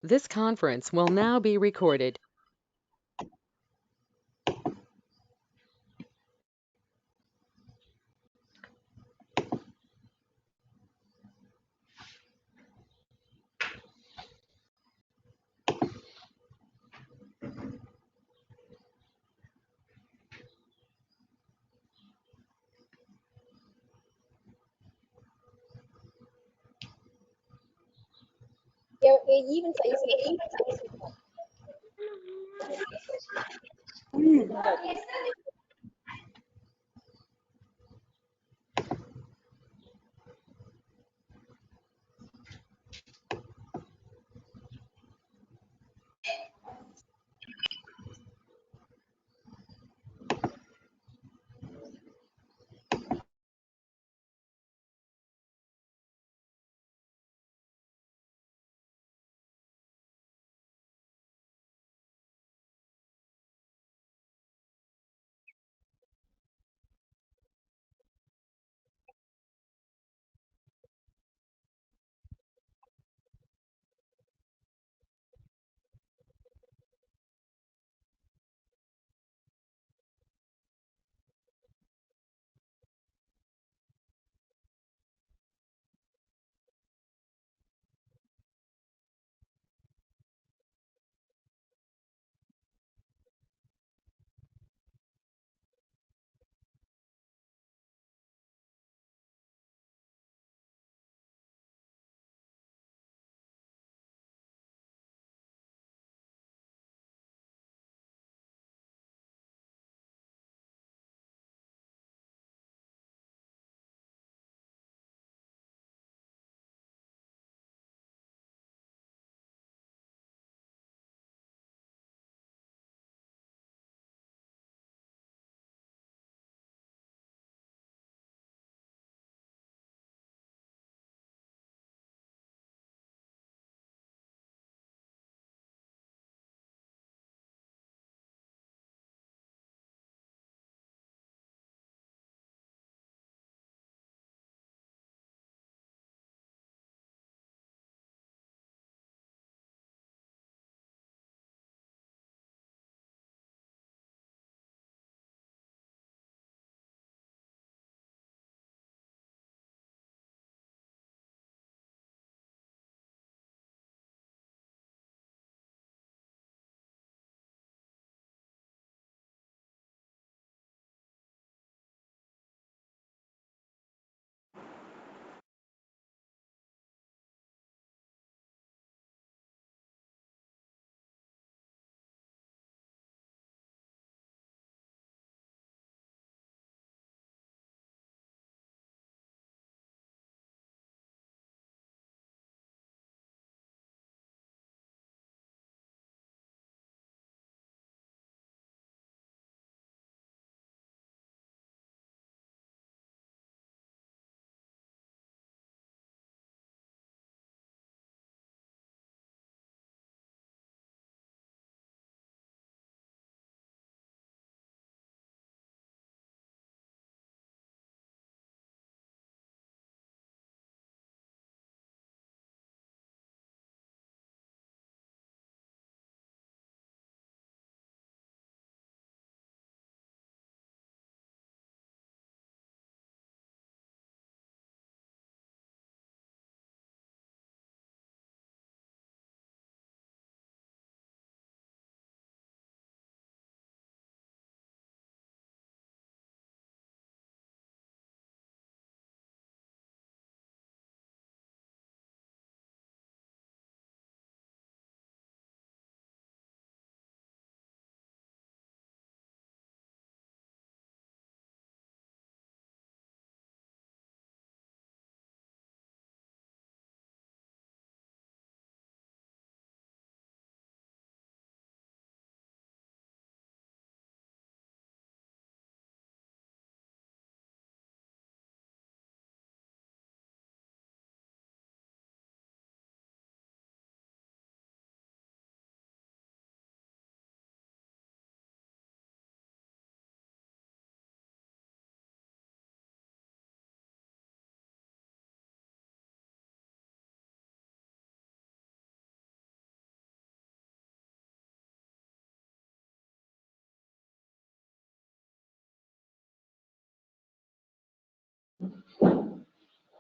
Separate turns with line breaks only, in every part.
This conference will now be recorded.
Ya, even sa isip.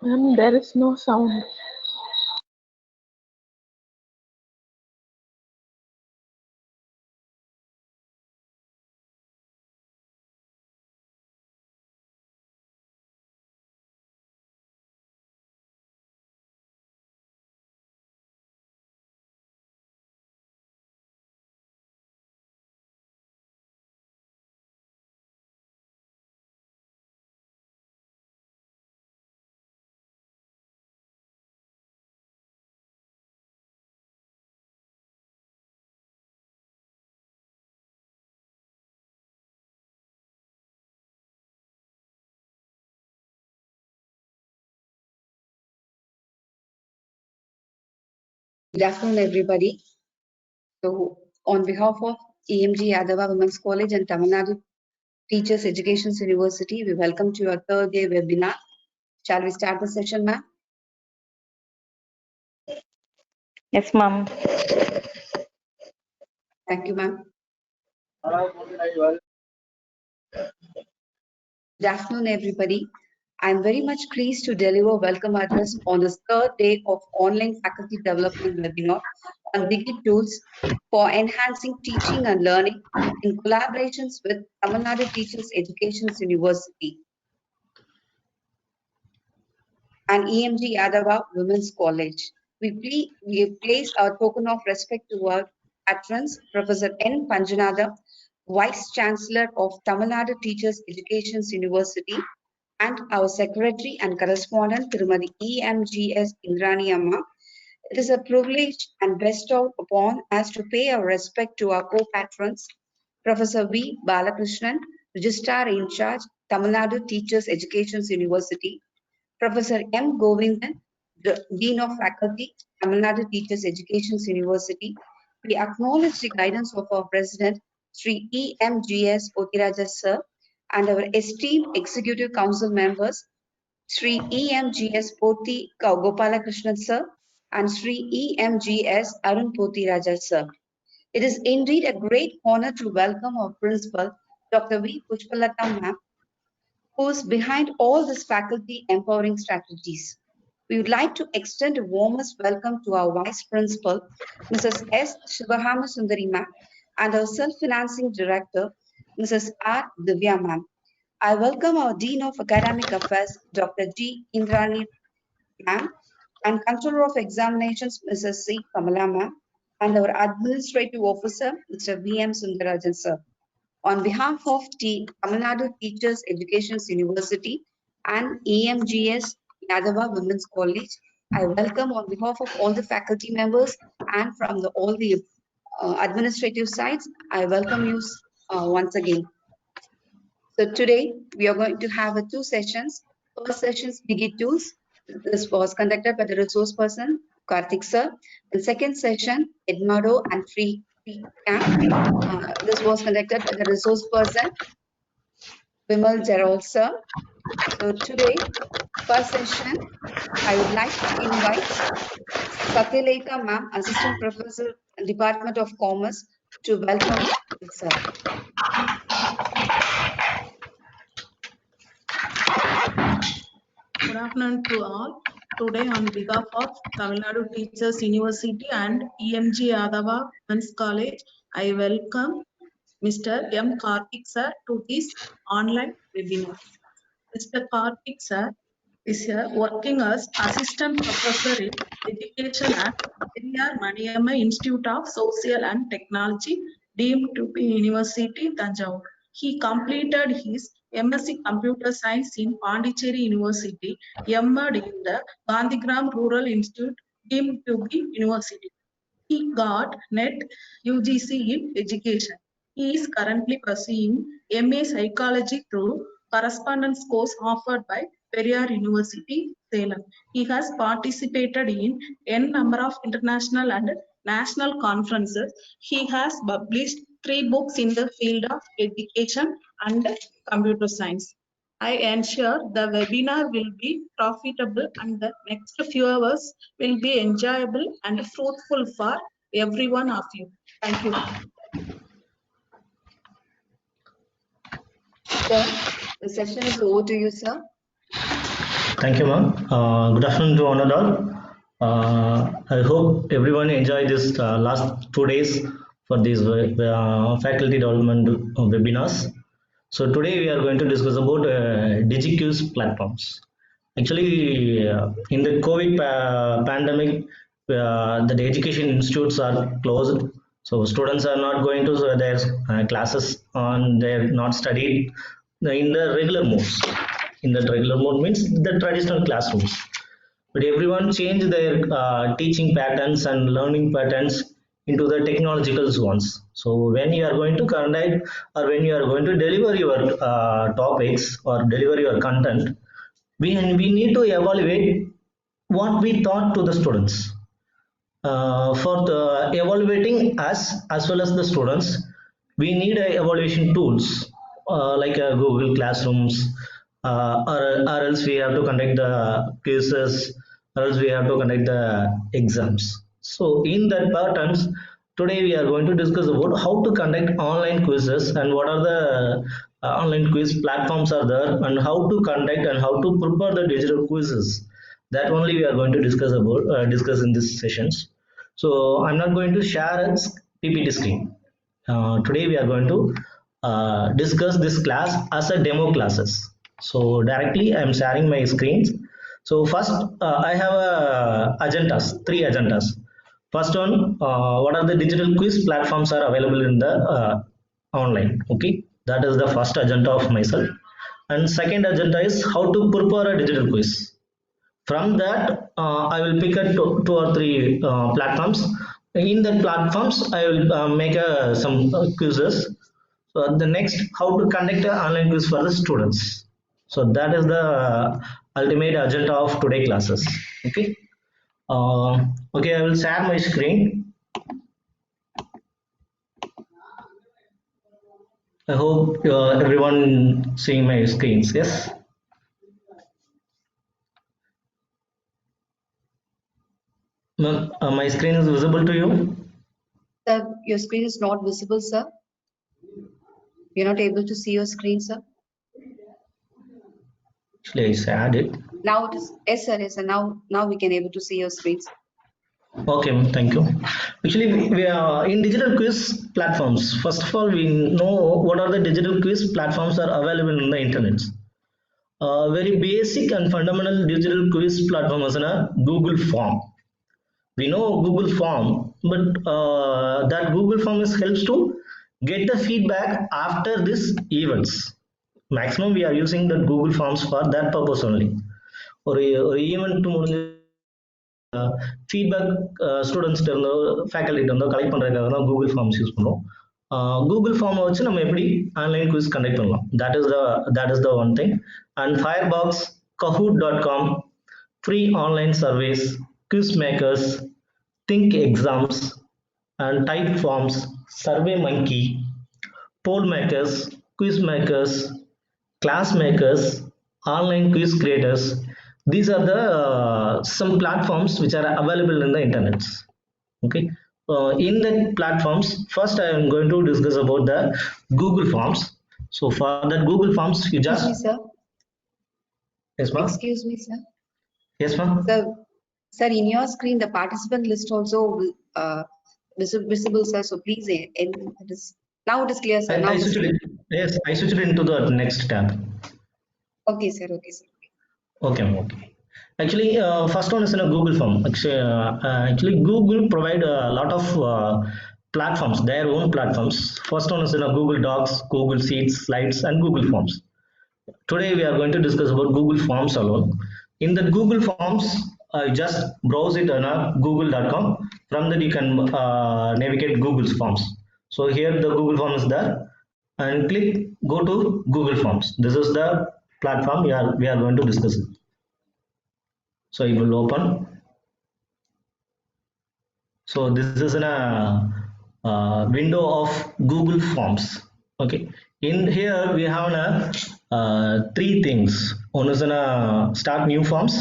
Ma'am, there is no sound.
Good afternoon, everybody. So, on behalf of EMG Yadava Women's College and Tamil Nadu Teachers Education University, we welcome to your third day webinar. Shall we start the session, ma'am?
Yes, ma'am.
Thank you, ma'am. Good afternoon, everybody. I'm very much pleased to deliver welcome address on this third day of online faculty development webinar on Digi tools for enhancing teaching and learning in collaborations with Tamil Nadu Teachers Education University and EMG Yadava Women's College. We place our token of respect to our patrons, Professor N. Panjanatha, Vice Chancellor of Tamil Nadu Teachers Education University, and our Secretary and Correspondent, Tirumadi EMGS Indrani Amma. It is a privilege and bestowed upon us to pay our respect to our co-patrons, Professor V. Balakrishnan, Registrar in Charge, Tamil Nadu Teachers Education University, Professor M. Govindan, the Dean of Faculty, Tamil Nadu Teachers Education University. We acknowledge the guidance of our President, Sri EMGS Potiraja Sir, and our esteemed Executive Council members, Sri EMGS Poti Gopalakrishnan Sir, and Sri EMGS Arun Potiraja Sir. It is indeed a great honor to welcome our Principal, Dr. V. Pushpalata Ma'am, who is behind all these faculty empowering strategies. We would like to extend a warmest welcome to our Vice Principal, Mrs. S. Shivahama Sundari Ma'am, and our Self-Financing Director, Mrs. R. Divya Ma'am. I welcome our Dean of Academic Affairs, Dr. G. Indrani Ma'am, and Controller of Examinations, Mrs. C. Kamala Ma'am, and our Administrative Officer, Mr. V. M. Sundarajan Sir. On behalf of Tamil Nadu Teachers Education University and EMGS Yadava Women's College, I welcome on behalf of all the faculty members and from all the administrative sides, I welcome you once again. So today we are going to have two sessions. First session is Digi Tools. This was conducted by the resource person, Karthik sir. The second session, Edmodo and Free Camp. This was conducted by the resource person, Vimal Gerald sir. So today, first session, I would like to invite Satyaleka ma'am, Assistant Professor, Department of Commerce, to welcome sir.
Good afternoon to all. Today on behalf of Tamil Nadu Teachers University and EMG Yadava Women's College, I welcome Mr. M. Karthik sir to this online webinar. Mr. Karthik sir is here working as Assistant Professor in Education at Periyar Maniamma Institute of Social and Technology, deemed to be University, Tanjavur. He completed his MSc Computer Science in Pondicherry University, MD in the Gandhigram Rural Institute, deemed to be University. He got NET UGC in education. He is currently pursuing MA Psychology through correspondence course offered by Periyar University, Salem. He has participated in n number of international and national conferences. He has published 3 books in the field of education and computer science. I ensure the webinar will be profitable and the next few hours will be enjoyable and fruitful for every one of you. Thank you.
Sir, the session is over to you, sir.
Thank you, ma'am. Good afternoon to one and all. I hope everyone enjoyed this last 2 days for these faculty development webinars. So today we are going to discuss about Digi platforms. Actually, in the COVID pandemic, the education institutes are closed, so students are not going to their classes on. They're not studied in the regular modes. In the regular mode means the traditional classrooms. But everyone changed their teaching patterns and learning patterns into the technological ones. So when you are going to conduct or when you are going to deliver your topics or deliver your content, we need to evaluate what we taught to the students. For the evaluating us as well as the students, we need evaluation tools like Google Classrooms, or else we have to conduct the quizzes, or else we have to conduct the exams. So in that patterns, today we are going to discuss about how to conduct online quizzes and what are the online quiz platforms are there and how to conduct and how to prepare the digital quizzes. That only we are going to discuss about discuss in this sessions. So I'm not going to share a PPT screen. Today we are going to discuss this class as a demo classes. So directly I'm sharing my screens. So first I have agendas, 3 agendas. First one, what are the digital quiz platforms are available in the online? Okay, that is the first agenda of myself. And second agenda is how to prepare a digital quiz. From that, I will pick up two or three platforms. In the platforms, I will make some quizzes. So the next, how to conduct an online quiz for the students. So that is the ultimate agenda of today classes. Okay. Okay, I will share my screen. I hope everyone seeing my screens. Yes. Ma'am, my screen is visible to you?
Sir, your screen is not visible, sir. You're not able to see your screen, sir.
Actually, I shared it.
Now it is, yes, sir, yes, sir. Now we can able to see your screens.
Okay, thank you. Actually, we are in digital quiz platforms. First of all, we know what are the digital quiz platforms are available on the internet. Very basic and fundamental digital quiz platform is a Google Form. We know Google Form, but that Google Form is helps to get the feedback after this events. Maximum we are using the Google Forms for that purpose only. Or event to feedback ஸ்டூடெண்ட்ஸ்கிட்ட இருந்தோ ஃபேக்கல்ட்டிகிட்ட இருந்தோ collect பண்ணுறதுக்காக தான் Google forms use பண்ணுறோம். Google ஃபார்மை வச்சு நம்ம எப்படி ஆன்லைன் குவிஸ் கண்டக்ட் பண்ணலாம், that is the one thing. And Firebox, Kahoot.com, free online surveys, quiz makers, think exams, and type forms, survey monkey, poll makers, quiz makers, class makers, online quiz creators. These are the some platforms which are available in the internet. Okay, in the platforms, first I am going to discuss about the Google Forms. So for that Google Forms, you just
Excuse me, sir.
Yes, ma'am.
Excuse me, sir.
Yes, ma'am.
Sir, in your screen, the participant list also visible, sir. So please, now it is clear, sir. Now
I switched it. Yes, I switched it into the next tab.
Okay, sir. Okay, sir.
Okay, okay. Actually, first one is in a Google Form. Actually, Google provide a lot of platforms, their own platforms. First one is in a Google Docs, Google Sheets, Slides, and Google Forms. Today we are going to discuss about Google Forms alone. In the Google Forms, just browse it on google.com. From that you can navigate Google's Forms. So here the Google Form is there, and click go to Google Forms. This is the platform we are going to discuss it. So it will open. So this is in a window of Google Forms. Okay, in here we have three things. One is in a start new forms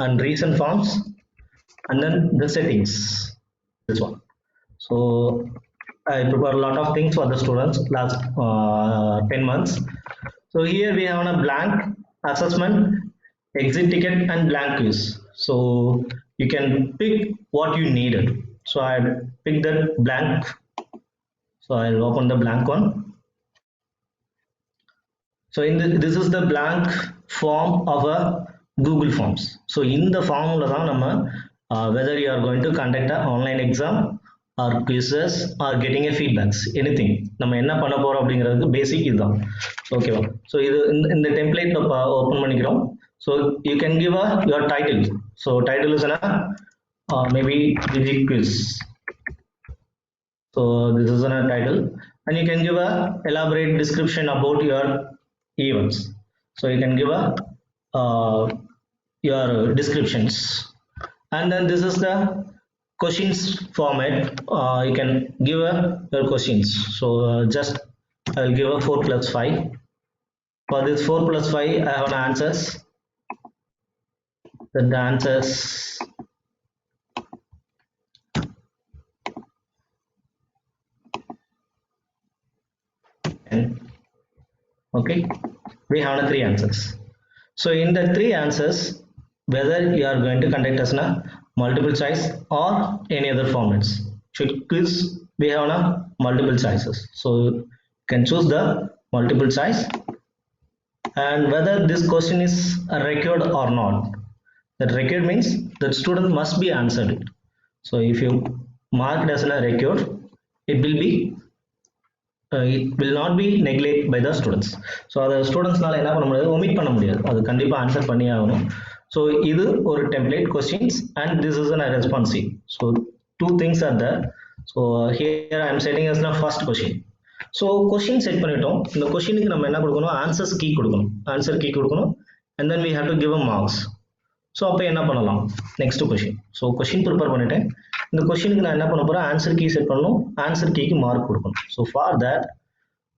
and recent forms, and then the settings, this one. So I prepare a lot of things for the students last 10 months. So here we have a blank assessment, exit ticket and blank quiz. So you can pick what you needed. So I picked that blank. So I'll open the blank one. So this is the blank form of a Google Forms. So in the form whether you are going to conduct an online exam or quizzes or getting a feedbacks, anything. நம்ம என்ன பண்ண போறோம் அப்படிங்கிறதுக்கு பேசிக் இதுதான். ஓகேவா? So இது இந்த template open பண்ணிக்கிறோம். So you can give your title. So title is maybe Digi quiz. So this is a title, and you can give a elaborate description about your events. So you can give your descriptions, and then this is the questions format. You can give your questions. So just I'll give a 4+5. For this 4+5, I have an answers. Then the answers okay, we have 3 answers. So in the 3 answers, whether you are going to conduct as a multiple choice or any other formats. So quiz, we have multiple choices. So you can choose the multiple choice, and whether this question is required or not. That required means that student must be answered it. So if you mark it as a required, it will not be neglected by the students. So the students நால என்ன பண்ண முடியாது, omit பண்ண முடியாது, அது கண்டிப்பா answer பண்ணி ஆகணும். So இது ஒரு template questions, and this is a responsive. So 2 things are there. So here I am setting as the first question. So question set பண்ணிட்டோம். இந்த questionக்கு நம்ம என்ன கொடுக்கணும், answers key கொடுக்கணும், answer key கொடுக்கணும், and then we have to give a marks. So அப்போ என்ன பண்ணலாம், next question. So question prepare பண்ணிட்டேன். இந்த questionக்கு நான் என்ன பண்ண போறேன், answer key set பண்ணணும், answer keyக்கு mark கொடுக்கணும். So for that,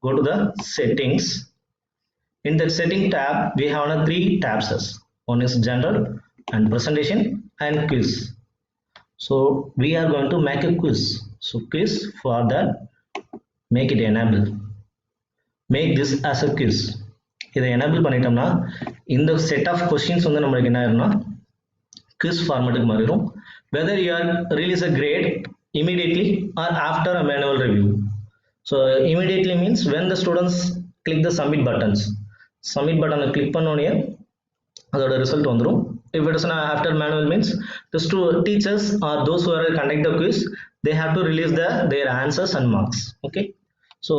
go to the settings. In the setting tab, we have 3 tabs. One is general and presentation and quiz. So we are going to make a quiz. So quiz, for that, make it enable. Make this as a quiz. இதை enable பண்ணிட்டோம்னா இந்த set of questions வந்து நம்மளுக்கு என்ன ஆயிரும்னா quiz formatக்கு மாறிடும். Whether you are release a grade immediately or after a manual review. So immediately means when the students click the submit buttons. Submit button click பண்ணோனே அதோட result வந்துரும். If it is after manual means the teachers or those who are conduct the quiz, they have to release their answers and marks. Okay. So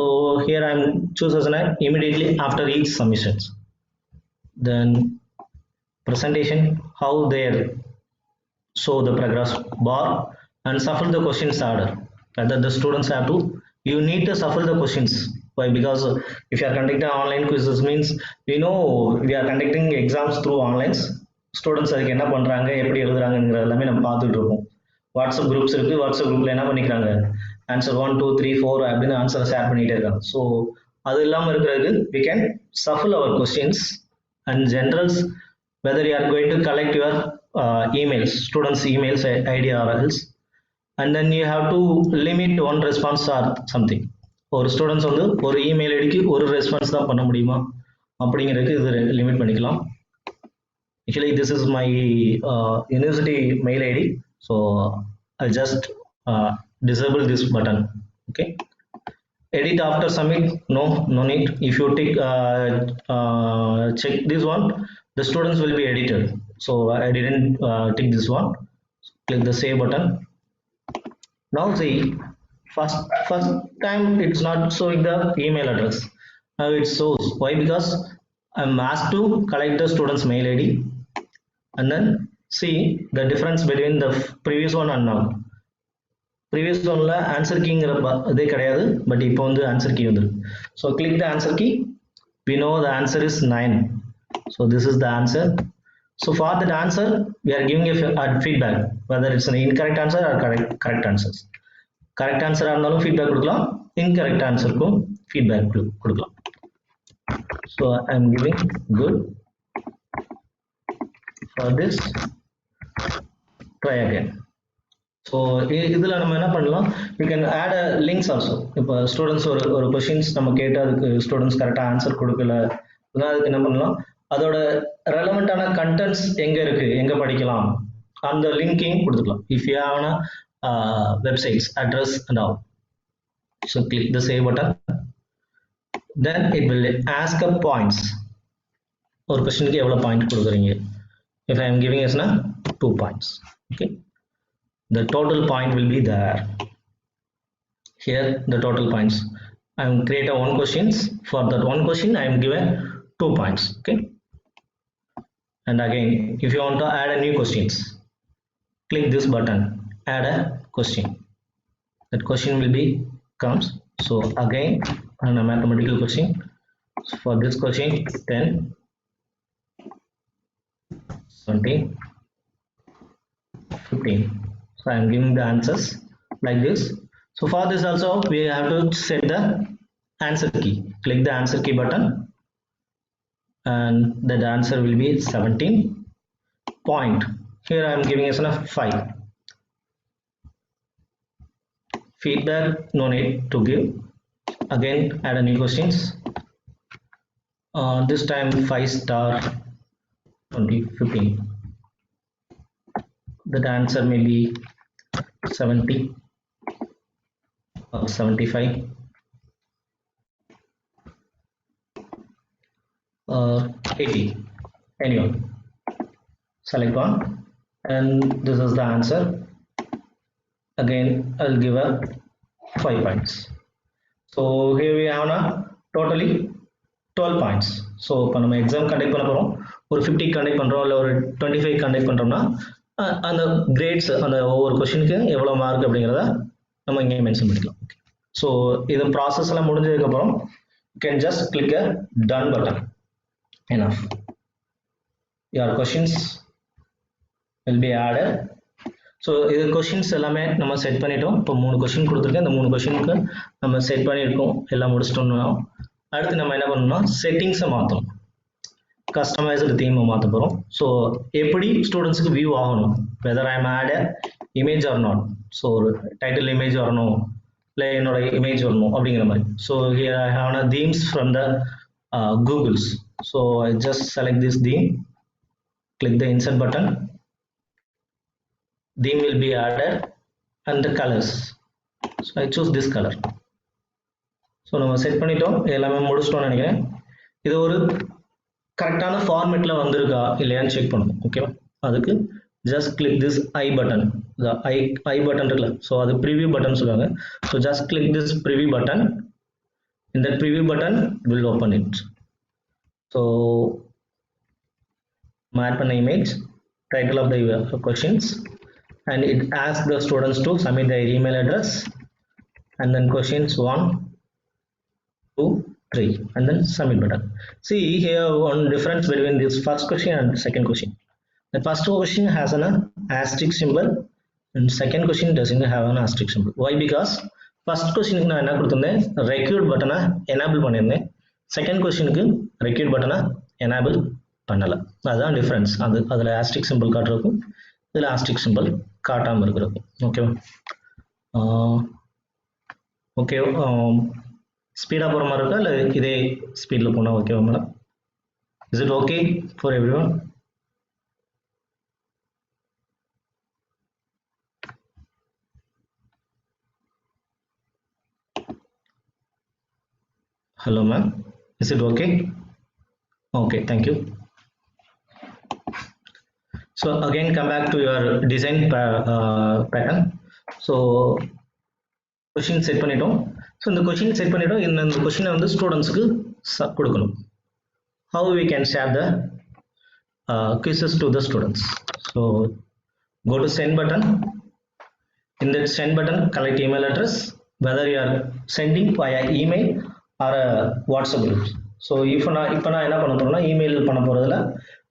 here I am choose as immediately after each submissions. Then presentation, how they show the progress bar and shuffle the questions order. Whether the students have to, you need to shuffle the questions. Why? Because if you are conducting online quizzes means we know we are conducting exams through online. Students அதுக்கு என்ன பண்றாங்க, எப்படி எழுதுறாங்கங்கறது எல்லாமே நம்ம பார்த்துட்டு இருக்கோம். WhatsApp groups இருக்கு, WhatsApp குரூப்ல என்ன பண்ணிக்கிறாங்க, ஆன்சர் 1 2 3 4 அப்படின்னு ஆன்சர் ஷேர் பண்ணிட்டே இருக்காங்க. ஸோ அது இல்லாமல் இருக்கிறதுக்கு we can shuffle our questions and generals, whether you are going to collect your emails, students emails ID or else, and then you have to limit one response or something. ஒரு students வந்து ஒரு email ஐடிக்கு ஒரு response தான் பண்ண முடியுமா அப்படிங்கிறதுக்கு இது லிமிட் பண்ணிக்கலாம். Actually this is my university mail ID, so I'll just disable this button. Okay. Edit after submit, no need. If you check this one, the students will be edited. So I didn't tick this one. Click the save button. Now see, first time it's not showing the email address. Now it shows. Why? Because I'm asked to collect the student's mail ID, and then see the difference between the previous one and now. Previous one la answer key இதே கிடையாது, but இப்போ வந்து answer key வந்து. So click the answer key. We know the answer is 9. So this is the answer. So for that answer, we are giving a feedback, whether it's an incorrect answer or correct answers. Correct answer இருந்தாலும் feedback கொடுக்கலாம், incorrect answerக்கும் feedback கொடுக்கலாம். So I am giving good. For this, try again. So இதில் நம்ம என்ன பண்ணலாம், we can add a links also. இப்போ students ஒரு questions நம்ம கேட்டால் அதுக்கு ஸ்டூடெண்ட்ஸ் கரெக்டாக ஆன்சர் கொடுக்கல, அதுக்கு என்ன பண்ணலாம், அதோட ரெலவெண்டான கண்டென்ட்ஸ் எங்க இருக்கு, எங்க படிக்கலாம், அந்த லிங்கையும் கொடுத்துக்கலாம். If you have a websites address and all, so click the save button. Then it will ask a points. ஒரு கொஸ்டினுக்கு எவ்வளவு பாயிண்ட் கொடுக்குறீங்க. If I am giving as 2 points, okay, the total point will be there. Here the total points, I am create one questions. For that one question I am given 2 points. Okay, and again if you want to add a new questions, click this button, add a question. That question will be comes. So again on a mathematical question, for this question 10, 17, 15. So I am giving the answers like this. So for this also we have to set the answer key. Click the answer key button, and that answer will be 17 point. Here I am giving as 5. Feedback no need to give. Again add a new questions. This time 5 star 2015. That answer may be 70 or 75 or 80. Anyone. Select one, and this is the answer. Again I'll give a 5 points. So here we have totally 12 points. So இப்போ நம்ம exam conduct பண்ண போறோம், ஒரு 50 conduct பண்றோம் இல்ல ஒரு 25 conduct பண்றோம்னா அந்த கிரேட்ஸ், அந்த ஒவ்வொரு கொஸ்டினுக்கு எவ்வளவு மார்க் அப்படிங்கறத நம்ம இங்கே மென்ஷன் பண்ணிக்கலாம். ஸோ இது ப்ராசஸ் எல்லாம் முடிஞ்சதுக்கு அப்புறம் you can just click a done button. Enough. Your questions will be added. So இது கொஷின்ஸ் எல்லாமே நம்ம செட் பண்ணிட்டோம். இப்போ 3 கொஷின் கொடுத்துருக்கேன். இந்த 3 கொஷினுக்கு நம்ம செட் பண்ணியிருக்கோம். எல்லாம் முடிச்சிட்டோம்னா அடுத்து நம்ம என்ன பண்ணணும்னா செட்டிங்ஸை மாற்றணும், கஸ்டமைஸ்டு தீமை மாற்ற போகிறோம். ஸோ எப்படி ஸ்டூடெண்ட்ஸுக்கு வியூ ஆகணும், whether I am add image or not. So ஒரு டைட்டில் இமேஜ் வரணும், இல்லை என்னோட இமேஜ் வரணும் அப்படிங்கிற மாதிரி. So here I have themes from the Googles. So I just select this theme, click the insert button. Theme will be added and the colors. So I choose this color. So நம்ம set பண்ணிட்டோம், எல்லாமே முடிச்சிட்டோம்னு நினைக்கிறேன். இது ஒரு கரெக்டான ஃபார்மேட்ல வந்திருக்கா இல்லையான்னு check பண்ணணும். ஓகேவா, அதுக்கு just click this I button. The I button இருக்குல்ல, ஸோ அது preview button சொல்லுவாங்க. So just click this preview button. In that preview button will open it. So add பண்ண image, title of the questions, and it asks the students to submit their email address, and then questions 1, 2, 3, and then submit button. See here one difference between this first question and second question. The first question has an asterisk symbol, and second question doesn't have an asterisk symbol. Why? Because first question நான் என்ன கொடுத்திருந்தேன், required button enable பண்ணிருந்தேன். Second question க்கு required button enable பண்ணல. அதுதான் difference. அதுல asterisk symbol காட்டுறதுக்கும் இதுல asterisk symbol காட்டாம இருக்கிறதுக்கும். ஓகேவா, ஓகே. ஸ்பீடா போற மாதிரி இருக்கா இல்ல இதே ஸ்பீட்ல போனா ஓகேவா madam? Is it okay for everyone? Hello ma'am, is it okay? Okay, thank you. So again come back to your design pattern. So question set பண்ணிட்டோம். So இந்த question set பண்ணிட்டோம். இந்த கொஸ்டினை வந்து ஸ்டூடெண்ட்ஸ்க்கு கொடுக்கணும். How we can share the quizzes to the students? So go to send button. In that send button collect email address, whether you are sending via email or WhatsApp group. So இப்போ நான் என்ன பண்ண போறேன்னா, email பண்ண போறதுல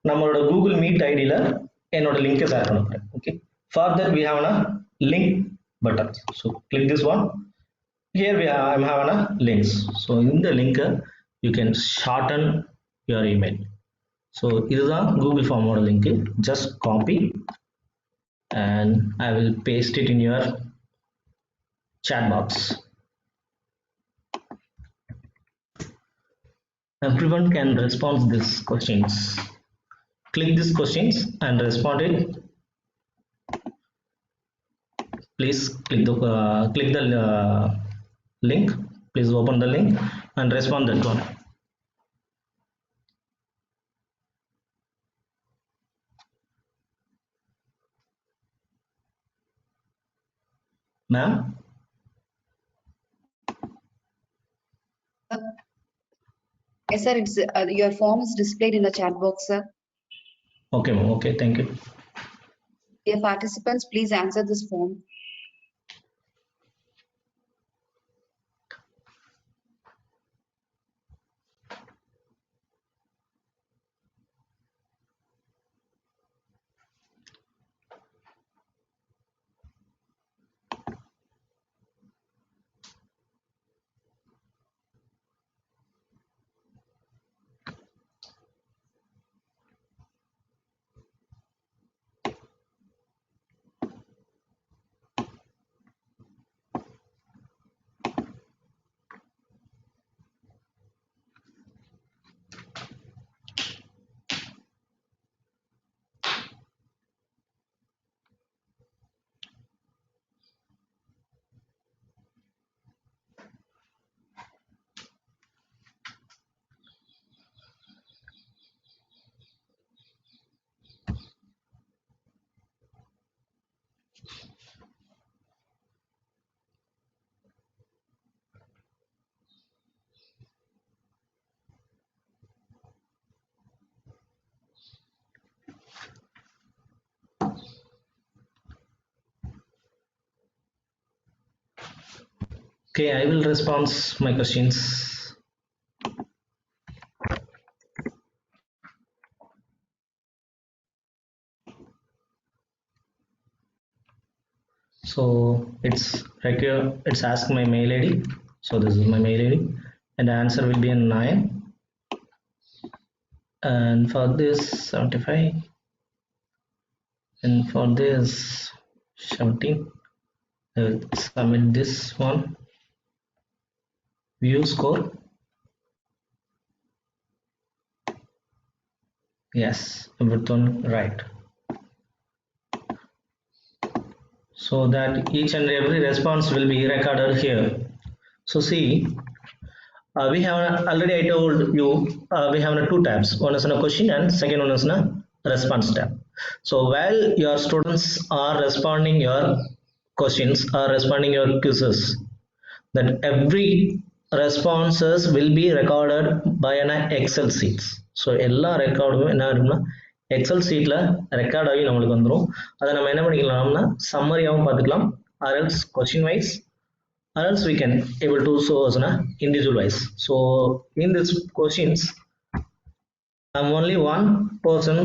நம்மளோட Google meet ஐடியில் என்னோட லிங்கை ஷேர் பண்ண போறேன். Okay, for that we have link button. So click this one. Here I am have links. So இந்த லிங்கை you can shorten your email. So இதுதான் கூகுள் ஃபார்மோட link. Just copy and I will paste it in your chat box. Everyone can respond these questions. Click these questions and respond it. Please click the link. Please open the link and respond that one. Ma'am?
Yes, sir. It's your form is displayed in the chat box, sir.
Okay, ma'am. Okay, thank you.
Dear participants, please answer this form.
Okay, I will respond my questions. So it's right here, it's ask my mail ID. So this is my mail ID and the answer will be in 9. And for this 75 and for this 17, I will submit this one. View score. Yes, everything right. So that each and every response will be recorded here. So see, we have already I told you we have two tabs. One is a question and second one is a response tab. So while your students are responding your questions or responding your quizzes, that every responses will be recorded by an Excel sheets. So எல்லா ரெக்கார்டும் என்ன இருக்குன்னா XL சீட்ல record ஆகி நம்மளுக்கு வந்துடும். அதை நம்ம என்ன பண்ணிக்கலாம்னா சம்மரியாகவும் பார்த்துக்கலாம், or else question wise, or else we can able to show as an individual wise. So in these questions, I'm only one person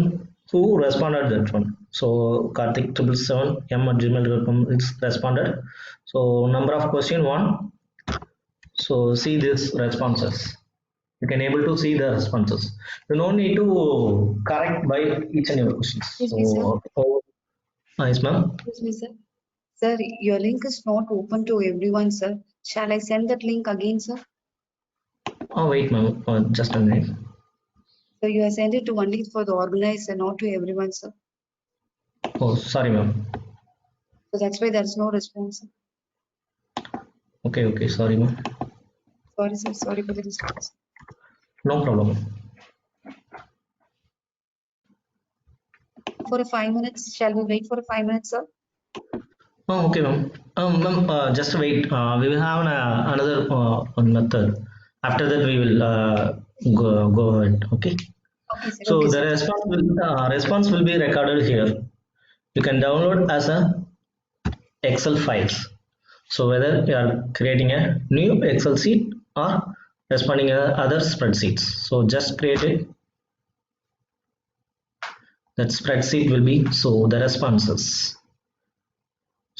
who responded that one. So Karthik 777m@gmail.com is responded. So number of question 1. So see these responses. You can able to see the responses. You no need to correct by each and every questions.
Excuse me, sir.
Yes, ma'am.
Excuse me, sir. Sir, your link is not open to everyone, sir. Shall I send that link again, sir?
Oh, wait, ma'am. Just a minute.
So you have sent it to only for the organized and not to everyone, sir.
Oh, sorry, ma'am.
So that's why there's no response, sir.
Okay, okay. Sorry, ma'am.
Sorry, sir. Sorry for the disturbance.
No problem.
For a 5 minutes, shall we wait for a 5 minutes, sir?
Oh, okay, ma'am. Ma'am, just wait. We will have another one method. After that, we will go ahead. Okay.
Okay, sir.
So
Okay,
the
sir.
response will be recorded here. You can download as a Excel files. So whether you are creating a new Excel sheet or responding other spreadsheets, so just create it. That spreadsheet will be so the responses.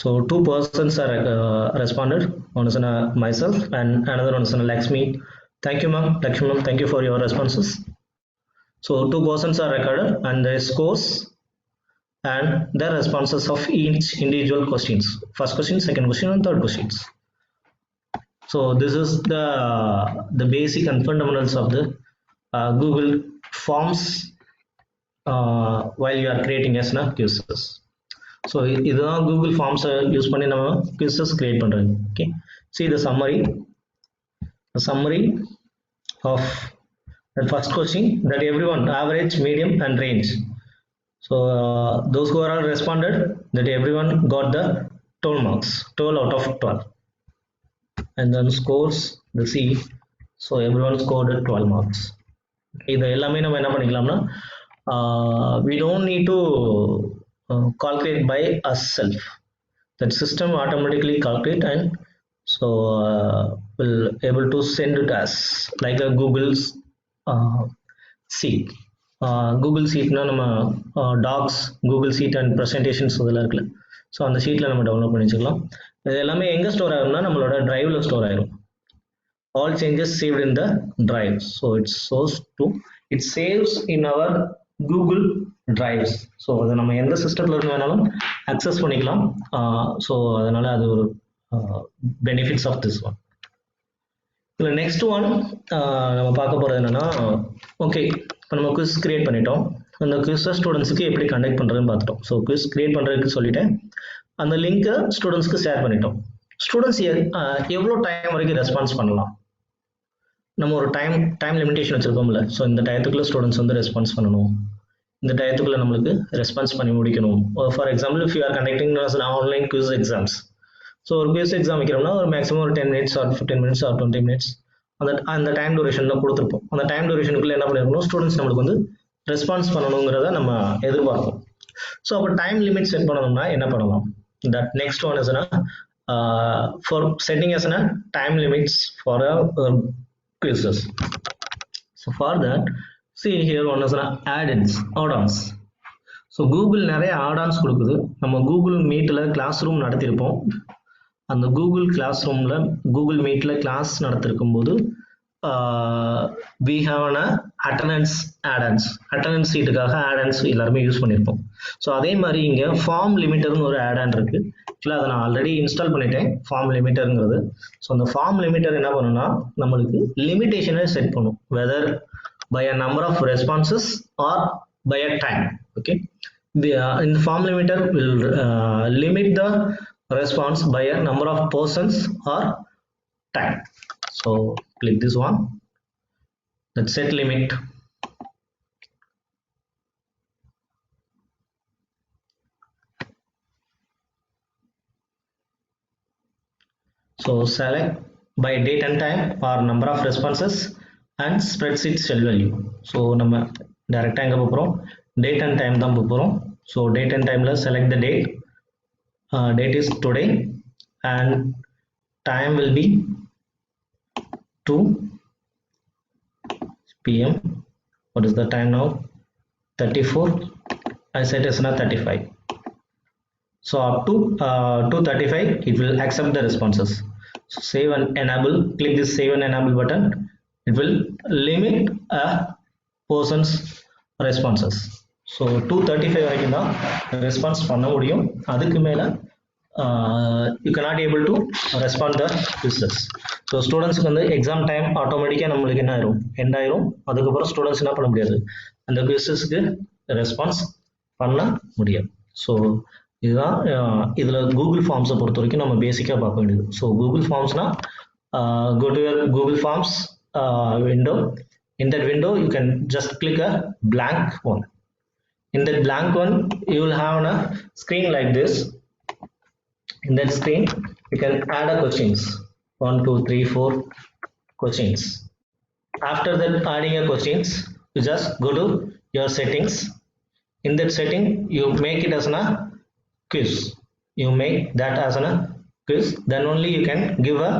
So two persons are responded. One is myself and another one is Lakshmi. Thank you, ma'am. Lakshmi, ma'am. Thank you for your responses. So two persons are recorded and their scores and the responses of each individual questions. First question, second question, and third questions. So this is the basic and fundamentals of the Google Forms while you are creating as quizzes. So இதுதான் Google Forms use பண்ணி நம்ம quizzes create பண்றது. Okay, see the summary of the first question, that everyone average, medium and range. So those who are responded, that everyone got the 12 marks, 12 out of 12. And then scores, the C, so everyone scored 12 marks. இது எல்லாமே நம்ம என்ன பண்ணிக்கலாம்னா we don't need to calculate by ourselves. That system automatically calculate and so will able to send it as like a Google's sheet. Google sheet na நம்ம docs, Google sheet and presentations இதெல்லாம் இருக்குல்ல, so அந்த ஷீட்டில் நம்ம download பண்ணி வச்சுக்கலாம். இது எல்லாமே எங்கே ஸ்டோர் ஆகும்னா நம்மளோட டிரைவில் ஸ்டோர் ஆயிரும். All changes saved in the drive. So it saves in our Google Drives. So அதை நம்ம எந்த சிஸ்டத்தில் இருந்து வேணாலும் அக்சஸ் பண்ணிக்கலாம். ஸோ அதனால அது ஒரு பெனிஃபிட்ஸ் ஆஃப் திஸ் ஒன். இதில் நெக்ஸ்ட் ஒன் நம்ம பார்க்க போகிறது என்னன்னா, ஓகே இப்போ நம்ம குவிஸ் கிரியேட் பண்ணிட்டோம். அந்த குவிஸை ஸ்டூடெண்ட்ஸுக்கு எப்படி கண்டக்ட் பண்ணுறதுன்னு பார்த்துட்டோம். ஸோ குவிஸ் கிரியேட் பண்ணுறதுக்கு சொல்லிட்டேன், அந்த லிங்க்கை ஸ்டூடெண்ட்ஸ்க்கு ஷேர் பண்ணிட்டோம். ஸ்டூடெண்ட்ஸ் எவ்வளோ டைம் வரைக்கும் ரெஸ்பான்ஸ் பண்ணலாம், நம்ம ஒரு டைம் லிமிடேஷன் வச்சுருக்கோம்ல. ஸோ இந்த டயத்துக்குள்ளே ஸ்டூடெண்ட்ஸ் வந்து ரெஸ்பான்ஸ் பண்ணணும், இந்த டயத்துக்குள்ளே நம்மளுக்கு ரெஸ்பான்ஸ் பண்ணி முடிக்கணும். For example if you are conducting online quiz exams, so ஒரு குவிஸ் எக்ஸாம் வைக்கிறோம்னா ஒரு மேக்ஸிமம் ஒரு 10 minutes or 15 minutes or 20 minutes அந்த டைம் டூரேஷனில் கொடுத்துருப்போம். அந்த டைம் டூரேஷனுக்குள்ளே என்ன பண்ணிருக்கணும், ஸ்டூடெண்ட்ஸ் நம்மளுக்கு வந்து ரெஸ்பான்ஸ் பண்ணணுங்கிறத நம்ம எதிர்பார்ப்போம். ஸோ அப்போ டைம் லிமிட் செட் பண்ணணும்னா என்ன பண்ணலாம், தட் நெக்ஸ்ட் ஒன் இஸ்னா for setting as time limits for quizzes. So for that, see here one is add-ons. So Google நிறைய add-ons கொடுக்குது. நம்ம கூகுள் மீட்டில் கிளாஸ் ரூம் நடத்தியிருப்போம். அந்த கூகுள் கிளாஸ் ரூமில் கூகுள் மீட்டில் கிளாஸ் நடத்திருக்கும் போது we have an attendance add-ons, attendance சீட்டுக்காக add-ons எல்லாருமே யூஸ் பண்ணியிருப்போம். ஸோ அதே மாதிரி இங்கே ஃபார்ம் லிமிட்டர்னு ஒரு add-on இருக்கு. இல்லை அதை நான் ஆல்ரெடி இன்ஸ்டால் பண்ணிட்டேன் ஃபார்ம் லிமிட்டருங்கிறது. ஸோ அந்த ஃபார்ம் லிமிட்டர் என்ன பண்ணுன்னா நம்மளுக்கு லிமிட்டேஷனை செட் பண்ணும், weather by a number of responses or by a time. Okay, in the form limiter will limit the response by a number of persons or time. So click this one, that set limit. So select by date and time or number of responses and spreadsheet cell value. So நம்ம டைரக்டா எங்க போறோம், date and time தான் போறோம். So date and timeல select the date. Date is today and time will be 2 PM. What is the time now? 34. I set as 35. So up to 2:35 it will accept the responses. So save and enable, click this save and enable button. It will limit a person's responses. So 2:35 வரைக்கும் தான் response பண்ண முடியும். அதுக்கு மேல you cannot able to respond the quizzes. So ஸ்டூடெண்ட்ஸ்க்கு வந்து exam time ஆட்டோமேட்டிக்காக நம்மளுக்கு என்ன ஆயிரும், எண்ட் ஆயிரும். அதுக்கப்புறம் ஸ்டூடெண்ட்ஸ் என்ன பண்ண முடியாது, அந்த குவிஸஸ்க்கு ரெஸ்பான்ஸ் பண்ண முடியாது. ஸோ இதுதான் இதில் கூகுள் ஃபார்ம்ஸை பொறுத்த வரைக்கும் நம்ம பேசிக்காக பார்க்க வேண்டியது. ஸோ கூகுள் ஃபார்ம்ஸ்னா go to your Google Forms window. In that window you can just click a blank one. In that blank one you will have a screen like this. In that screen you can add a questions, 1 2 3 4 questions. After that adding a questions, you just go to your settings. In that setting you make it as a quiz. You make that as a quiz, then only you can give a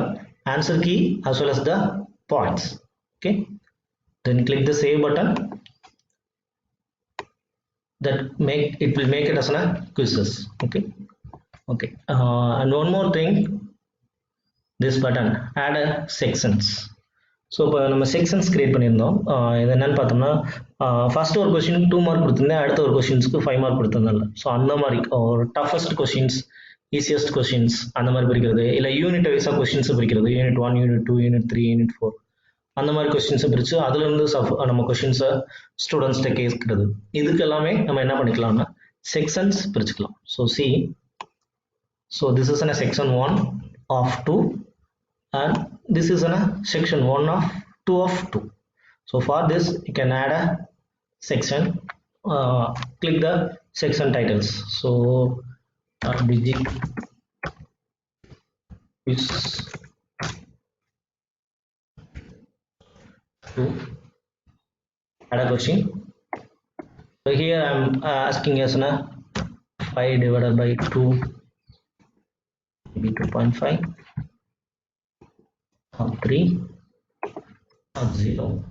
answer key as well as the points. Okay, then click the save button. That it will make it as a quizzes. Okay, and one more thing, this button add a sections. So இப்போ நம்ம sections create பண்ணியிருந்தோம். இது என்னன்னு பார்த்தோம்னா first ஒரு question 2 mark கொடுத்துருந்தேன், அடுத்த ஒரு கொஸ்டின்ஸ்க்கு 5 மார்க் கொடுத்துருந்தேன்ல. ஸோ அந்த மாதிரி ஒரு டஃபஸ்ட் கொஸ்டின்ஸ், ஈஸியஸ்ட் கொஸ்டின்ஸ் அந்த மாதிரி பிரிக்கிறது, இல்லை யூனிட் வைஸாக கொஸ்டின்ஸ் பிரிக்கிறது, யூனிட் 1 யூனிட் 2 யூனிட் 3 யூனிட் 4 அந்த மாதிரி கொஸ்டின்ஸை பிரித்து அதுலேருந்து நம்ம கொஸ்டின்ஸை ஸ்டூடெண்ட்ஸ்கிட்ட கேட்கறது. இதுக்கு எல்லாமே நம்ம என்ன பண்ணிக்கலாம்னா செக்ஷன்ஸ் பிரிச்சுக்கலாம். So C, so this is in a section 1 of 2 and this is in a section 1 of 2 of 2. So for this you can add a section, click the section titles. So Digi is to add a question. So here I am asking as a 5 divided by 2, maybe 2.5 or 3 or 0.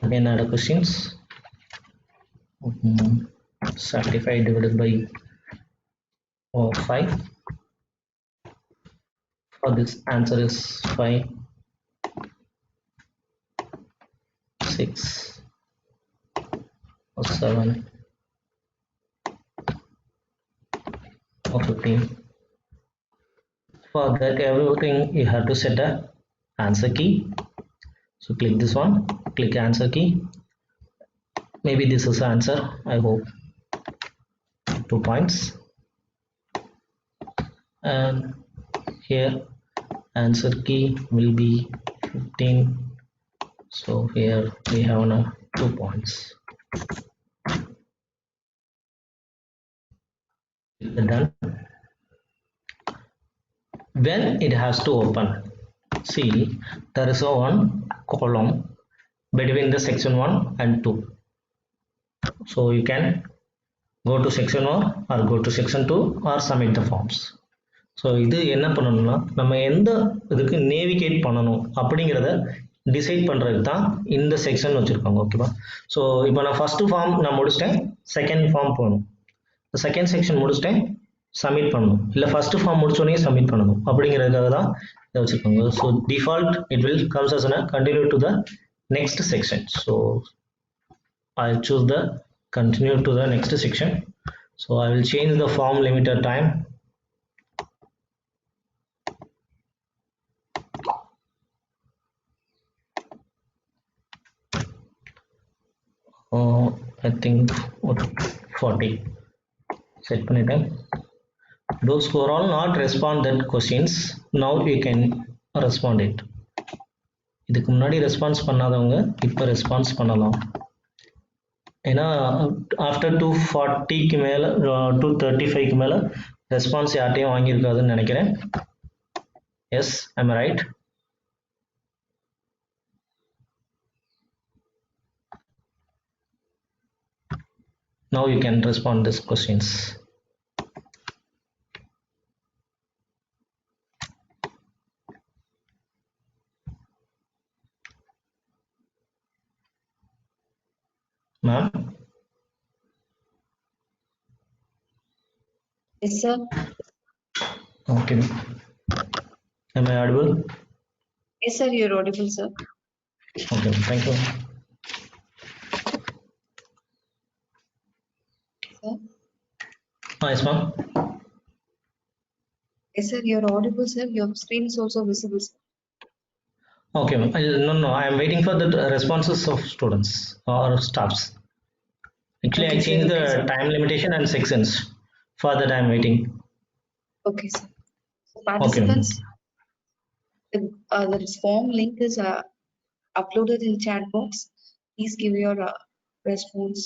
Again add a questions. 75 divided by 5. For this answer is 5, 6 or 7 or 15. For that everything you have to set a answer key. So click this one, click answer key. Maybe this is answer, I hope. 2 points. And here answer key will be 15. So here we have 2 points. Done. When it has to open, see there is a one column between the section 1 and 2. So you can go to section 1 or go to section 2 or submit the forms. So இது என்ன பண்ணணும்னா நம்ம எந்த இதுக்கு navigate பண்ணணும் அப்படிங்கிறத decide பண்ணுறதுக்கு தான் இந்த செக்ஷன் வச்சுருக்காங்க. ஓகேவா? ஸோ இப்போ நான் ஃபஸ்ட்டு ஃபார்ம் நான் முடிச்சிட்டேன், செகண்ட் ஃபார்ம் போகணும், செகண்ட் செக்ஷன் முடிச்சிட்டேன், சப்மிட் பண்ணணும், இல்லை ஃபஸ்ட்டு ஃபார்ம் முடிச்சோடனே சப்மிட் பண்ணணும் அப்படிங்கிறதுக்காக தான் இதை வச்சுருக்காங்க. So default it will comes as continue to the next section. So I choose the continue to the next section. So I will change the form limiter time. I think 40. Set பண்ணிட்டேன். Those who are all not respond that questions, now you can respond it. இதுக்கு முன்னாடி response பண்ணாதவங்க இப்போ response பண்ணலாம். ஏன்னா after 240க்கு மேலே 235க்கு மேலே response யார்ட்டையும் வாங்கியிருக்காதுன்னு நினைக்கிறேன். Yes, I'm right. Now you can respond these questions. Ma'am?
Yes, sir.
Okay. Am I audible?
Yes, sir, you're audible, sir.
Okay, thank you.
Sir?
Yes, ma'am.
Yes, sir, you're audible, sir. Your screen is also visible, sir.
Okay, ma'am. No, I am waiting for the responses of students or staffs. Actually,
Okay,
I changed
sir.
the
Okay, sir.
time limitation and sections. For that, I am waiting.
Okay, sir. So participants, the form link is uploaded in chat box. Please give your response.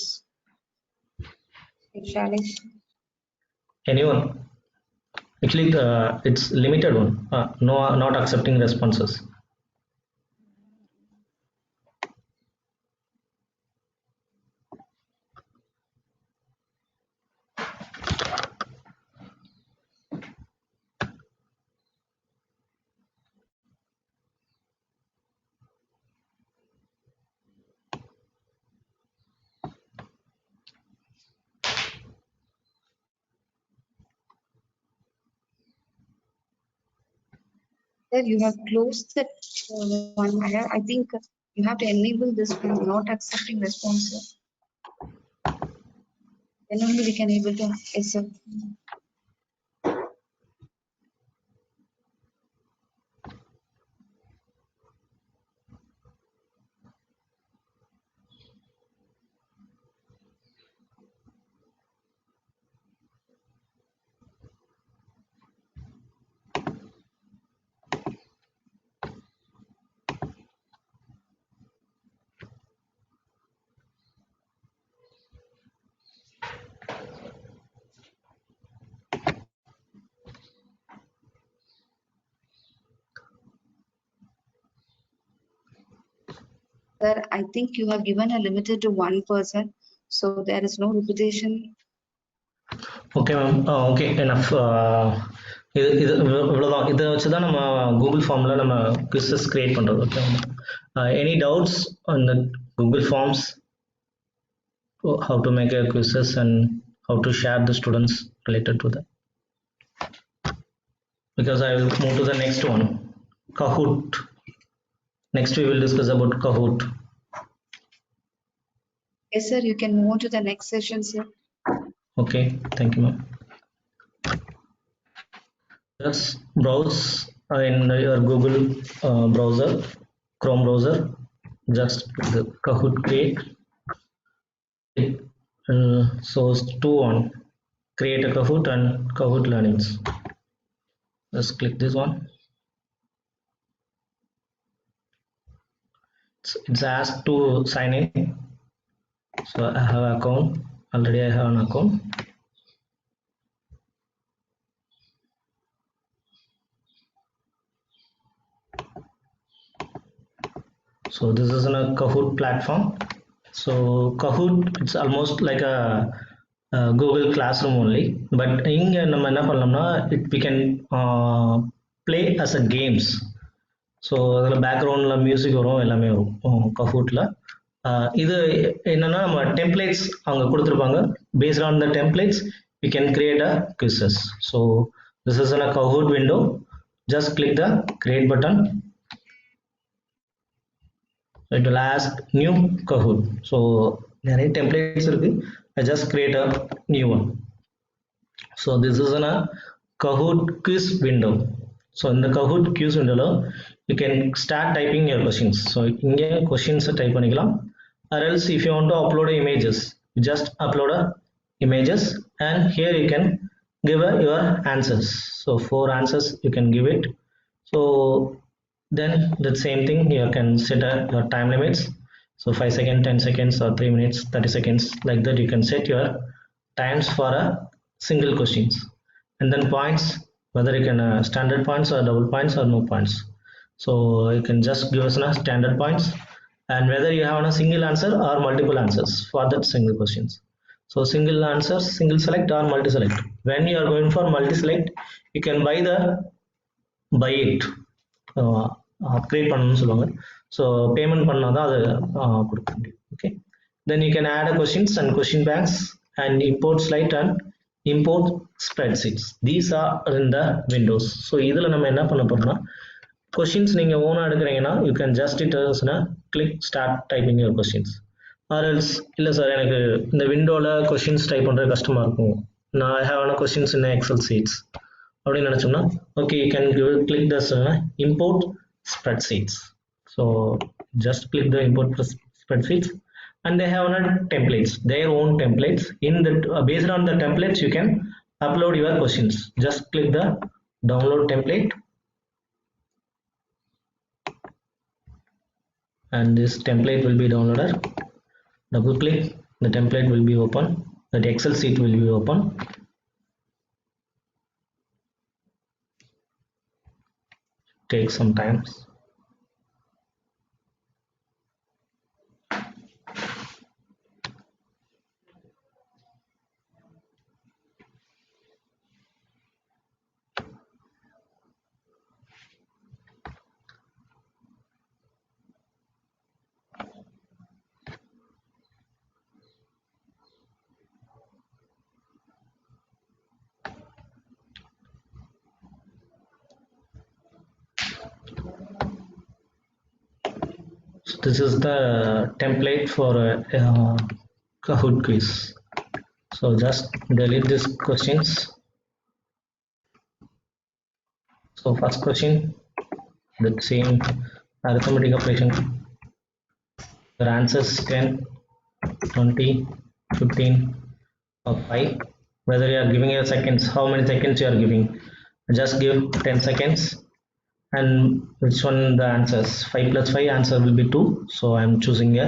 Shalish.
Anyone? Actually, it's limited one. No, not accepting responses.
Sir, you have closed that one. I think you have to enable this one, not accepting response, sir. Then only we can able to. Yes, sir. Sir, I think you have given a limited to one person, so there is no repetition.
Okay, ma'am. Okay, enough. இது இவ்வளவுதான். இதை வச்சுதான் நம்ம Google ஃபார்ம்ல நம்ம quizzes create பண்றது. Okay. Any doubts on the Google forms, how to make a quizzes and how to share the students related to that? Because I will move to the next one, Kahoot. Next we will discuss about Kahoot.
Yes, sir, you can move on to the next session, sir.
Okay, thank you, ma'am. Just browse in your Google browser, Chrome browser. Just the Kahoot create. So two on create a Kahoot and Kahoot learnings. Just click this one. It's asked to sign in. So I have an account. Already I have an account. So this is in a Kahoot platform. So Kahoot, it's almost like a Google Classroom only, but இங்க நம்ம என்ன பண்ணலாம்னா we can play as a games. So அதில் பேக்ரவுண்டில் music வரும், எல்லாமே வரும் கஹூட்டில். இது என்னன்னா நம்ம டெம்ப்ளேட்ஸ் அவங்க கொடுத்துருப்பாங்க. Based on the templates we can create a quizzes. So this is in a Kahoot window. Just click the create button. It will ask new Kahoot. So நிறைய templates இருக்கு. I just create a new one. So this is in a Kahoot quiz window. So in the Kahoot quiz window, you can start typing your questions. So இங்கே questions type பண்ணிக்கலாம். Or else if you want to upload images, you just upload images and here you can give your answers. So 4 answers you can give it. So then the same thing, you can set your time limits. So 5 seconds, 10 seconds or 3 minutes, 30 seconds, like that you can set your times for a single questions. And then points, whether you can standard points or double points or no points. So you can just give us a standard points, and whether you have a single answer or multiple answers for that single questions. So single answers, single select or multi select. When you are going for multi select, you can buy it. Upgrade பண்ணணும்னு சொல்லுவாங்க. So payment பண்ணால் தான் அது கொடுக்க முடியும். Okay, then you can add a questions and question banks and import slide and import spreadsheets. These are in the windows. So இதில் நம்ம என்ன பண்ண போகிறோம்னா, கொஷின்ஸ் நீங்கள் ஓனாக எடுக்கிறீங்கன்னா you can just it click start typing your questions. Or else இல்லை sir எனக்கு இந்த விண்டோவில் கொஷின்ஸ் டைப் பண்ணுறது கஷ்டமாக இருக்கும், நான் I have questions in Excel sheets அப்படின்னு நினச்சோம்னா, okay you can click this import spreadsheets. So just click the import spreadsheets and they have templates, their own templates. In the based on the templates you can upload your questions. Just click the download template and this template will be downloaded. Double click, the template will be open, that Excel sheet will be open. Take some time. This is the template for Kahoot quiz. So just delete these questions. So first question, the same arithmetic operation. Your answers 10, 20, 15 or 5. Whether you are giving your seconds, how many seconds you are giving. Just give 10 seconds. And which one the answers? 5 plus 5 answer will be 2. So I am choosing a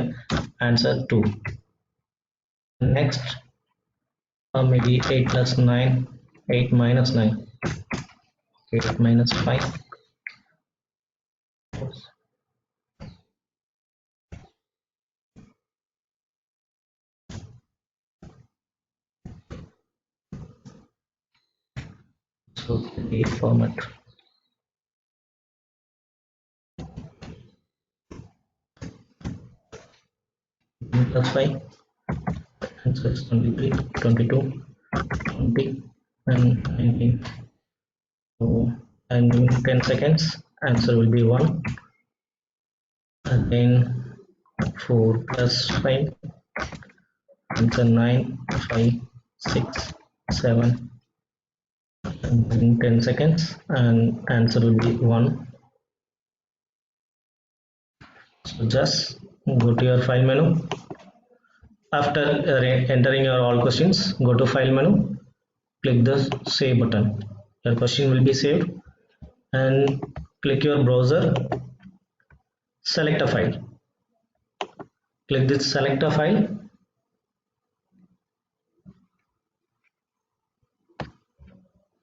answer 2. Next, maybe 8 plus 9, 8 minus 9, 8 minus 5. format. Plus 5, answer is 23, 22, 20, and 19. So, and in 10 seconds, answer will be 1. Again, 4 plus 5, answer 9, 5, 6, 7. And in 10 seconds, and answer will be 1. So just go to your file menu. After entering your all questions, go to file menu, click the save button. Your question will be saved, and click your browser, select a file. Click this select a file.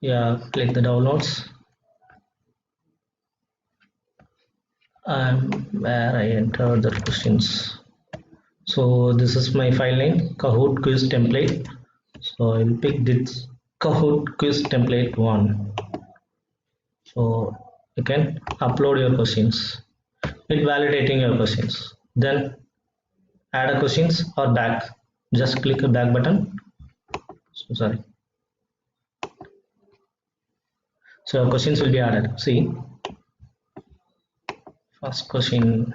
Yeah, click the downloads, where I entered the questions. So this is my file name, Kahoot quiz template. So I'll pick this Kahoot quiz template 1. So you can upload your questions. It validating your questions. Then add a questions or back. Just click a back button. So sorry. So your questions will be added. See, first question,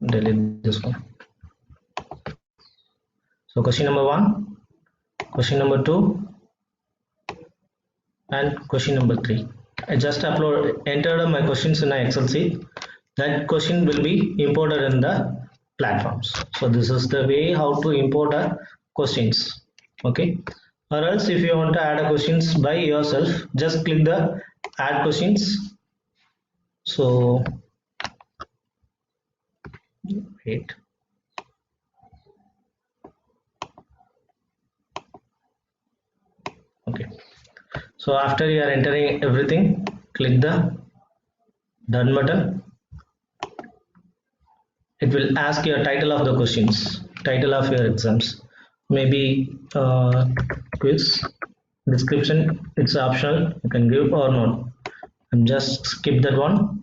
delete this one. So question number 1, question number 2, and question number 3. I just entered my questions in an Excel sheet. That question will be imported in the platforms. So this is the way how to import a questions. Okay. Or else if you want to add a questions by yourself, just click the add questions. So wait. Okay. So after you are entering everything, click the done button. It will ask your title of the questions, title of your exams, maybe quiz, description, it's optional, you can give or not. I'm just skip that one.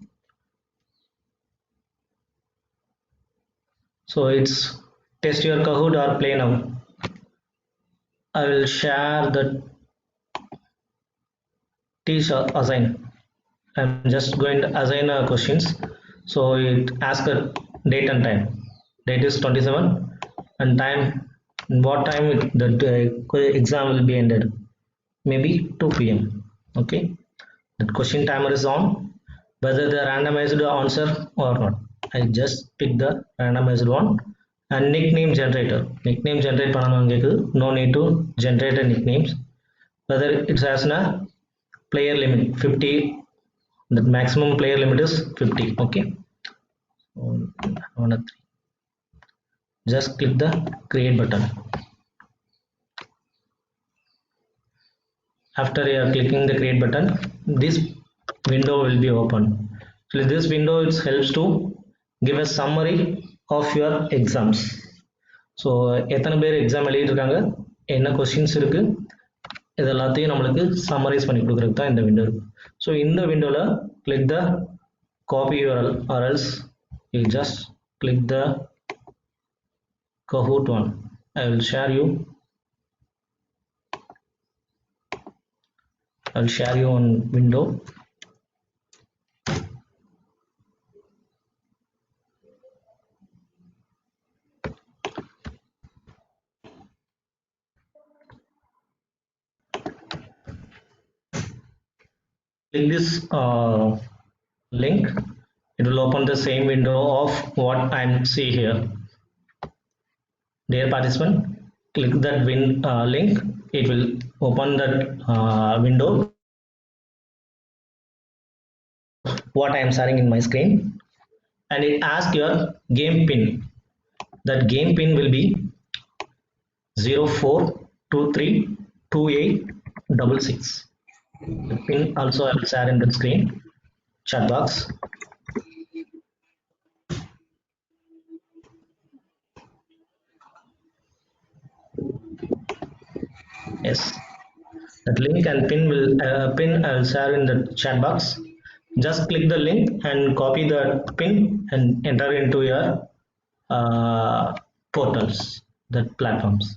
So it's test your Kahoot or play now. I will share the teach or assign. I'm just going to assign questions. So it asks a date and time. Date is 27 and time, what time the exam will be ended. Maybe 2 p.m. Okay. The question timer is on. Whether the randomized answer or not. I just pick the randomized one. And nickname generator. Nickname generate no need to generate a nicknames. Whether it has a player limit 50. The maximum player limit is 50. Okay. Just click the create button. After you are clicking the create button, this window will be open. So this window it helps to give a summary of your exams. So எத்தனை பேர் exam எழுதிருக்காங்க, என்ன questions இருக்கு, இது எல்லாத்தையும் நம்மளுக்கு summarise பண்ணி கொடுக்கறதுக்கு தான் இந்த விண்டோ இருக்கு. ஸோ இந்த விண்டோல click the copy URL or else you just click the Kahoot one. I will share you on window. Click this link. It will open the same window of what I'm see here. Dear participant, click that link. It will open that window what I am sharing in my screen, and it asks your game pin. That game pin will be 04232866. The pin also I will share in the screen chat box. Yes, That link and pin I'll share in the chat box. Just click the link and copy the pin and enter into your portals, the platforms.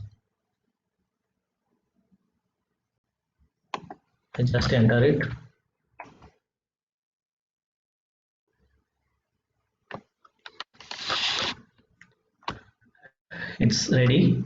I just enter it. It's ready.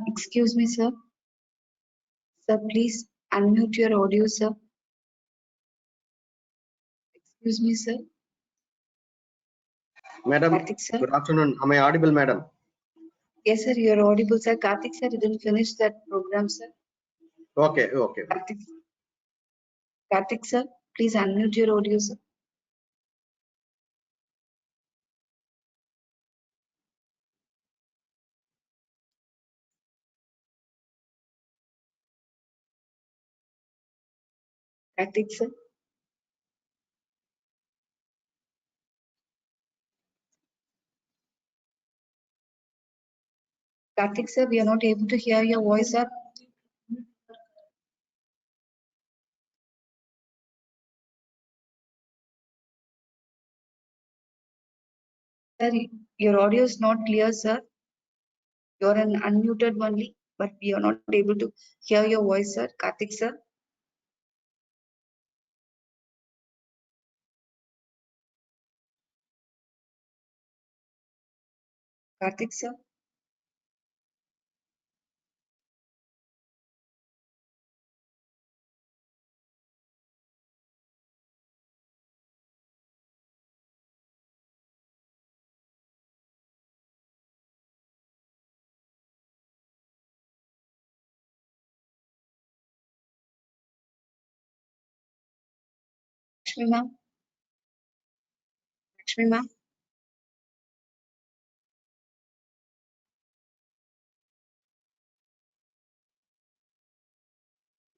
Excuse me, sir. Sir, please unmute your audio, sir. Excuse me, sir.
Madam,
Karthik, sir.
good afternoon. Am I audible, madam?
Yes, sir, you're audible, sir. Karthik, sir, didn't finish that program, sir.
Okay, okay.
Karthik, sir, please unmute your audio, sir. Karthik, sir. Karthik, sir, we are not able to hear your voice, sir. Sir, your audio is not clear, sir. You're an unmuted only, but we are not able to hear your voice, sir. Karthik, sir. Karthik, sir. Lakshmi, ma'am. Lakshmi, ma'am.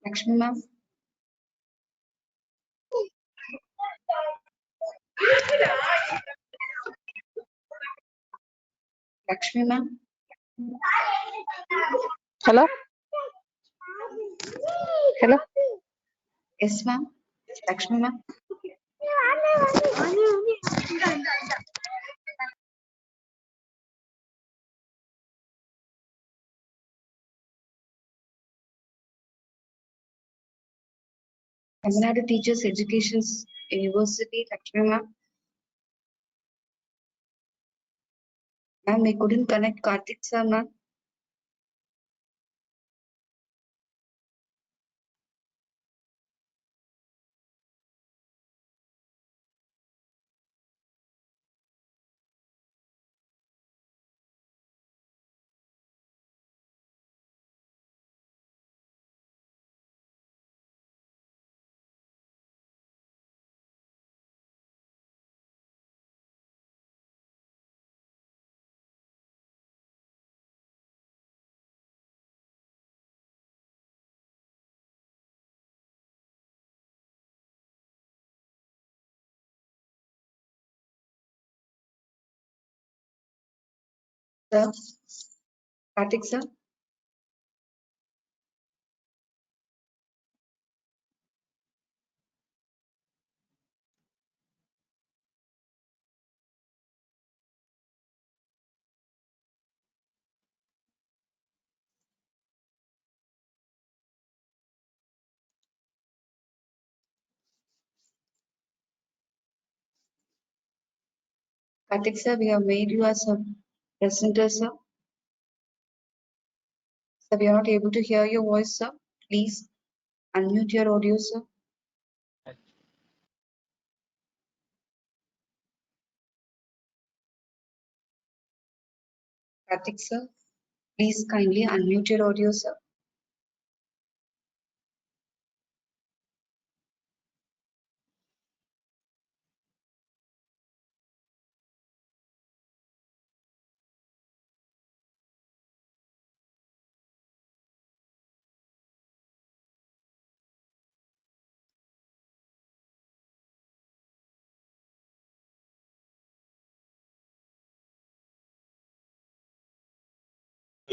Lakshmi, ma'am. Lakshmi, ma'am.
Hello? Hello?
Yes, ma'am. Lakshmi, ma'am. Tamil Nadu Teachers Education University, Lakshmi, ma'am. Ma'am, we couldn't connect Karthik, sir, ma'am. Sir. Karthik, sir. Karthik, sir, we have made you as a presenter, sir. Sir, we are not able to hear your voice, sir. Please unmute your audio, sir. Karthik, sir, please kindly unmute your audio, sir.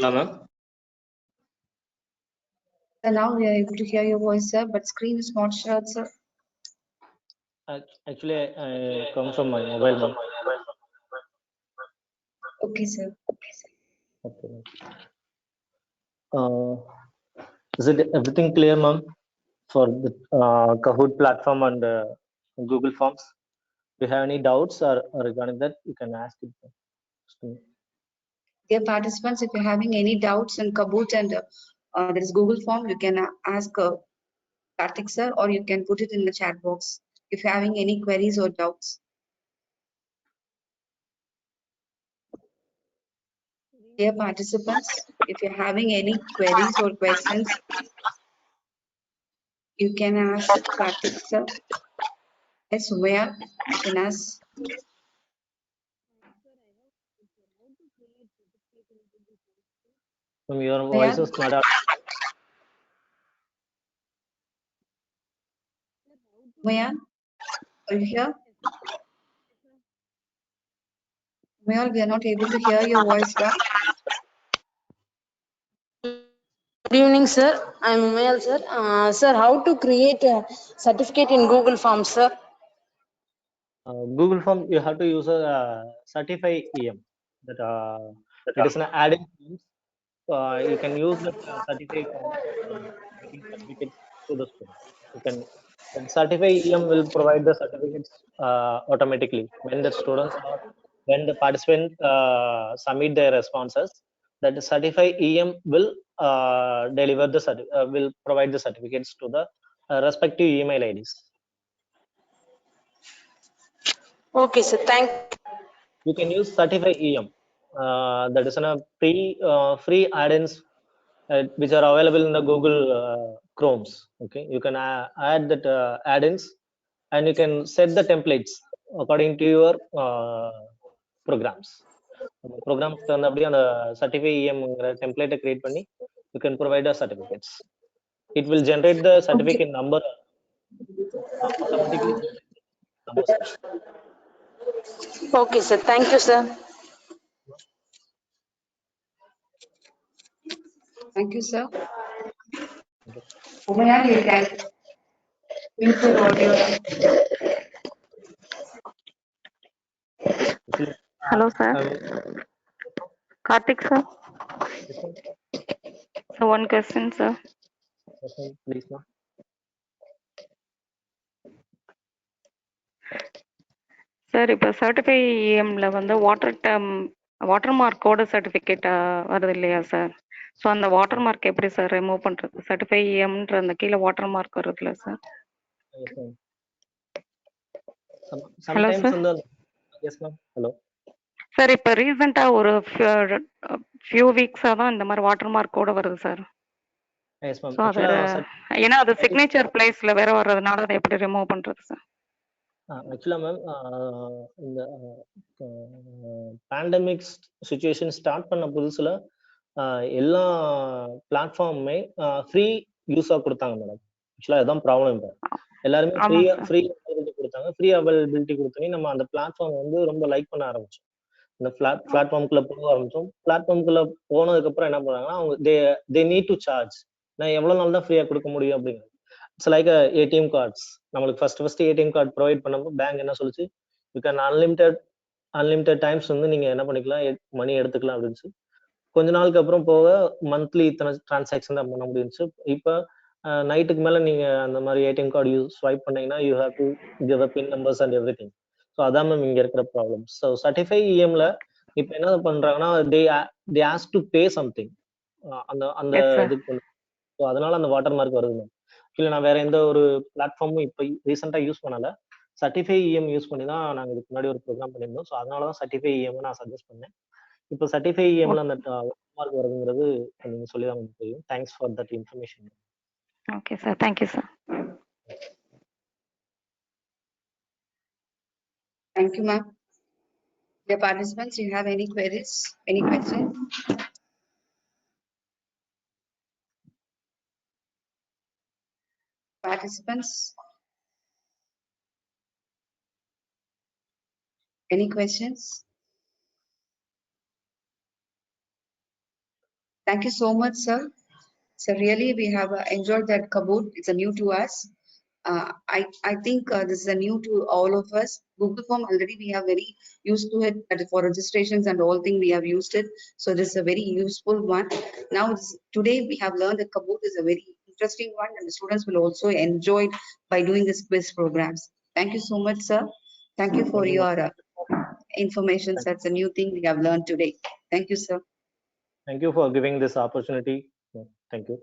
Hello, ma'am.
So now we are able to hear your voice, sir, but screen is not shared, sir.
Actually, I come from my mobile, ma'am.
Okay, sir.
Okay. Is it everything clear, ma'am, for the Kahoot platform and Google Forms? Do you have any doubts or regarding that? You can ask it.
Dear participants, if you're having any doubts in Kahoot and there is Google form, you can ask Karthik sir, or you can put it in the chat box if you're having any queries or doubts. Dear participants, if you're having any queries or questions, you can ask Karthik sir. Yes, Sumaya, you can ask.
Ma'am, your
Sumaya,
voice is not out.
Sumaya, are you here? Sumaya, we are not able to hear your voice well.
Good evening, sir. I'm Umayal, sir. Sir, how to create a certificate in Google Forms, sir?
Google Form, you have to use a certify EM. That it is an added. You can use that certify form getting certificates to the student. You can that certify EM will provide the certificates automatically when the students or when the participant submit their responses. That the certify EM will deliver the will provide the certificates to the respective email IDs.
Okay, sir. Thank
You can use certify EM. That is a free add-ins which are available in the Google Chromes. Okay, you can add that add-ins, and you can set the templates according to your programs. Programs அப்படியே அந்த certify EM template create பண்ணி you can provide the certificates. It will generate the certificate number automatically. Numbers.
Okay, sir. Thank you, sir.
Thank you, sir. Umaya, you can mute your audio.
Actually,
Hello, sir. Karthik, sir. So one question, sir.
Please, ma'am.
Sir இப்போ certify இஎம்ல வந்து water மார்க்கோட certificate வருது இல்லையா sir? So அந்த water mark எப்படி sir remove பண்றது? Certify இஎம்ன்ற அந்த கீழே water mark வருதுல்ல sir?
Yes, ma'am.
Hello
Sometimes
sir.
on the yes, ma'am. Hello.
Sir இப்போ ரீசெண்டாக ஒரு ஃபியூ வீக்ஸாக தான் இந்த மாதிரி வாட்டர் மார்க்கோட வருது சார்.
Yes, ma'am.
ஸோ அது ஏன்னா அது சிக்னேச்சர் பிளேஸ்ல வேற வர்றதுனால அதை எப்படி ரிமூவ் பண்றது சார்?
Actually, ma'am, இந்த பேண்டமிக் சுச்சுவேஷன் ஸ்டார்ட் பண்ண புதுசுல எல்லா பிளாட்ஃபார்முமே ஃப்ரீ யூஸா கொடுத்தாங்க மேடம். ஆக்சுவலா அதுதான் ப்ராப்ளம். இப்போ எல்லாருமே ஃப்ரீ அவைலபிலிட்டி கொடுத்தாங்க. ஃப்ரீ அவைலபிலிட்டி கொடுத்தோன்னே நம்ம அந்த பிளாட்ஃபார்ம் வந்து ரொம்ப லைக் பண்ண ஆரம்பிச்சோம். இந்த பிளாட்ஃபார்முக்குள்ள போக ஆரம்பிச்சோம். பிளாட்ஃபார்முக்குள்ள போனதுக்கு அப்புறம் என்ன பண்ணாங்கன்னா அவங்க தே நீட் டு சார்ஜ். நான் எவ்வளவு நாள் தான் ஃப்ரீயா கொடுக்க முடியும் அப்படிங்கிறது. It's like ATM cards. நம்மளுக்கு ஃபர்ஸ்ட் ஏடிஎம் கார்டு ப்ரொவைட் பண்ணப்போ பேங்க் என்ன சொல்லுச்சு, யூ கேன் அன்லிமிட்டெட் டைம்ஸ் வந்து நீங்க என்ன பண்ணிக்கலாம், மணி எடுத்துக்கலாம் அப்படின்னு சொல்லி. கொஞ்ச நாளுக்கு அப்புறம் போக மந்த்லி இத்தனை டிரான்சாக்ஷன் தான் பண்ண முடியுச்சு. இப்போ நைட்டுக்கு மேல நீங்க அந்த மாதிரி ஏடிஎம் கார்டு ஸ்வைப் பண்ணீங்கன்னா you have to give a bin numbers and every thing. So அதான் மேம் இங்க இருக்கிற ப்ராப்ளம். ஸோ சர்டிஃபை இஎம்ல இப்போ என்ன பண்றாங்கன்னா they ask to pay something அந்த இதுக்கு. ஸோ அதனால அந்த வாட்டர் மார்க் வருது மேம். இல்லை நான் வேற எந்த ஒரு பிளாட்ஃபார்மும் இப்போ ரீசெண்டாக யூஸ் பண்ணல. சர்டிஃபை இஎம் யூஸ் பண்ணி தான் நாங்கள் இதுக்கு முன்னாடி ஒரு ப்ரோக்ராம் பண்ணியிருந்தோம். ஸோ அதனால தான் சர்டிஃபை இஎம் நான் சஜஸ்ட் பண்ணேன். இப்போ சர்டிஃபை இஎம்ல அந்த மார்க் வருதுங்கிறது நீங்க சொல்லி தான் உங்களுக்கு தெரியும். Thanks for that information.
Okay sir, thank you sir.
Thank you, ma'am. Dear participants, you have any queries, any questions? Participants, any questions? Thank you so much, sir. So really, we have enjoyed that Kahoot. It's a new to us. I think this is a new to all of us. Google Form already we are very used to it, but for registrations and all things we have used it. So this is a very useful one. Now today we have learned that Kahoot is a very interesting one, and the students will also enjoy it by doing this quiz programs. Thank you so much, sir. Thank you for
Thank you.
your information. That's a new thing we have learned today. Thank you, sir.
Thank you for giving this opportunity. Thank you.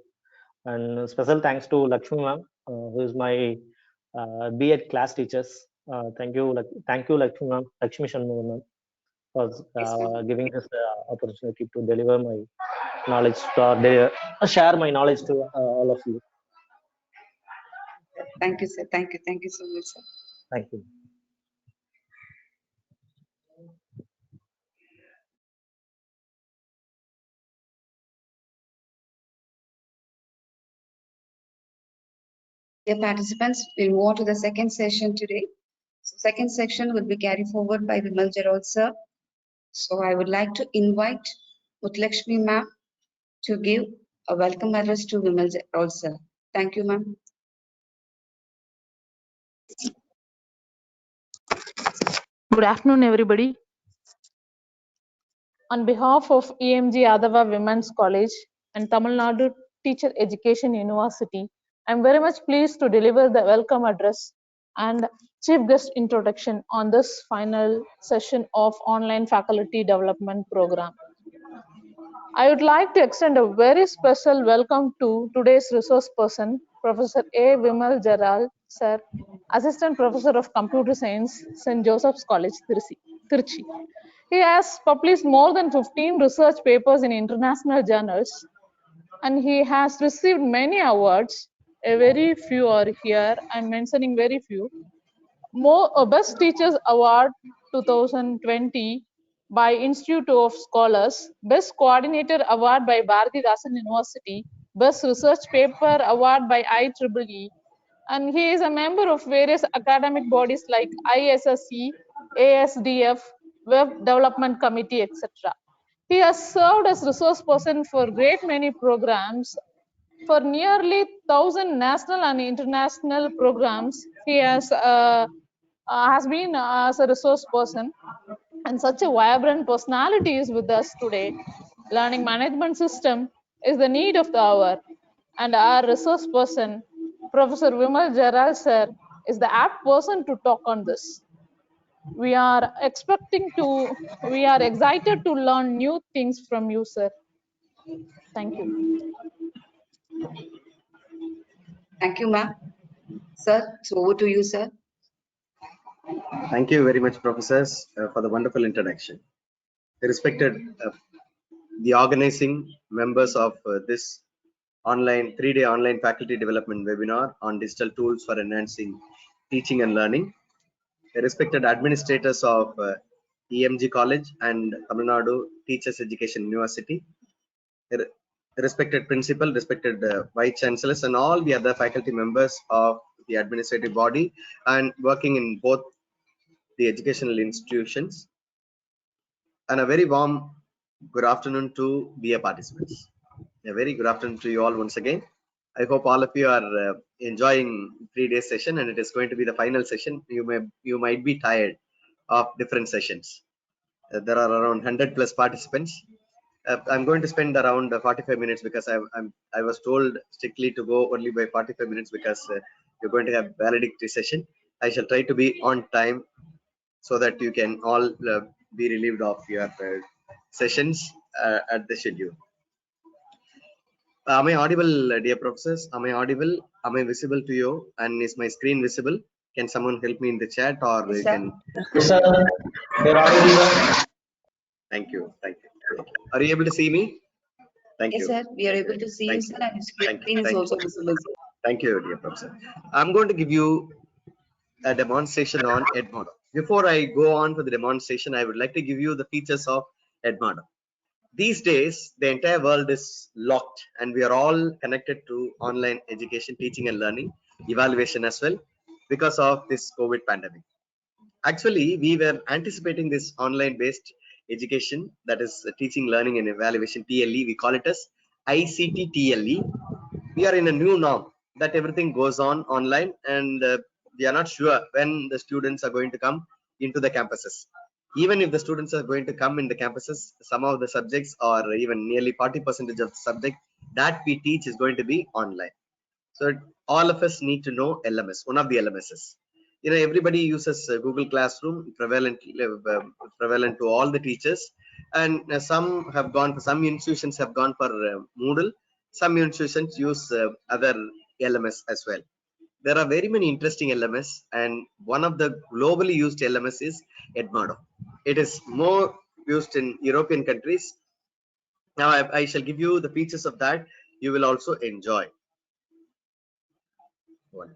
And special thanks to Lakshmi ma'am, who is my B.Ed class teachers. Thank you, Lakshmi ma'am, Lakshmi Shanmugam ma'am, for giving this opportunity to deliver my knowledge share my knowledge to all of you.
Thank you, sir. Thank you. Thank you so much, sir.
Thank you.
Dear participants, we'll move on to the second session today. So second section will be carried forward by Vimal Jarol sir. So I would like to invite Mutlakshmi ma'am to give a welcome address to Vimal Jarol sir. Thank you, ma'am.
Good afternoon, everybody. On behalf of EMG Adava Women's College and Tamil Nadu Teacher Education University, I am very much pleased to deliver the welcome address and chief guest introduction on this final session of online faculty development program. I would like to extend a very special welcome to today's resource person, Professor A. Vimal Jaral, sir, Assistant Professor of Computer Science, St. Joseph's College, Tirchi. He has published more than 15 research papers in international journals, and he has received many awards. A very few are here. I'm mentioning very few. Best Teachers Award 2020 by Institute of Scholars, Best Coordinator Award by Bharathidasan University, Best Research Paper Award by IEEE, and he is a member of various academic bodies like ISSE, ASDF, Web Development Committee, etc. He has served as resource person for great many programs. For nearly 1,000 national and international programs, he has been as a resource person, and such a vibrant personality is with us today. Learning management system is the need of the hour, and our resource person, Professor Vimal Jaral sir, is the apt person to talk on this. We are excited to learn new things from you, sir. Thank you.
Thank you, ma'am. Sir, so over to you, sir.
Thank you very much, professors, for the wonderful introduction. Respected the organizing members of this 3-day online faculty development webinar on digital tools for enhancing teaching and learning. Respected administrators of EMG College and Tamil Nadu Teachers Education University. Respected principal, respected vice chancellors, and all the other faculty members of the administrative body and working in both the educational institutions, and a very warm good afternoon to BA participants. A very good afternoon to you all once again. I hope all of you are enjoying 3-day session, and it is going to be the final session. You might be tired of different sessions. There are around 100+ participants. I'm going to spend around 45 minutes because I was told strictly to go only by 45 minutes because you're going to have valedictory session. I shall try to be on time so that you can all be relieved of your sessions at the schedule. Am I audible, dear professors? Am I audible? Am I visible to you? And is my screen visible? Can someone help me in the chat, or
Yes,
you
sir.
can?
Yes, sir. You're audible.
Thank you. Thank you. Are you able to see me? Thank
Yes,
you.
sir. We are able to see you,
Thank
sir,
you.
and your
Thank
screen
you.
is
Thank
also
you.
visible, sir.
Thank you, dear professor. I'm going to give you a demonstration on Edmodo. Before I go on to the demonstration, I would like to give you the features of Edmodo. These days, the entire world is locked, and we are all connected to online education, teaching and learning, evaluation as well, because of this COVID pandemic. Actually, we were anticipating this online-based education, that is teaching, learning and evaluation, TLE. We call it as ICT TLE we are in a new norm that everything goes on online, and we are not sure when the students are going to come into the campuses. Even if the students are going to come in the campuses, some of the subjects, or even nearly 40% of the subject that we teach is going to be online. So all of us need to know LMS, one of the LMSs. Everybody uses Google Classroom, prevalent to all the teachers, and some institutions have gone for Moodle. Some institutions use other LMS as well. There are very many interesting LMS, and one of the globally used LMS is Edmodo. It is more used in European countries. Now I shall give you the features of that. You will also enjoy one.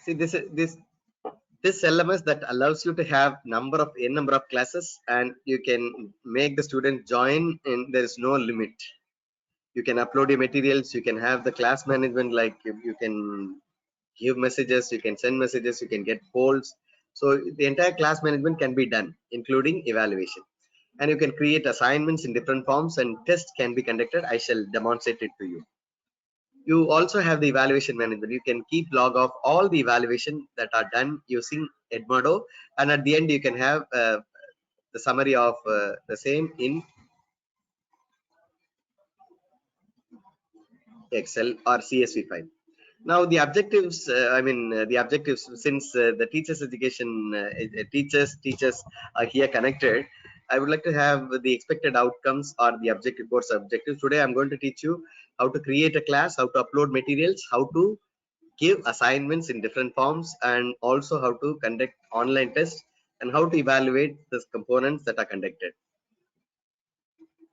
See, this LMS that allows you to have n number of classes, and you can make the student join, and there is no limit. You can upload your materials, you can have the class management, like you can give messages, you can send messages, you can get polls. So the entire class management can be done, including evaluation, and you can create assignments in different forms, and tests can be conducted. I shall demonstrate it to you. You also have the evaluation management. You can keep log of all the evaluation that are done using Edmodo, and at the end you can have the summary of the same in Excel or CSV file. Now the objectives, the objectives, since the teachers education teachers are here connected, I would like to have the expected outcomes or the objective course objectives. Today I'm going to teach you how to create a class, how to upload materials, how to give assignments in different forms, and also how to conduct online tests, and how to evaluate the components that are conducted.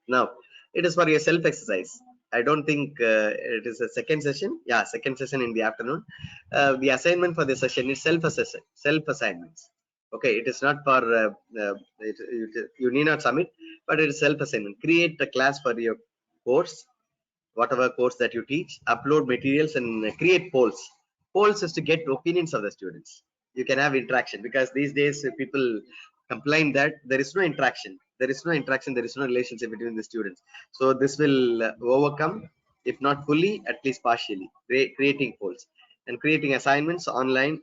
Now it is for your self exercise. I don't think it is a second session. Yeah, second session in the afternoon. The assignment for this session is self assignments. Okay, it is not for you need not submit, but it is self assignment. Create a class for your course, whatever course that you teach, upload materials, and create polls. Polls is to get opinions of the students. You can have interaction, because these days people complain that there is no interaction, there is no relationship between the students. So this will overcome, if not fully, at least partially, creating polls and creating assignments online.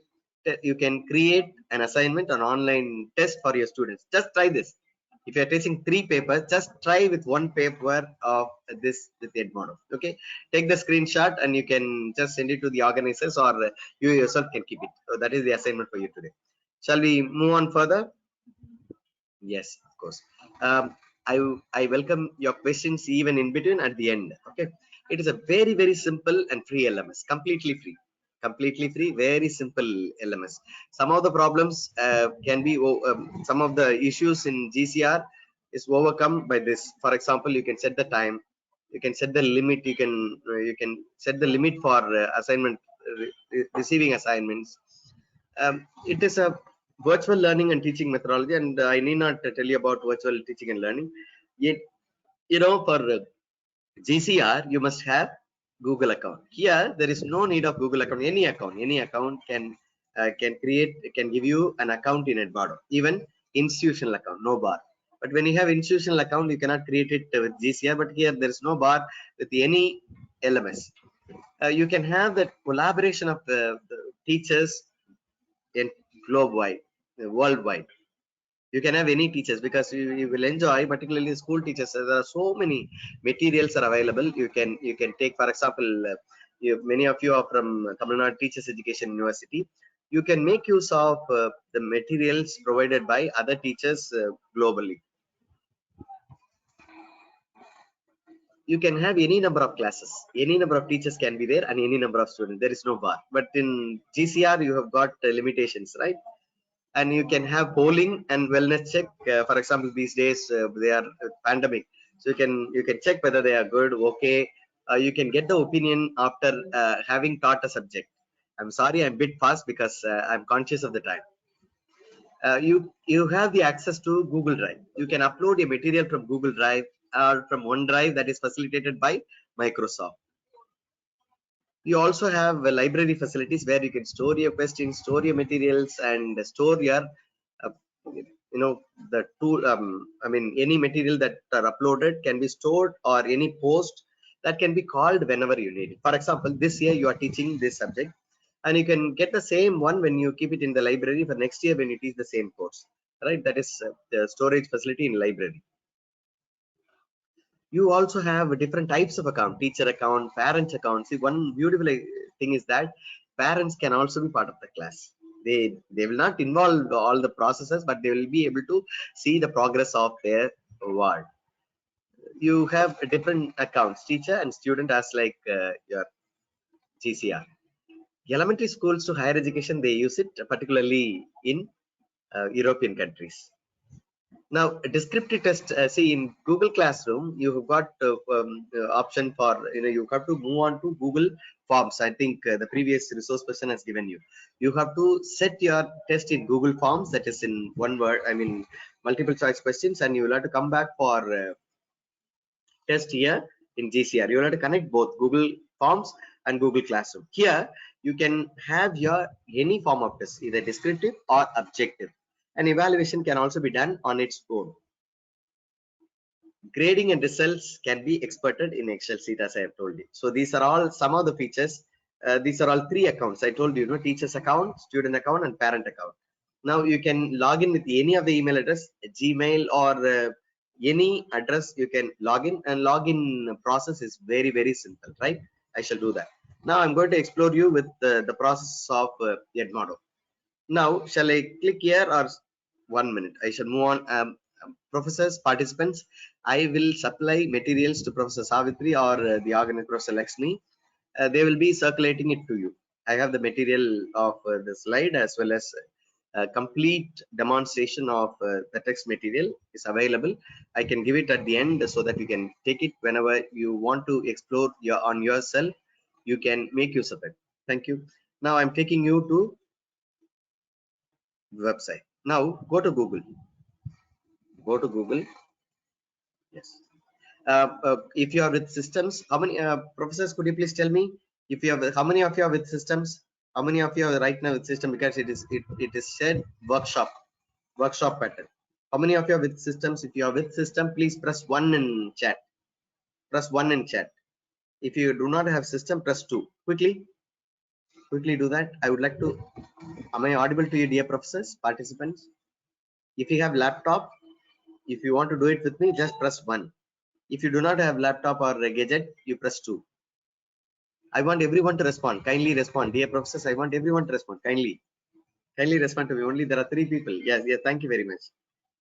You can create an assignment, an online test for your students. Just try this. If you are teaching 3 papers, just try with 1 paper of this with Edmodo. Okay, take the screenshot and you can just send it to the organizers, or you yourself can keep it. So that is the assignment for you today. Shall we move on further? Yes, of course. um, I welcome your questions even in between, at the end. Okay, it is a very, very simple and free LMS, completely free, very simple LMS. Some of the problems can be some of the issues in GCR is overcome by this. For example, you can set the time, you can set the limit, you can set the limit for assignment, receiving assignments. It is a virtual learning and teaching methodology, and I need not tell you about virtual teaching and learning. Yet, for GCR, you must have Google account. Here, there is no need of Google account. Any account can give you an account in Edmodo, even institutional account, no bar. But when you have institutional account, you cannot create it with GCR. But here, there is no bar with any LMS. You can have that collaboration of the teachers in globe-wide, worldwide. You can have any teachers, because you will enjoy, particularly school teachers. There are so many materials are available. You can take, for example, many of you are from Tamil Nadu Teachers Education University. You can make use of the materials provided by other teachers globally. You can have any number of classes, any number of teachers can be there, and any number of students. There is no bar. But in GCR, you have got limitations, right? And you can have polling and wellness check. For example, these days they are pandemic, so you can check whether they are good, okay. You can get the opinion after having taught a subject. I'm sorry, I'm a bit fast, because I'm conscious of the time. You have the access to Google Drive. You can upload a material from Google Drive or from OneDrive, that is facilitated by Microsoft. You also have library facilities where you can store your questions, store your materials, and store your the tool, I mean, any material that are uploaded can be stored, or any post that can be called whenever you need it. For example, this year you are teaching this subject, and you can get the same one when you keep it in the library for next year when you teach the same course, right? That is the storage facility in library. You also have different types of account: teacher account, parent account. See, one beautiful thing is that parents can also be part of the class. They will not involve all the processes, but they will be able to see the progress of their ward. You have different accounts: teacher and student, as like your Gcr. Elementary schools to higher education, they use it particularly in European countries. Now, a descriptive test, see, in Google Classroom, you have got option for, you have to move on to Google Forms. I think the previous resource person has given you. You have to set your test in Google Forms, that is in one word, I mean, multiple choice questions, and you will have to come back for test here in Gcr. You will have to connect both Google Forms and Google Classroom. Here, you can have your any form of test, either descriptive or objective. An evaluation can also be done on its own. Grading and results can be exported in Excel sheet, as I have told you. So these are all some of the features. These are all 3 accounts. I told you, teacher's account, student account, and parent account. Now you can log in with any of the email address, Gmail, or any address. You can log in, and login process is very, very simple, right? I shall do that. Now I'm going to explore you with the process of Edmodo. Now, shall I click here, or 1 minute? I shall move on. Professors, participants, I will supply materials to Professor Savitri or the organizer Professor Lakshmi. They will be circulating it to you. I have the material of the slide, as well as complete demonstration of the text material is available. I can give it at the end so that you can take it whenever you want to explore on yourself. You can make use of it. Thank you. Now I'm taking you to website. Now go to Google. Go to Google. Yes. If you are with systems, how many professors could you please tell me if you have, how many of you are with systems? How many of you are right now with system? Because it is said workshop pattern. How many of you are with systems? If you are with system, please press 1 in chat. Press 1 in chat. If you do not have system, press 2. Quickly do that. I would like to, am I audible to you, dear professors, participants? If you have laptop, if you want to do it with me, just press 1. If you do not have laptop or a gadget, you press 2. I want everyone to respond. Kindly respond, dear professors. I want everyone to respond. Kindly respond to me. Only there are 3 people. Yes. Thank you very much.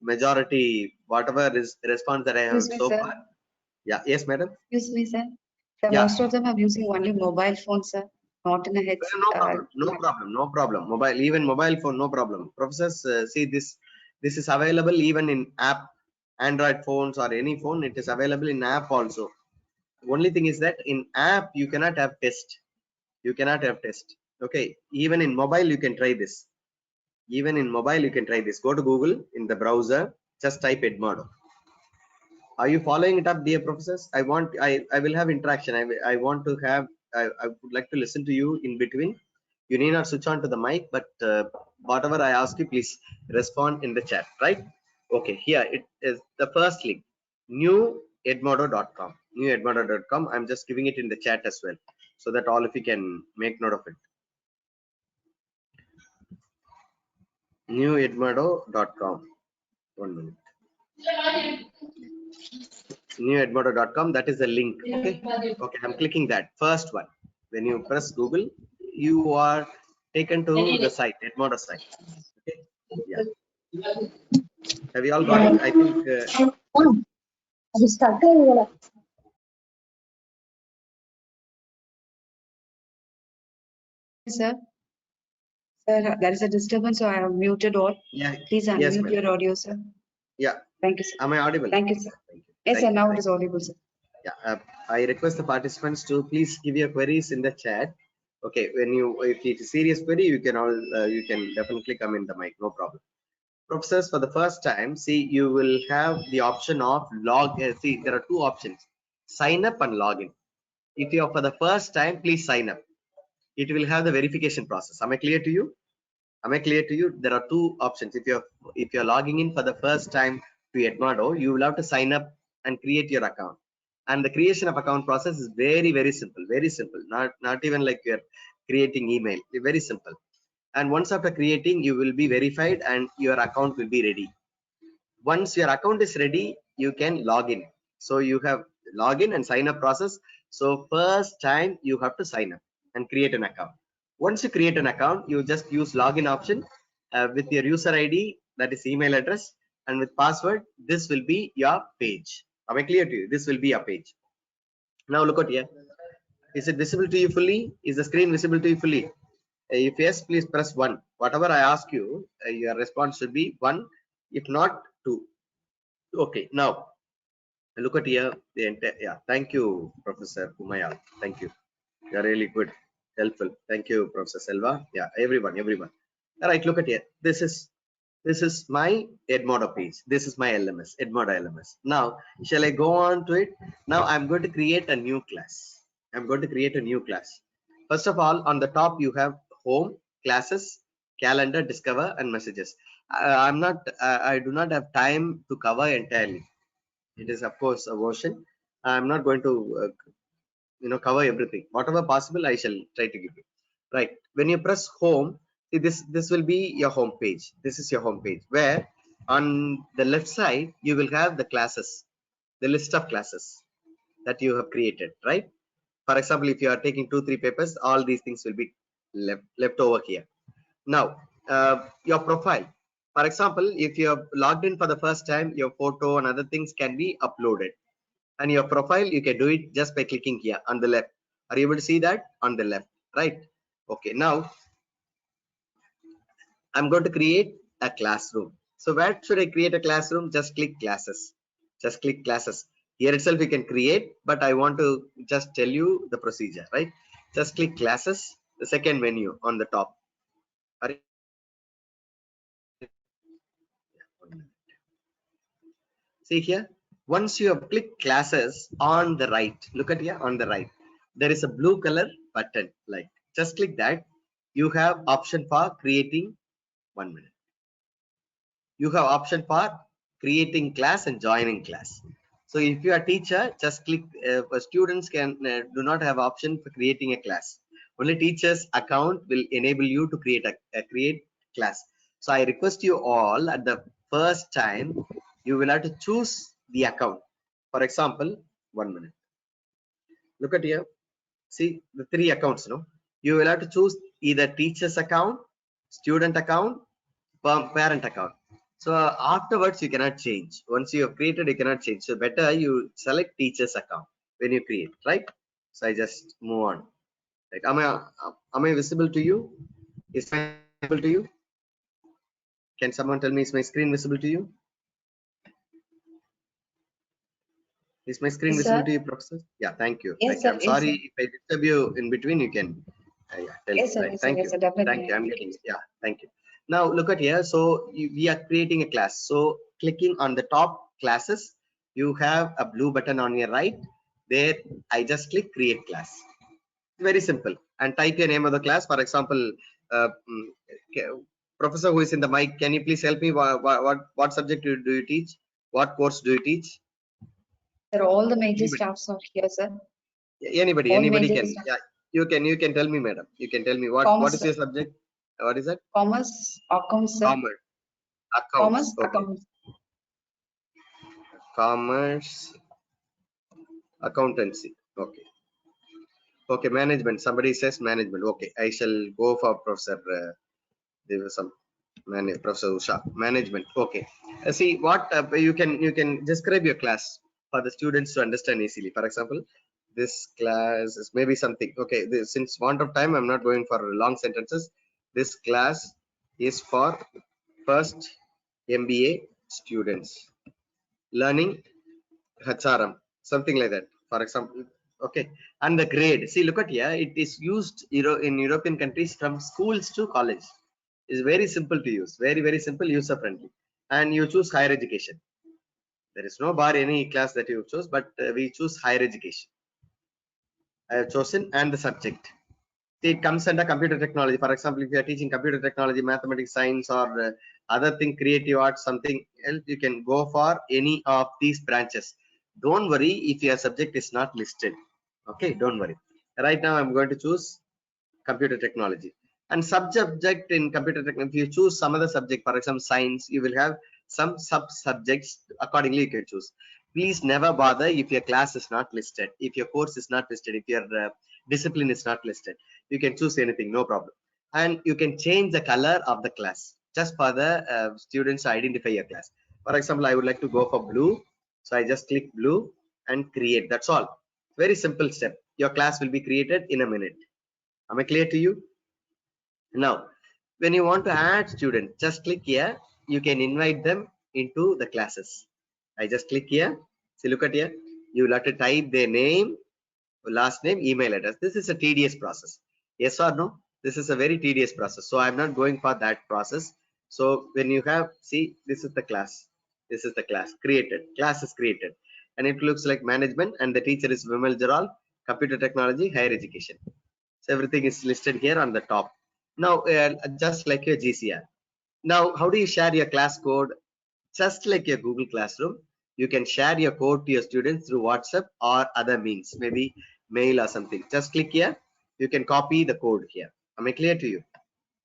Majority, whatever is response that I have so far. Yeah. Yes, madam.
Excuse me, sir. So
Yeah.
most of them are using only mobile phones, sir, not in a headset.
No problem. Mobile, even mobile phone, no problem. Professors, see this. This is available even in app, Android phones or any phone. It is available in app also. Only thing is that in app you cannot have test. Okay. Even in mobile you can try this. Go to Google in the browser. Just type Edmodo. Are you following it up, dear professors? I will have interaction. I want to have, I would like to listen to you in between. You need not switch on to the mic, but whatever I ask you, please respond in the chat, right? Okay, here it is the first link, newedmodo.com. Newedmodo.com. I'm just giving it in the chat as well, so that all of you can make note of it. Newedmodo.com. 1 minute. Newedmodo.com. That is the link. Okay, I'm clicking that first one. When you press Google, you are taken to the site, Edmodo site. Okay. Yeah. Have you all got it? I think
Sir, there is a disturbance, so I have muted all.
Yeah.
Please unmute your audio, sir.
Yeah.
Thank you, sir.
Am I audible?
Thank you, sir. Yes, sir. Now it is audible, sir.
Yeah. I request the participants to please give your queries in the chat. Okay. If it is serious query, you can definitely come in the mic. No problem. Professors, for the first time, see, you will have the option of see, there are 2 options: sign up and login. If you are for the first time, please sign up. It will have the verification process. Am I clear to you? Am I clear to you? There are two options. If you're logging in for the first time to Edmodo, you will have to sign up and create your account. And the creation of account process is very simple, very simple. Not even like you're creating email. Very simple. And once after creating, you will be verified and your account will be ready. Once your account is ready, you can log in. So you have login and sign up process. So first time you have to sign up and create an account. Once you create an account, you just use login option with your user ID, that is email address, and with password. This will be your page. Am I clear to you? This will be your page. Now look at here. Is it visible to you fully? Is the screen visible to you fully? If yes, please press 1. Whatever I ask you, your response should be 1. If not, 2. Okay, now look at here. The entire, yeah, thank you, Professor Umayal. Thank you. You are really good, helpful. Thank you, Professor Selva. Yeah, everyone. All right, look at here. This is my Edmodo page. This is my LMS, Edmodo LMS. Now, shall I go on to it? Now, I'm going to create a new class. First of all, on the top, you have home, classes, calendar, discover, and messages. I do not have time to cover entirely. It is, of course, a version. I'm not going to, cover everything. Whatever possible, I shall try to give you. Right. When you press home, see this will be your home page. This is your home page where on the left side you will have the classes, the list of classes that you have created. Right. For example, if you are taking 2-3 papers, all these things will be left over here. Now, your profile. For example, if you have logged in for the first time, your photo and other things can be uploaded. And your profile, you can do it just by clicking here on the left. Are you able to see that on the left? Right. Okay. Now, I'm going to create a classroom. So where should I create a classroom? Just click classes. Just click classes. Here itself you can create, but I want to just tell you the procedure, right? Just click classes, the second menu on the top. See here, once you have clicked classes on the right, look at here on the right, there is a blue color button. Like just click that. You have option for creating 1 minute. You have option for creating class and joining class. So if you are a teacher, just click. Students can do not have option for creating a class. Only teacher's account will enable you to create a create class. So I request you all at the first time you will have to choose the account. For example, 1 minute. Look at here. See the 3 accounts. No, you will have to choose either teacher's account, student account, parent account. So afterwards you cannot change. Once you have created, you cannot change. So better you select teacher's account when you create, right? So I just move on. Right? Am I visible to you? Is my visible to you? Can someone tell me, is my screen visible to you? Is my screen
Yes,
visible
sir.
to you, Professor? Yeah, thank you.
Yes,
Thank
sir.
you. I'm
Yes,
sorry
sir.
if I disturb you in between. You can tell me.
Yes, sir.
Right.
Yes, sir.
Thank
Yes,
you.
sir.
Thank you. I'm
Definitely.
getting it. Yeah. Thank you. Now look at here. So we are creating a class. So clicking on the top classes, you have a blue button on your right. There, I just click create class. Very simple. And type your name of the class. For example, Professor who is in the mic, can you please help me? What subject do you teach? What course do you teach?
Sir, all the major
Anybody?
staffs are here, sir. All
Anybody
major
can.
staff.
Yeah, you can tell me, madam. You can tell me what is
Commerce,
your subject? What is that?
commerce, accounts, sir.
Commerce, accounts.
Commerce,
Okay,
accounts.
commerce, accountancy. Okay, okay, management. Somebody says management. Okay, I shall go for Professor. There was some Professor Usha. Management. Okay. See what you can describe your class for the students to understand easily. For example, this class is maybe something. Okay, since want of time, I'm not going for long sentences. This class is for first MBA students learning HRM, something like that. For example, okay, and the grade. See, look at here. It is used in European countries from schools to college. It's very simple to use. Very simple, user friendly. And you choose higher education. There is no bar any class that you choose, but we choose higher education. I have chosen and the subject. it comes under computer technology. For example, if you are teaching computer technology, mathematics, science, or other thing, creative arts, something else, you can go for any of these branches. Don't worry if your subject is not listed. Okay, don't worry. Right now I'm going to choose computer technology. And subject in computer technology, if you choose some other subject, for example science, you will have some sub subjects. Accordingly you can choose. Please never bother if your class is not listed, if your course is not listed, if your discipline is not listed. You can choose anything, no problem. And you can change the color of the class just for the students to identify your class. For example, I would like to go for blue, so I just click blue and create. That's all. Very simple step. Your class will be created in a minute. Am I clear to you? Now, when you want to add students, just click here. You can invite them into the classes. I just click here. See, look at here. You will have to type their name, last name, email address. This is a tedious process. Yes or no? This is a very tedious process. So I'm not going for that process. So when you have, see, this is the class. This is the class created. Class is created. And it looks like management, and the teacher is Vimal Jaral, computer technology, higher education. So everything is listed here on the top. Now, just like your GCR. Now, how do you share your class code? Just like your Google Classroom, you can share your code to your students through WhatsApp or other means, maybe mail or something. Just click here. You can copy the code here. Am I clear to you?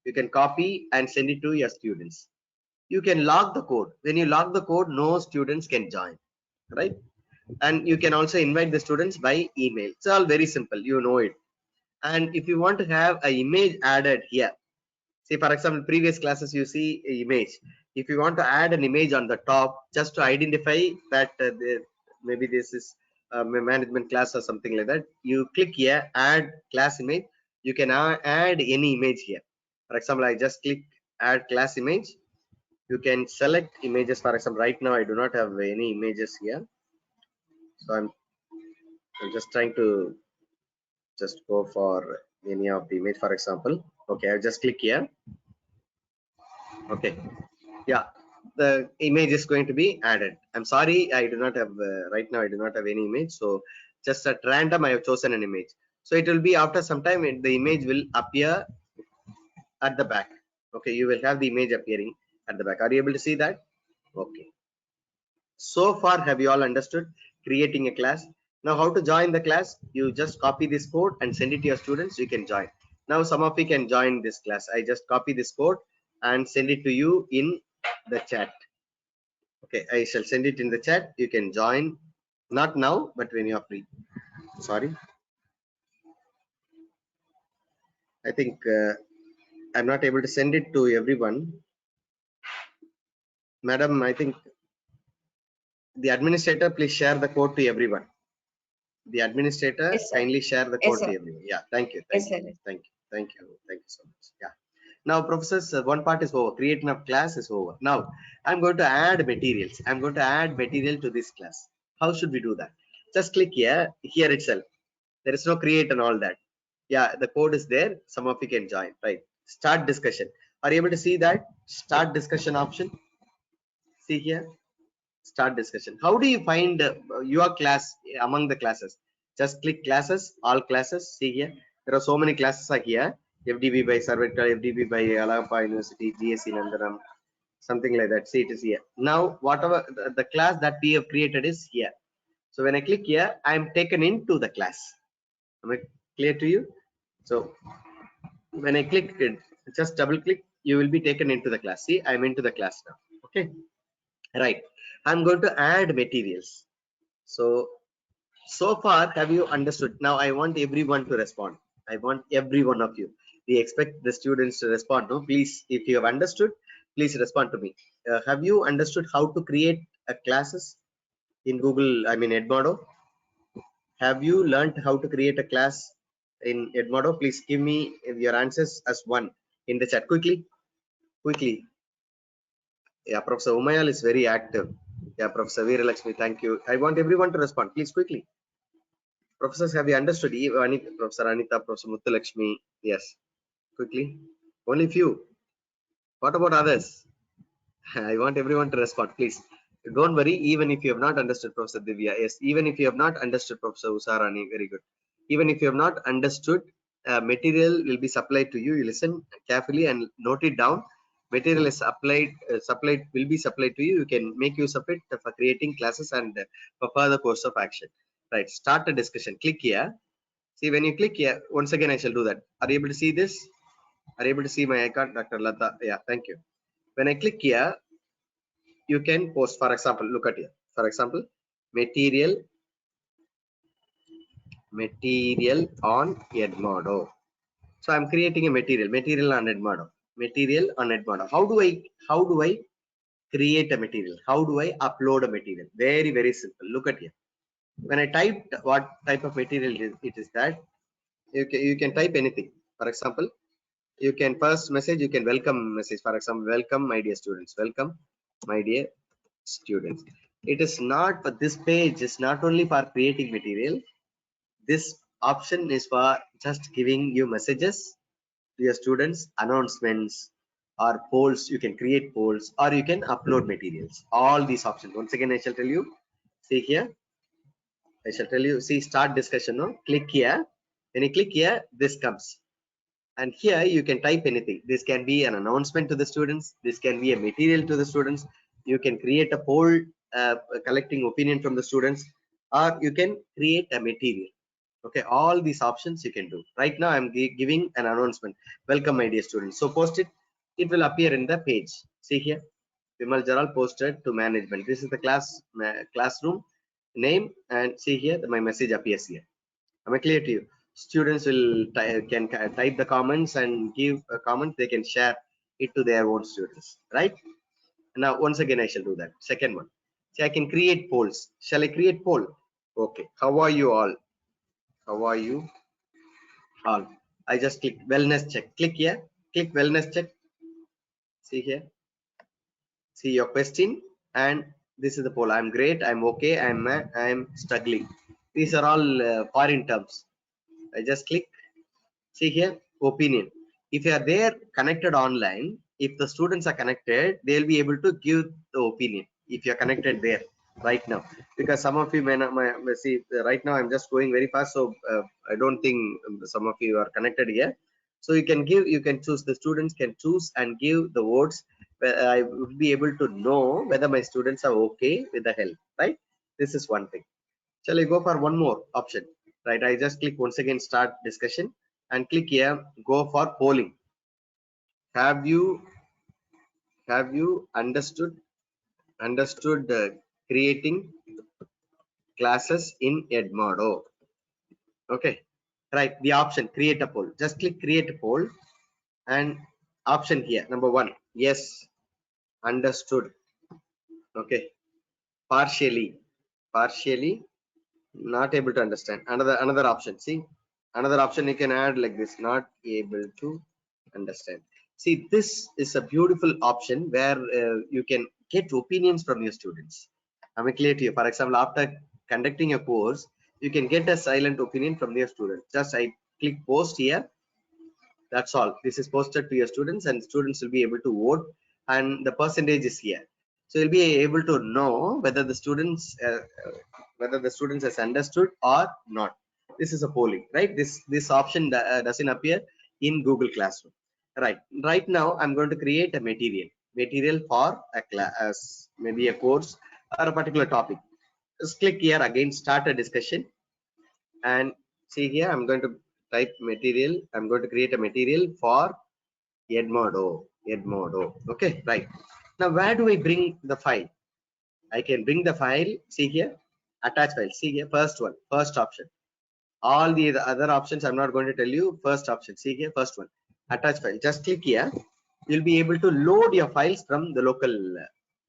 You can copy and send it to your students. You can log the code. When you log the code, no students can join, right? And you can also invite the students by email. It's all very simple. You know it. And if you want to have an image added here, see, for example, previous classes you see a image. If you want to add an image on the top, just to identify that maybe this is a management class or something like that, you click here, add class image. You can add any image here. For example, I just click add class image. You can select images. For example, right now I do not have any images here, so I'm just trying to just go for any of the image. For example, okay, I just click here. Okay, yeah, the image is going to be added. I'm sorry, I do not have right now I do not have any image, so just at random I have chosen an image. So it will be after some time the image will appear at the back. Okay, you will have the image appearing at the back. Are you able to see that? Okay, so far have you all understood creating a class? Now how to join the class? You just copy this code and send it to your students. You can join. Now some of you can join this class. I just copy this code and send it to you in the chat. Okay, I shall send it in the chat. You can join, not now, but when you are free. Sorry, I think I'm not able to send it to everyone. Madam, I think the administrator, please share the code to everyone. The administrator,
Yes,
kindly share the
Yes,
code
sir.
to everyone. Yeah, thank you.
Yes,
Thank
sir.
you. Thank you. Thank you. Thank you so much. Yeah. Now, professors, one part is over. Creating of class is over. Now, I'm going to add materials. I'm going to add material to this class. How should we do that? Just click here, here itself. There is no create and all that. Yeah, the code is there. Some of you can join, right? Start discussion. Are you able to see that? Start discussion option. See here, start discussion. How do you find your class among the classes? Just click classes, all classes. See here, there are so many classes are here. FDP by Sarvekar, FDP by Alapa University, GSC Nandanam, something like that. See, it is here. Now, whatever the class that we have created is here. So when I click here, I am taken into the class. Am I clear to you? So when I click it, just double click, you will be taken into the class. See, I'm into the class now. Okay, right. I'm going to add materials. So far, have you understood? Now I want everyone to respond. I want every one of you. We expect the students to respond. No, please, if you have understood, please respond to me. Have you understood how to create a classes in Google? I mean Edmodo. Have you learned how to create a class in Edmodo? Please give me your answers as one in the chat quickly. Quickly. Yeah, Professor Umayal is very active. Yeah, Professor Veeralakshmi, thank you. I want everyone to respond. Please quickly. Professors, have you understood? Professor Anita, Professor Muthulakshmi. Yes. Quickly. Only few. What about others? I want everyone to respond, please. Don't worry, even if you have not understood, Professor Divya. Yes, even if you have not understood, Professor Usarani, very good. Even if you have not understood, material will be supplied to you. You listen carefully and note it down. Material is will be supplied to you. You can make use of it for creating classes and for further course of action. Right, start a discussion. Click here. See, when you click here, once again I shall do that. Are you able to see this? Are you able to see my icon, Dr. Lata? Yeah, thank you. When I click here, you can post. For example, look at here. For example, material on Edmodo. So I'm creating a material on Edmodo. Material on Edmodo. How do I create a material? How do I upload a material? Very, very simple. Look at here. When I typed what type of material it is that, you can type anything. For example, you can first message, you can welcome message. For example, welcome my dear students. Welcome my dear students. It is not, but this page is not only for creating material. This option is for just giving you messages to your students, announcements or polls. You can create polls or you can upload materials. All these options. Once again, I shall tell you. See here. I shall tell you. See, start discussion. No? Click here. When you click here, this comes. And here you can type anything. This can be an announcement to the students. This can be a material to the students. You can create a poll collecting opinion from the students, or you can create a material. Okay, all these options you can do. Right now I'm giving an announcement. Welcome my dear students. So post it. It will appear in the page. See here. Vimal Jaral posted to management. This is the classroom name, and see here my message appears here. Am I clear to you? Students will can type the comments and give a comment. They can share it to their own students, right? Now, once again, I shall do that. Second one. See, I can create polls. Shall I create poll? Okay. How are you all? How are you all? I just click wellness check. Click here. Click wellness check. See here. See your question, and this is the poll. I'm great. I'm okay. I'm struggling. These are all foreign terms. I just click. See here, opinion. If you are there connected online, if the students are connected, they'll be able to give the opinion if you're connected there right now. Because some of you may not see right now. I'm just going very fast, so I don't think some of you are connected here. So you can give, you can choose. The students can choose and give the votes. I would be able to know whether my students are okay with the help. Right? This is one thing. Shall I go for one more option? Right? I just click once again start discussion and click here, go for polling. Have you understood creating classes in Edmodo? Okay, right. The option create a poll. Just click create a poll and option here. Number one, yes, understood. Okay, partially, not able to understand. Another option. See, another option you can add like this, not able to understand. See, this is a beautiful option where you can get opinions from your students. I'm clear to you. For example, after conducting a course, you can get a silent opinion from your students. Just I click post here. That's all. This is posted to your students, and students will be able to vote, and the percentage is here. So you'll be able to know whether the students has understood or not. This is a polling, right? This option doesn't appear in Google Classroom. Right now I'm going to create a material for a class, maybe a course or a particular topic. Just click here again, start a discussion, and see here I'm going to type material. I'm going to create a material for Edmodo. Okay, right. Now where do I bring the file? I can bring the file. See here, attach file. See here, first option. All the other options I'm not going to tell you. First option. See here, first one, attach file. Just click here. You'll be able to load your files from the local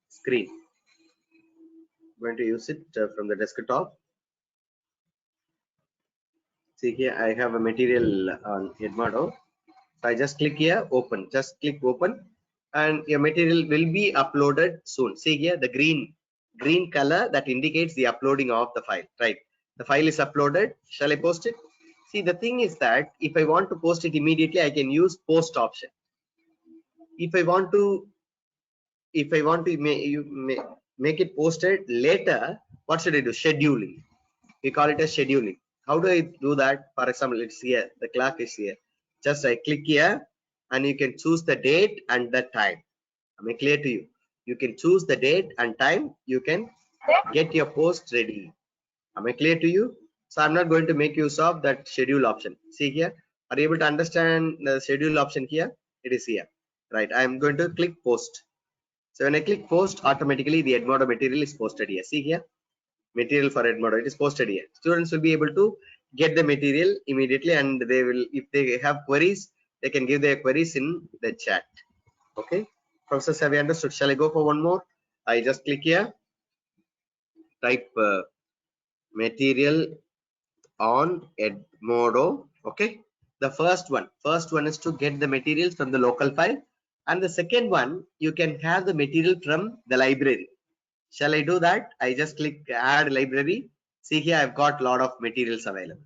screen. I'm going to use it from the desktop. See here, I have a material on Edmodo. So I just click here, open. Just click open, and your material will be uploaded soon. See here, the green color that indicates the uploading of the file. Right, the file is uploaded. Shall I post it? See, the thing is that if I want to post it immediately, I can use post option. If I want to make it posted later, what should I do? Scheduling. We call it as scheduling. How do I do that? For example, it's here. The clock is here. Just I click here and you can choose the date and the time. Am I clear to you? You can choose the date and time. You can get your post ready. Am I clear to you? So I'm not going to make use of that schedule option. See here. Are you able to understand the schedule option here? It is here. Right. I'm going to click post. So when I click post, automatically the Edmodo material is posted here. See here. Material for Edmodo. It is posted here. Students will be able to get the material immediately, and they will, if they have queries, they can give their queries in the chat. Okay. Professors, have you understood? Shall I go for one more? I just click here. Type material on Edmodo. Okay. The first one is to get the materials from the local file, and the second one, you can have the material from the library. Shall I do that? I just click add library. See here, I've got a lot of materials available.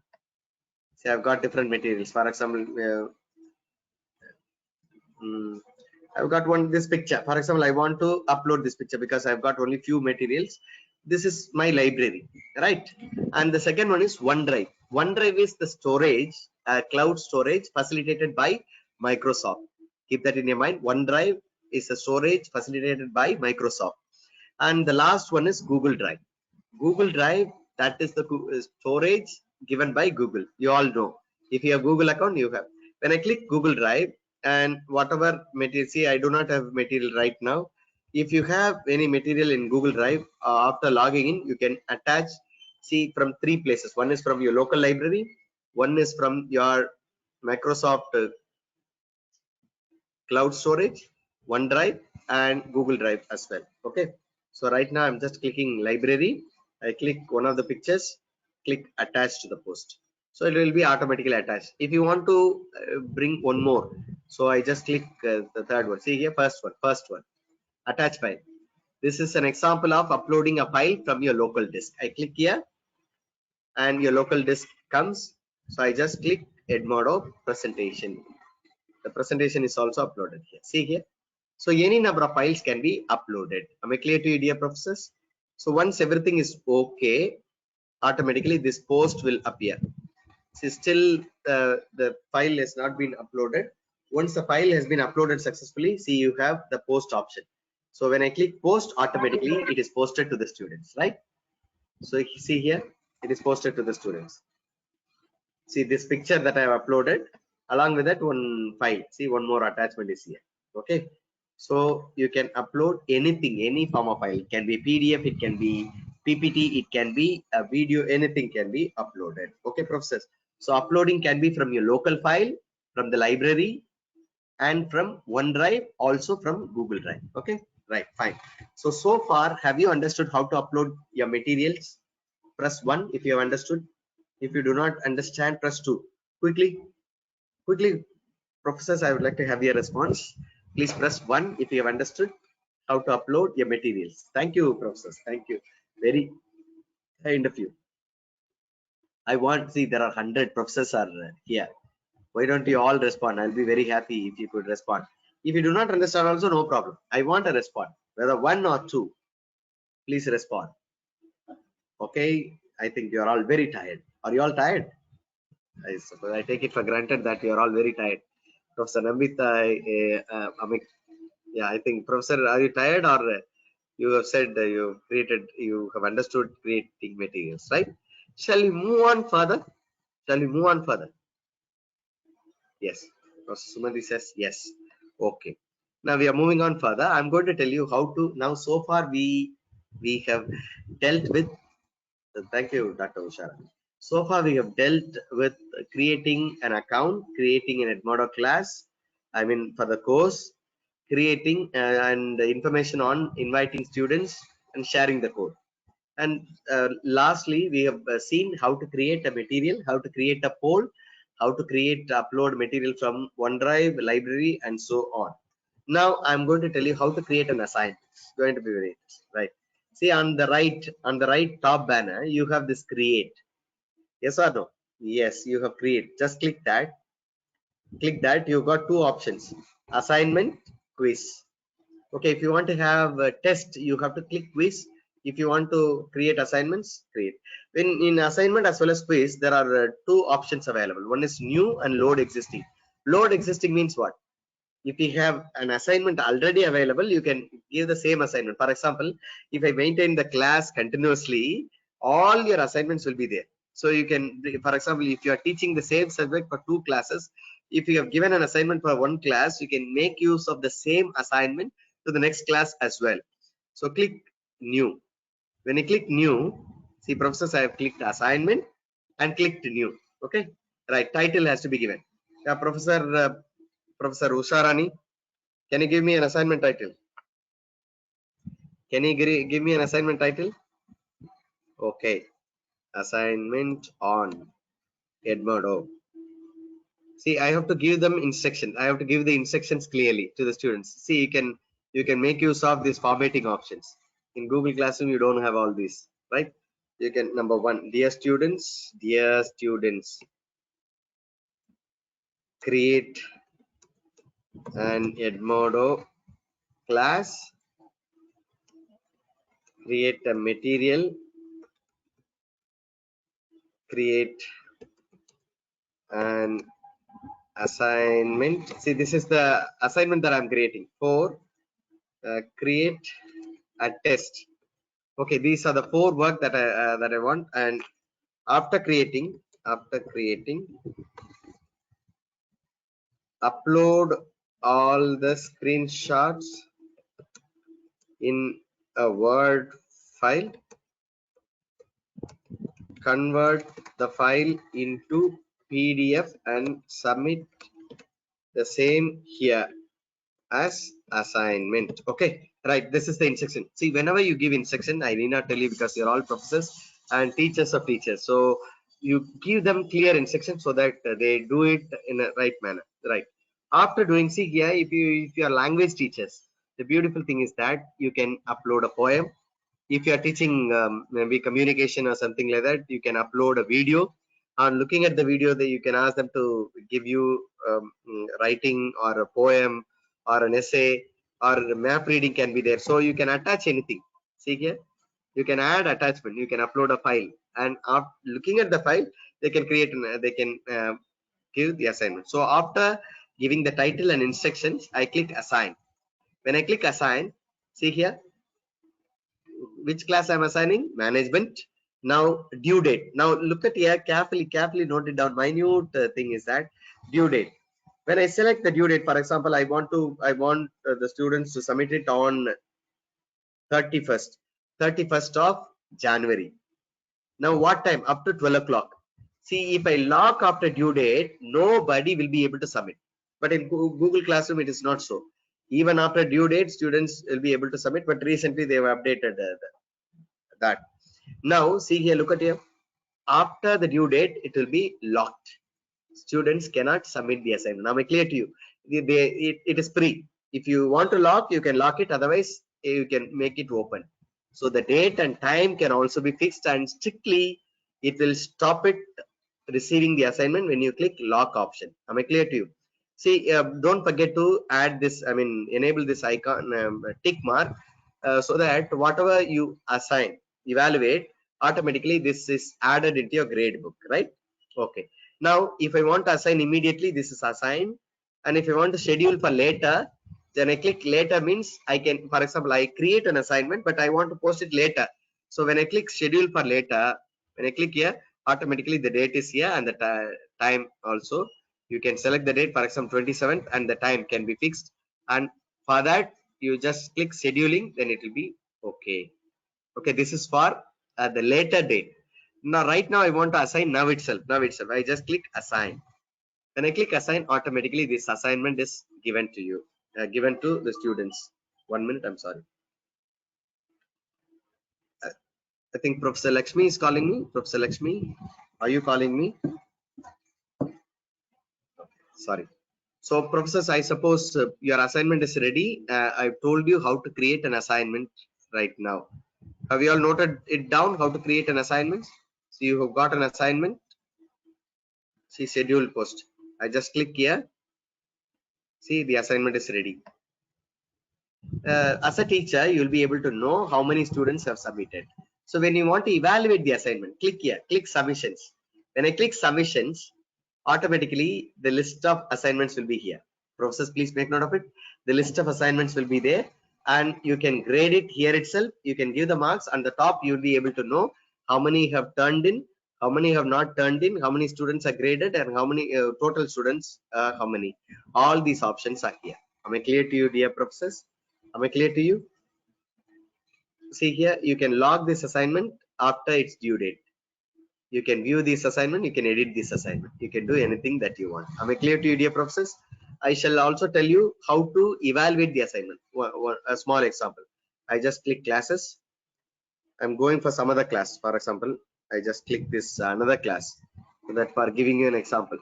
See, I've got different materials. For example, I've got this picture. For example, I want to upload this picture because I've got only few materials. This is my library, right? And the second one is OneDrive. OneDrive is the storage, cloud storage facilitated by Microsoft. Keep that in your mind. OneDrive is a storage facilitated by Microsoft. And the last one is Google Drive. Google Drive, that is the storage given by Google. You all know. If you have Google account, you have. When I click Google Drive, and whatever material, see, I do not have material right now. If you have any material in Google Drive, after logging in, you can attach, see, from 3 places. One is from your local library, one is from your Microsoft cloud storage, OneDrive, and Google Drive as well. Okay. So right now I'm just clicking library. I click one of the pictures, click attach to the post. So it will be automatically attached. If you want to bring one more, so I just click the third one. See here, first one, attach file. This is an example of uploading a file from your local disk. I click here and your local disk comes. So I just click Edmodo presentation. The presentation is also uploaded here. See here. So any number of files can be uploaded. Am I clear to you, dear professors? So once everything is okay, automatically this post will appear. See, still the file has not been uploaded. Once the file has been uploaded successfully, see, you have the post option. So when I click post, automatically it is posted to the students, right? So you see here, it is posted to the students. See this picture that I have uploaded, along with that one file. See, one more attachment is here. Okay. So you can upload anything, any form of file. It can be PDF, it can be PPT, it can be a video, anything can be uploaded. Okay, professors. So uploading can be from your local file, from the library, and from OneDrive, also from Google Drive. Okay, right, fine. So far, have you understood how to upload your materials? Press 1 if you have understood. If you do not understand, press 2. Quickly, professors, I would like to have your response. Please press 1 if you have understood how to upload your materials. Thank you, professors. Thank you. Very kind of you. I want to see there are 100 professors are here. Why don't you all respond? I'll be very happy if you could respond. If you do not understand also, no problem. I want a response, whether 1 or 2. Please respond. Okay, I think you're all very tired. Are you all tired? I suppose I take it for granted that you're all very tired. Professor Nambita, Amit, yeah, I think, Professor, are you tired, or you have said you have understood creating materials, right? Shall we move on further? Shall we move on further? Yes. Professor Sumati says yes. Okay. Now we are moving on further. I'm going to tell you how to. Now, so far we have dealt with. Thank you, Dr. Ushara. So far we have dealt with creating an account, creating an Edmodo class. I mean, for the course, creating and information on inviting students and sharing the code. And lastly, we have seen how to create a material, how to create a poll, how to create upload material from OneDrive, library, and so on. Now I'm going to tell you how to create an assignment. It's going to be very interesting, right? See, on the right top banner, you have this create. Yes or no? Yes, you have create. Just click that. Click that. You've got 2 options: assignment, quiz. Okay, if you want to have a test, you have to click quiz. If you want to create assignments, create. When in assignment as well as quiz, there are two options available. One is new and load existing. Load existing means what? If you have an assignment already available, you can give the same assignment. For example, if I maintain the class continuously, all your assignments will be there. So you can, for example, if you are teaching the same subject for 2 classes, if you have given an assignment for 1 class, you can make use of the same assignment to the next class as well. So click new. When you click new, see professors, I have clicked assignment and clicked new. Okay, right, title has to be given. Yeah, Professor Usharani, can you give me an assignment title? Can you give me an assignment title? Okay, assignment on Edmodo. See, I have to give them instructions. I have to give the instructions clearly to the students. See, you can make use of these formatting options. In Google Classroom, you don't have all these, right? You can, number 1, dear students, create an Edmodo class, create a material, create an assignment. See, this is the assignment that I'm creating for create a test. Okay, these are the 4 work that I want. And after creating, upload all the screenshots in a Word file, convert the file into PDF and submit the same here as assignment. Okay, right, this is the instruction. See, whenever you give instruction, I need not tell you because you're all professors and teachers of teachers, so you give them clear instruction so that they do it in a right manner. Right, after doing, see here, if you are language teachers, the beautiful thing is that you can upload a poem. If you are teaching maybe communication or something like that, you can upload a video, and looking at the video, that you can ask them to give you writing or a poem or an essay, or map reading can be there. So you can attach anything. See here, you can add attachment, you can upload a file, and after looking at the file, they can create they can give the assignment. So after giving the title and instructions, I click assign. When I click assign, see here, which class I'm assigning? Management. Now due date. Now look at here, carefully note it down. Minute thing is that due date. When I select the due date, for example, I want the students to submit it on 31st of January. Now what time? Up to 12 o'clock. See, if I lock after due date, nobody will be able to submit. But in Google Classroom, it is not so. Even after due date, students will be able to submit. But recently, they have updated that. Now, see here, look at here. After the due date, it will be locked. Students cannot submit the assignment. Now, I clear to you. It is free. If you want to lock, you can lock it. Otherwise, you can make it open. So the date and time can also be fixed, and strictly it will stop it receiving the assignment when you click lock option. Am I clear to you? See, don't forget to add this, I mean, enable this icon, tick mark, so that whatever you assign, evaluate, automatically this is added into your grade book, right? Okay. Now, if I want to assign immediately, this is assigned. And if I want to schedule for later, then I click later means I can, for example, I create an assignment, but I want to post it later. So when I click schedule for later, when I click here, automatically the date is here, and the time also. You can select the date, for example, 27th, and the time can be fixed. And for that, you just click scheduling, then it will be okay. Okay, this is for the later date. Now, right now, I want to assign now itself. I just click assign. When I click assign, automatically this assignment is given to you, given to the students. 1 minute, I'm sorry. I think Professor Lakshmi is calling me. Professor Lakshmi, are you calling me? Sorry. So, professors, I suppose your assignment is ready. I've told you how to create an assignment right now. Have you all noted it down, how to create an assignment? So you have got an assignment. See, schedule post. I just click here. See, the assignment is ready. As a teacher, you'll be able to know how many students have submitted. So when you want to evaluate the assignment, click here, click submissions. When I click submissions, automatically the list of assignments will be here. Professors, please make note of it. The list of assignments will be there, and you can grade it here itself. You can give the marks. On the top, you'll be able to know how many have turned in, how many have not turned in, how many students are graded, and how many total students, how many. All these options are here. Am I clear to you, dear professors? Am I clear to you? See here, you can log this assignment after its due date. You can view this assignment, you can edit this assignment, you can do anything that you want. Am I clear to you, dear professors? I shall also tell you how to evaluate the assignment. A small example. I just click classes. I'm going for some other class. For example, I just click this another class, so that for giving you an example.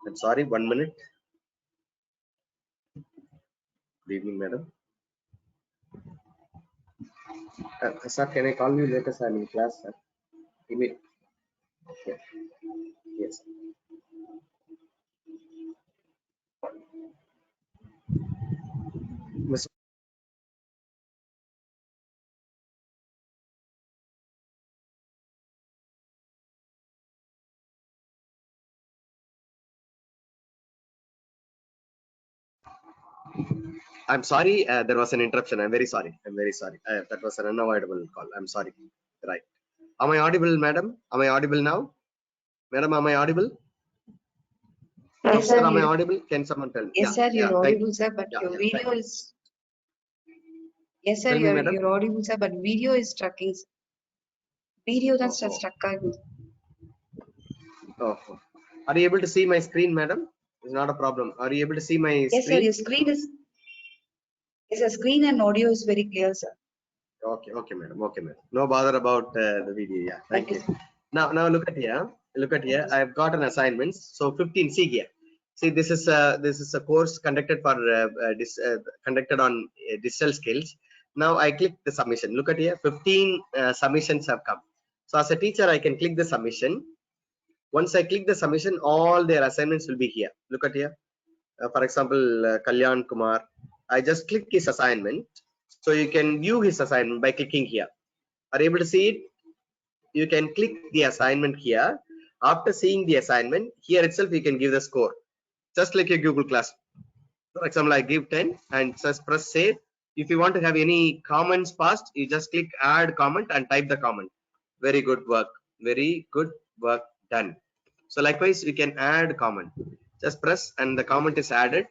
I'm sorry, 1 minute. Good evening, madam. Sir, can I call you later, sir? I'm in class, sir. Yeah. Yes. Mr. I'm sorry, there was an interruption. I'm very sorry. I'm very sorry. That was an unavoidable call. I'm sorry. Right. Am I audible, madam? Am I audible now? Madam, am I audible?
Yes, sir.
Am I audible? Can someone tell me?
Yes, sir. You're
Thank
audible,
you.
sir. But your video is. Yes, sir.
Tell me, madam.
You're audible, sir. But video is stucking. Video that's stuck.
Oh. Are you able to see my screen, madam? It's not a problem. Are you able to see my
Yes, sir.
screen?
Your screen is. Yes, the screen and audio is very clear, sir.
Okay, madam. Okay, madam. No bother about the video. Yeah, thank you. Now look at here. Look at here. I've got an assignment. So 15. See here. See, this is a course conducted for conducted on digital skills. Now I click the submission. Look at here. 15 submissions have come. So as a teacher, I can click the submission. Once I click the submission, all their assignments will be here. Look at here. For example, Kalyan Kumar. I just click his assignment. So you can view his assignment by clicking here. Are you able to see it? You can click the assignment here. After seeing the assignment, here itself you can give the score. Just like a Google Class. For example, I give 10 and just press save. If you want to have any comments passed, you just click add comment and type the comment. Very good work. Very good work done. So likewise, we can add comment. Just press and the comment is added.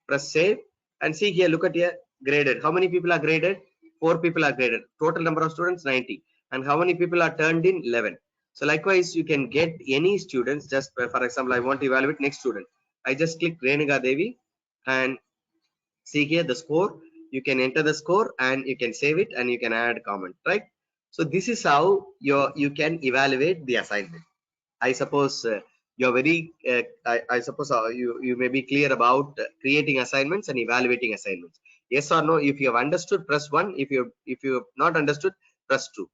Press save and see here. Look at here. Graded. How many people are graded? 4 people are graded. Total number of students 90. And how many people are turned in? 11. So likewise, you can get any students. Just for example, I want to evaluate next student. I just click Renuka Devi and see here the score. You can enter the score and you can save it and you can add comment, right? So this is how you can evaluate the assignment. I suppose you're very I suppose you may be clear about creating assignments and evaluating assignments. Yes or no? If you have understood, press 1. If you have not understood, press 2.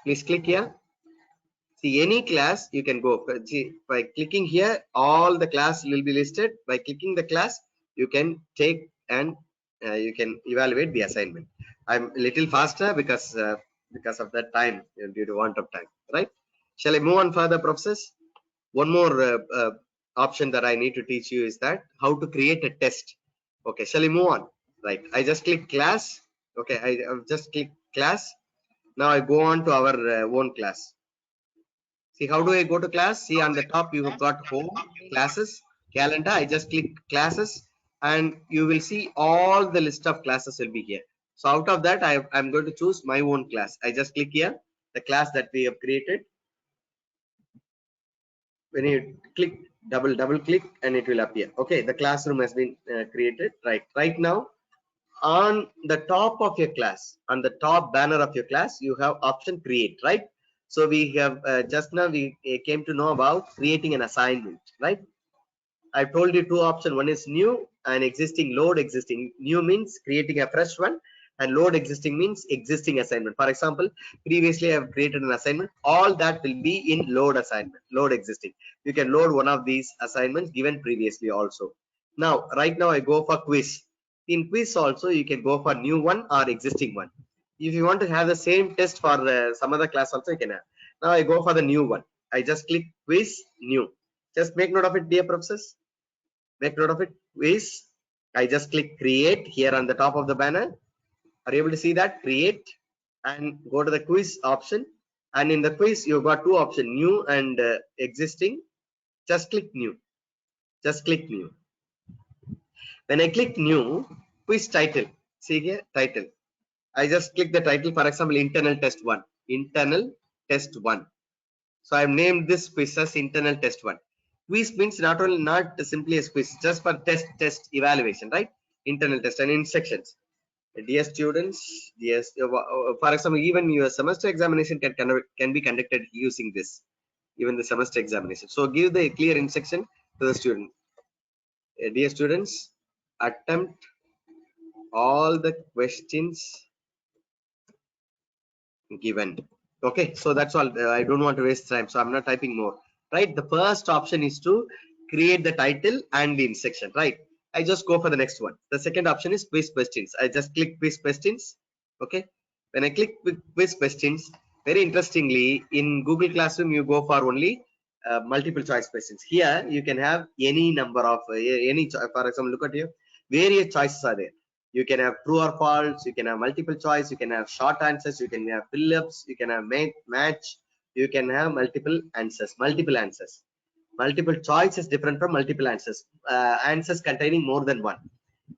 Please click here. See, any class you can go. See, by clicking here, all the class will be listed. By clicking the class, you can take and you can evaluate the assignment. I'm a little faster because of that time, due to want of time, right? Shall I move on further, professors? One more option that I need to teach you is that how to create a test. Okay, shall we move on? Right, I just click class. Okay, I've just click class. Now I go on to our own class. See, how do I go to class? See, on the top you have got home, classes, calendar. I just click classes and you will see all the list of classes will be here. So out of that, I'm going to choose my own class. I just click here, the class that we have created. When you click, double click and it will appear. Okay, the classroom has been created. Right now, on the top of your class, on the top banner of your class, you have option create, right? So we have just now we came to know about creating an assignment, right? I told you 2 options. One is new and existing. Load existing. New means creating a fresh one, and load existing means existing assignment. For example, previously I have created an assignment. All that will be in load assignment, load existing. You can load one of these assignments given previously also. Now, right now I go for quiz. In quiz also, you can go for new one or existing one. If you want to have the same test for some other class also, you can have. Now I go for the new one. I just click quiz new. Just make note of it, dear professors. Make note of it. Quiz. I just click create here on the top of the banner. Are you able to see that? Create and go to the quiz option. And in the quiz, you've got two options, new and existing. Just click new. Just click new. When I click new, quiz title. See here, title. I just click the title, for example, internal test 1. Internal test 1. So I've named this quiz as internal test 1. Quiz means not simply a quiz, just for test evaluation, right? Internal test and in sections. Dear students, yes, for example, even your semester examination can be conducted using this, even the semester examination. So give the clear instruction to the student. Dear students, attempt all the questions given. Okay, so that's all. I don't want to waste time, so I'm not typing more. Right, the first option is to create the title and the section. Right, I just go for the next one. The second option is quiz questions. I just click quiz questions. Okay, when I click quiz questions, very interestingly, in Google Classroom you go for only multiple choice questions. Here you can have any number of any. For example, look at here, various choices are there. You can have true or false, you can have multiple choice, you can have short answers, you can have fill-ups, you can have match, you can have multiple answers. Multiple choice is different from multiple answers. Answers containing more than one.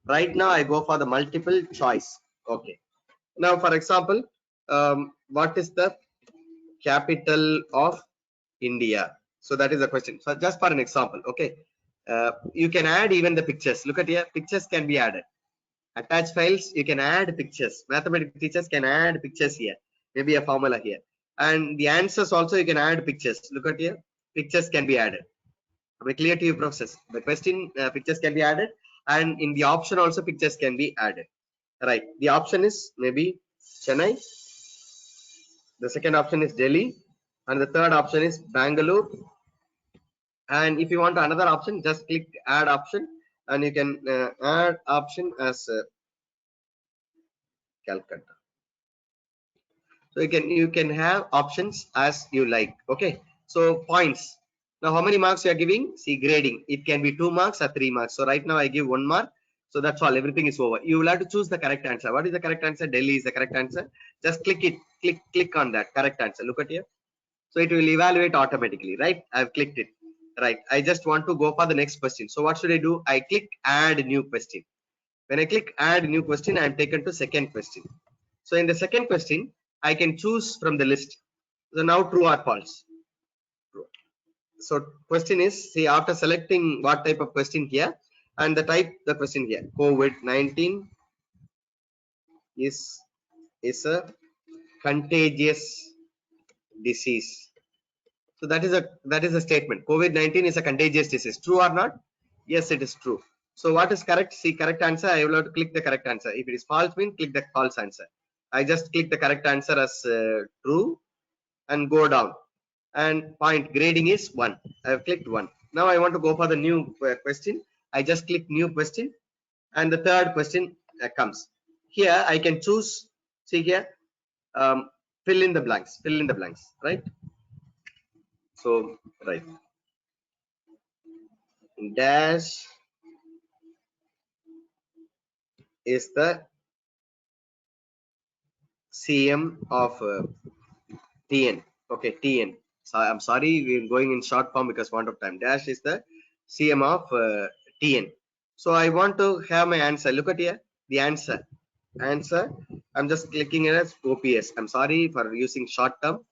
Right now I go for the multiple choice. Okay. Now for example, what is the capital of India? So that is the question. So just for an example, okay. You can add even the pictures. Look at here, pictures can be added. Attach files, you can add pictures. Mathematics teachers can add pictures here, maybe a formula here. And the answers also you can add pictures. Look at here, pictures can be added. Am I clear to you, process? The question pictures can be added, and in the option also pictures can be added. Right, the option is maybe Chennai, the second option is Delhi, and the third option is Bangalore. And if you want another option, just click add option, and you can add option as Calcutta. So you can have options as you like. Okay, so points. Now how many marks you are giving? See, grading, it can be 2 marks or 3 marks. So right now I give 1 mark. So that's all, everything is over. You will have to choose the correct answer. What is the correct answer? Delhi is the correct answer. Just click it, click on that correct answer. Look at here. So it will evaluate automatically, right? I've clicked it. Right, I just want to go for the next question. So what should I do? I click add new question. When I click add new question, I am taken to second question. So in the second question, I can choose from the list. So now true or false. True. So question is, see, after selecting what type of question here and the type the question here, COVID-19 is a contagious disease. So that is a statement. COVID-19 is a contagious disease. True or not? Yes, it is true. So what is correct? See, correct answer. I will have to click the correct answer. If it is false, mean click the false answer. I just click the correct answer as true and go down. And point grading is 1. I have clicked 1. Now I want to go for the new question. I just click new question, and the third question comes. Here I can choose. See here, fill in the blanks. Fill in the blanks. Right. So right. Dash is the CM of TN. Okay, TN. So I'm sorry, we're going in short form because want of time. Dash is the CM of TN. So I want to have my answer. Look at here, the answer. I'm just clicking it as OPS. I'm sorry for using short term.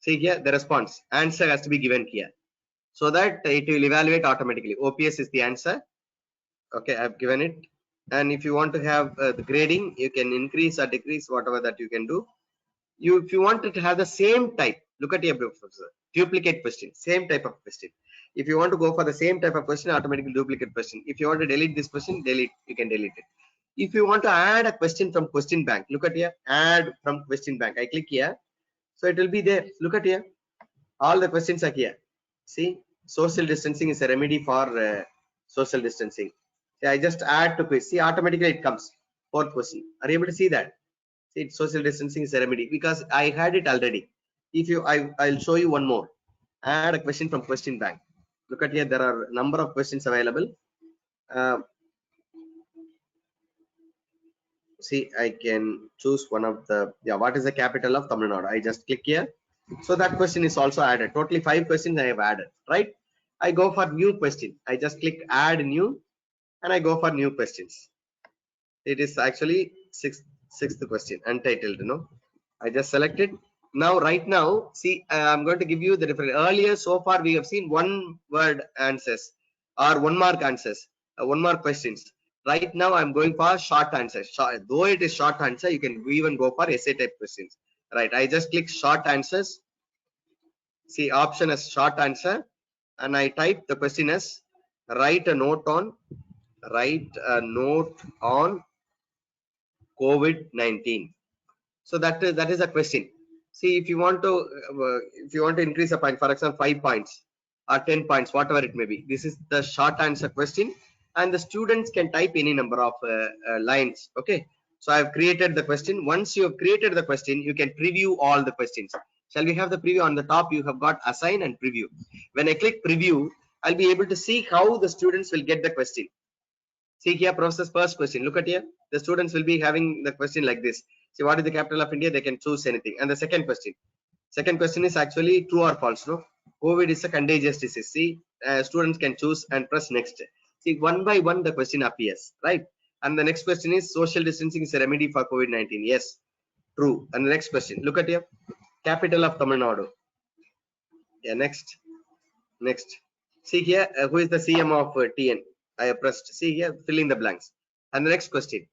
See here, the response. Answer has to be given here, so that it will evaluate automatically. OPS is the answer. Okay, I've given it. And if you want to have the grading, you can increase or decrease, whatever that you can do. If you want to have the same type, look at your professor, duplicate question, same type of question. If you want to go for the same type of question, automatically duplicate question. If you want to delete this question, delete, you can delete it. If you want to add a question from question bank, look at here, add from question bank. I click here, so it will be there. Look at here, all the questions are here. See, social distancing is a remedy for social distancing. See, I just add to quiz. See, automatically it comes. Fourth question. Are you able to see that? See, it's social distancing is a remedy because I had it already. If you, I'll show you one more. Add a question from question bank. Look at here. There are a number of questions available. See, I can choose one of the, yeah, what is the capital of Tamil Nadu? I just click here. So that question is also added. Totally 5 questions I have added, right? I go for new question. I just click add new and I go for new questions. It is actually sixth question, untitled, I just selected. Now, right now, see, I'm going to give you the different. Earlier, so far, we have seen one word answers or 1 mark answers, 1 mark questions. Right now, I'm going for short answers. Though it is short answer, you can even go for essay type questions. Right. I just click short answers. See, option is short answer. And I type the question as write a note on COVID-19. So that is a question. See, if you want to increase a point, for example, 5 points or 10 points, whatever it may be, this is the short answer question, and the students can type any number of lines. Okay, so I have created the question. Once you have created the question, you can preview all the questions. Shall we have the preview? On the top you have got assign and preview. When I click preview, I'll be able to see how the students will get the question. See here, professor's first question. Look at here. The students will be having the question like this. See, what is the capital of India? They can choose anything. And the second question. Second question is actually true or false. No, COVID is a contagious disease. See, students can choose and press next. See, one by one the question appears, right? And the next question is social distancing is a remedy for COVID-19. Yes, true. And the next question. Look at here. Capital of Tamil Nadu. Yeah, next. See here, who is the CM of TN? I have pressed. See here, fill in the blanks. And the next question.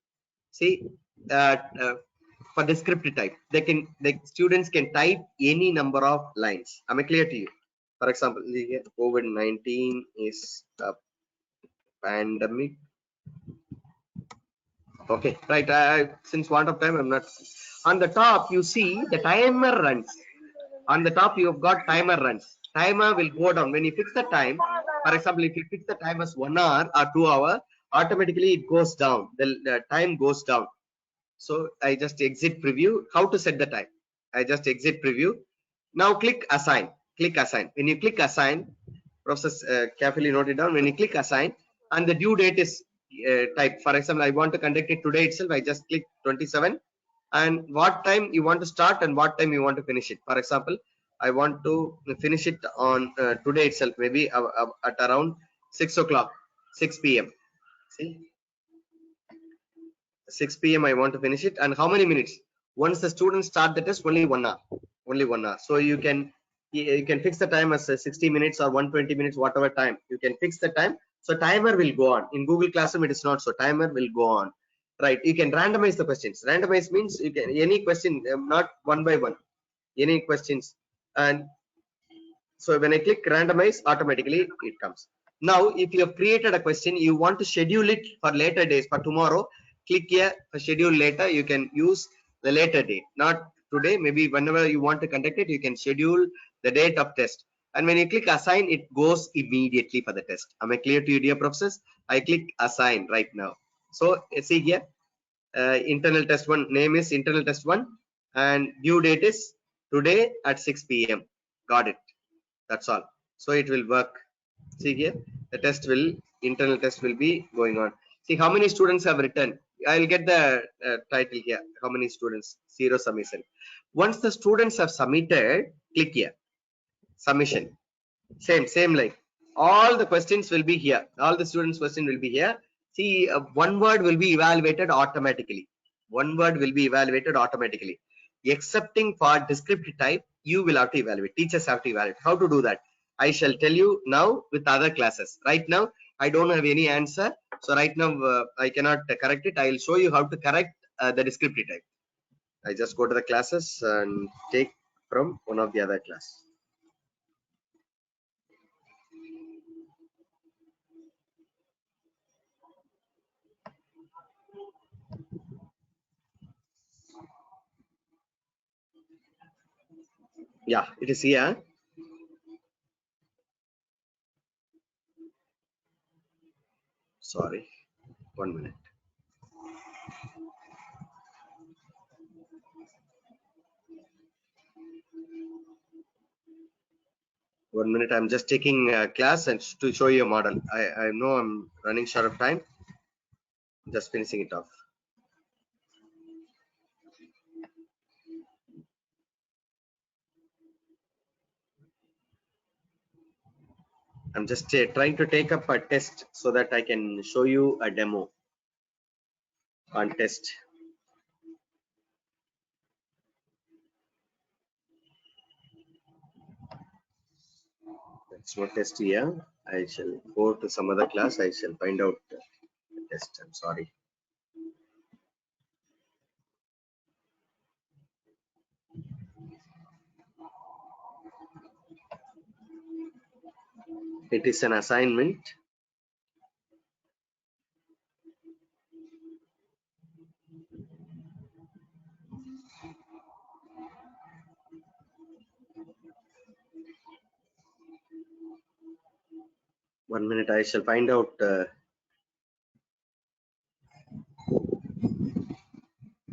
See, for descriptive type, the students can type any number of lines. Am I clear to you? For example, here, COVID-19 is a pandemic. Okay, right. Since want of time, I'm not. On the top, you see the timer runs. On the top, you have got timer runs. Timer will go down when you fix the time. For example, if you fix the time as 1 hour or 2 hours, automatically it goes down. The time goes down. So I just exit preview. How to set the time? I just exit preview. Now click assign. Click assign. When you click assign, process carefully note it down. When you click assign and the due date is typed. For example, I want to conduct it today itself. I just click 27. And what time you want to start and what time you want to finish it. For example, I want to finish it on today itself, maybe at around 6 o'clock, 6 p.m. See, 6 p.m. I want to finish it. And how many minutes? Once the students start the test, only 1 hour. Only 1 hour. So you can fix the time as 60 minutes or 120 minutes, whatever time. You can fix the time. So timer will go on. In Google Classroom, it is not so. Timer will go on. Right. You can randomize the questions. Randomize means you can any question, not one by one. Any questions. And so when I click randomize, automatically it comes. Now, if you have created a question, you want to schedule it for later days, for tomorrow, click here for schedule later. You can use the later date, not today. Maybe whenever you want to conduct it, you can schedule the date of test. And when you click assign, it goes immediately for the test. Am I clear to you, dear professors? I click assign right now. So see here, internal test 1, name is internal test 1 and due date is today at 6 p.m. Got it. That's all. So it will work. See here, the internal test will be going on. See how many students have written. I'll get the title here. How many students? 0 submission. Once the students have submitted, click here. Submission. Same like all the questions will be here. All the students' question will be here. See, one word will be evaluated automatically. One word will be evaluated automatically. Excepting for descriptive type, you will have to evaluate. Teachers have to evaluate. How to do that? I shall tell you now with other classes. Right now, I don't have any answer. So right now, I cannot correct it. I will show you how to correct the descriptive type. I just go to the classes and take from one of the other class. Yeah, it is here. Sorry. 1 minute. I'm just taking a class and to show you a model. I know I'm running short of time. Just finishing it off. I'm just trying to take up a test so that I can show you a demo on test. It's not test here. I shall go to some other class. I shall find out the test. I'm sorry. It is an assignment. One minute, I shall find out.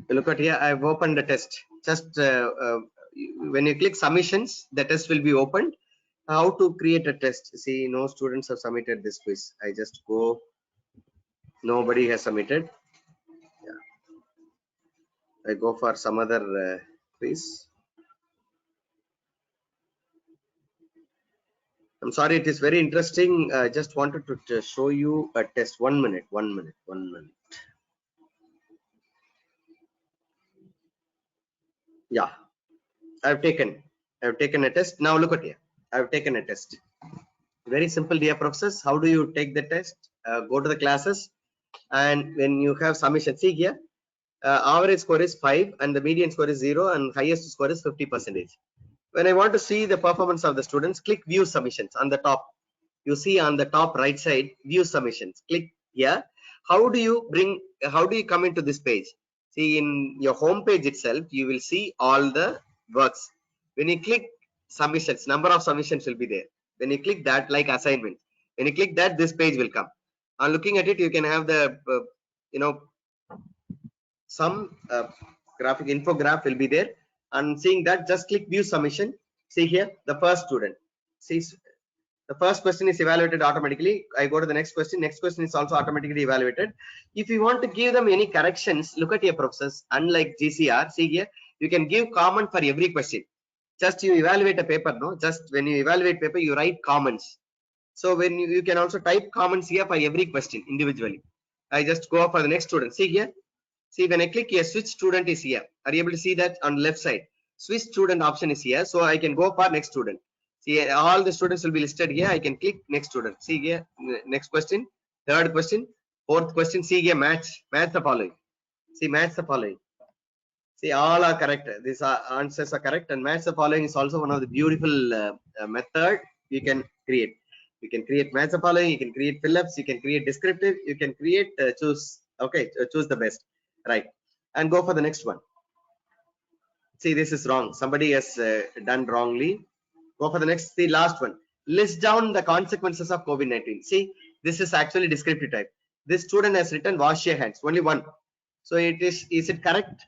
Look at here. I've opened the test. Just when you click submissions, the test will be opened. How to create a test? See, no students have submitted this quiz. I just go. Nobody has submitted. Yeah. I go for some other quiz. I'm sorry, it is very interesting. I just wanted to show you a test. 1 minute. Yeah, I've taken a test. Now look at here. I've taken a test. Very simple, dear professors. How do you take the test? Go to the classes, and when you have submission, see here, average score is 5 and the median score is 0 and highest score is 50%. When I want to see the performance of the students, click view submissions on the top. You see on the top right side, view submissions. Click here. How do you come into this page? See, in your home page itself, you will see all the works. When you click submissions, number of submissions will be there. When you click that, like assignment, when you click that, this page will come. On looking at it, you can have the some graphic infograph will be there. And seeing that, just click view submission. See here, the first student. See, the first question is evaluated automatically. I go to the next question. Next question is also automatically evaluated. If you want to give them any corrections, look at your process. Unlike GCR, see here, you can give comment for every question. Just you evaluate a paper, no? Just when you evaluate paper, you write comments. So when you can also type comments here for every question individually. I just go for the next student. See here. See, when I click here, switch student is here. Are you able to see that on the left side? Switch student option is here. So I can go for next student. See, all the students will be listed here. I can click next student. See here, next question, third question, fourth question. See here, match the following. See, match the following. See, all are correct. These answers are correct, and match the following is also one of the beautiful method you can create. You can create match the following. You can create fill-ups. You can create descriptive. You can create choose. Okay, choose the best. Right, and go for the next one. See, this is wrong. Somebody has done wrongly. Go for the next, the last one. List down the consequences of COVID-19. See, this is actually descriptive type. This student has written wash your hands, only one. So is it correct?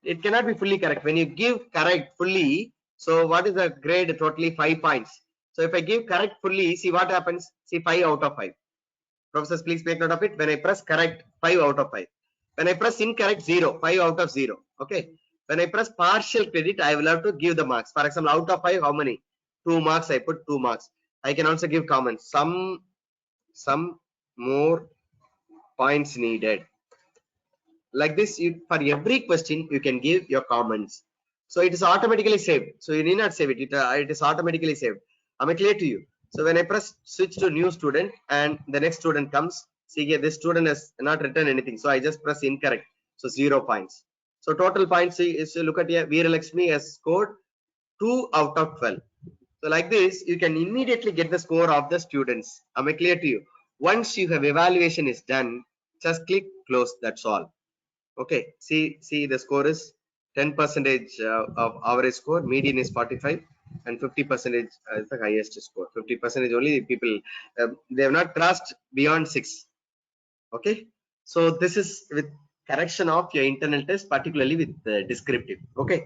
It cannot be fully correct. When you give correct fully, so what is the grade? Totally 5 points. So if I give correct fully, see what happens? See, 5 out of 5. Professors, please make note of it. When I press correct, 5 out of 5. When I press incorrect, 0, 5 out of 0. Okay. When I press partial credit, I will have to give the marks. For example, out of 5, how many? 2 marks. I put 2 marks. I can also give comments. Some more points needed. Like this, for every question, you can give your comments. So it is automatically saved. So you need not save it. It is automatically saved. Am I clear to you? So when I press switch to new student and the next student comes, see here, this student has not written anything. So I just press incorrect. So 0 points. So total points is, look at here, Veeralakshmi has scored 2 out of 12. So like this, you can immediately get the score of the students. Am I clear to you? Once you have evaluation is done, just click close. That's all. Okay. See the score is 10% of average score. Median is 45. And 50% is the highest score. 50% only people they have not crossed beyond 6. Okay, So this is with correction of your internal test, particularly with descriptive. Okay,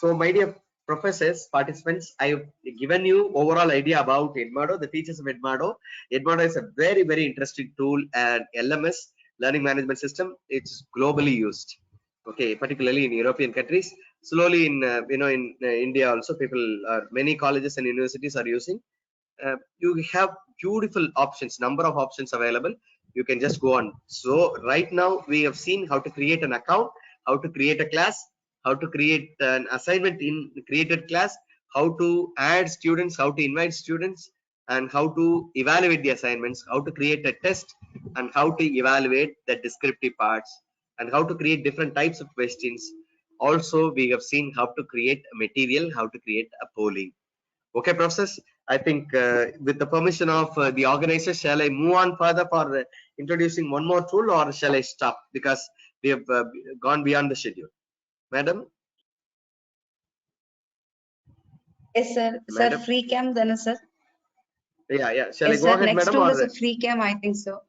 so my dear professors, participants, I have given you overall idea about Edmodo, the features of Edmodo. Edmodo is a very, very interesting tool and LMS, learning management system. It's globally used, okay, particularly in European countries. Slowly in in India also, people are, many colleges and universities are using. You have beautiful options, number of options available. You can just go on. So right now we have seen how to create an account, how to create a class, how to create an assignment in created class, how to add students, how to invite students, and how to evaluate the assignments, how to create a test, and how to evaluate the descriptive parts, and how to create different types of questions. Also we have seen how to create a material, how to create a polling. Okay, professors, I think with the permission of the organizer, shall I move on further for introducing one more tool, or shall I stop because we have gone beyond the schedule? Madam?
Yes, sir. Sir,
Madam?
free cam, then, sir.
Yeah. Shall I
Yes,
go
sir.
ahead,
Next
madam?
tool
Or
is a free cam, I think so.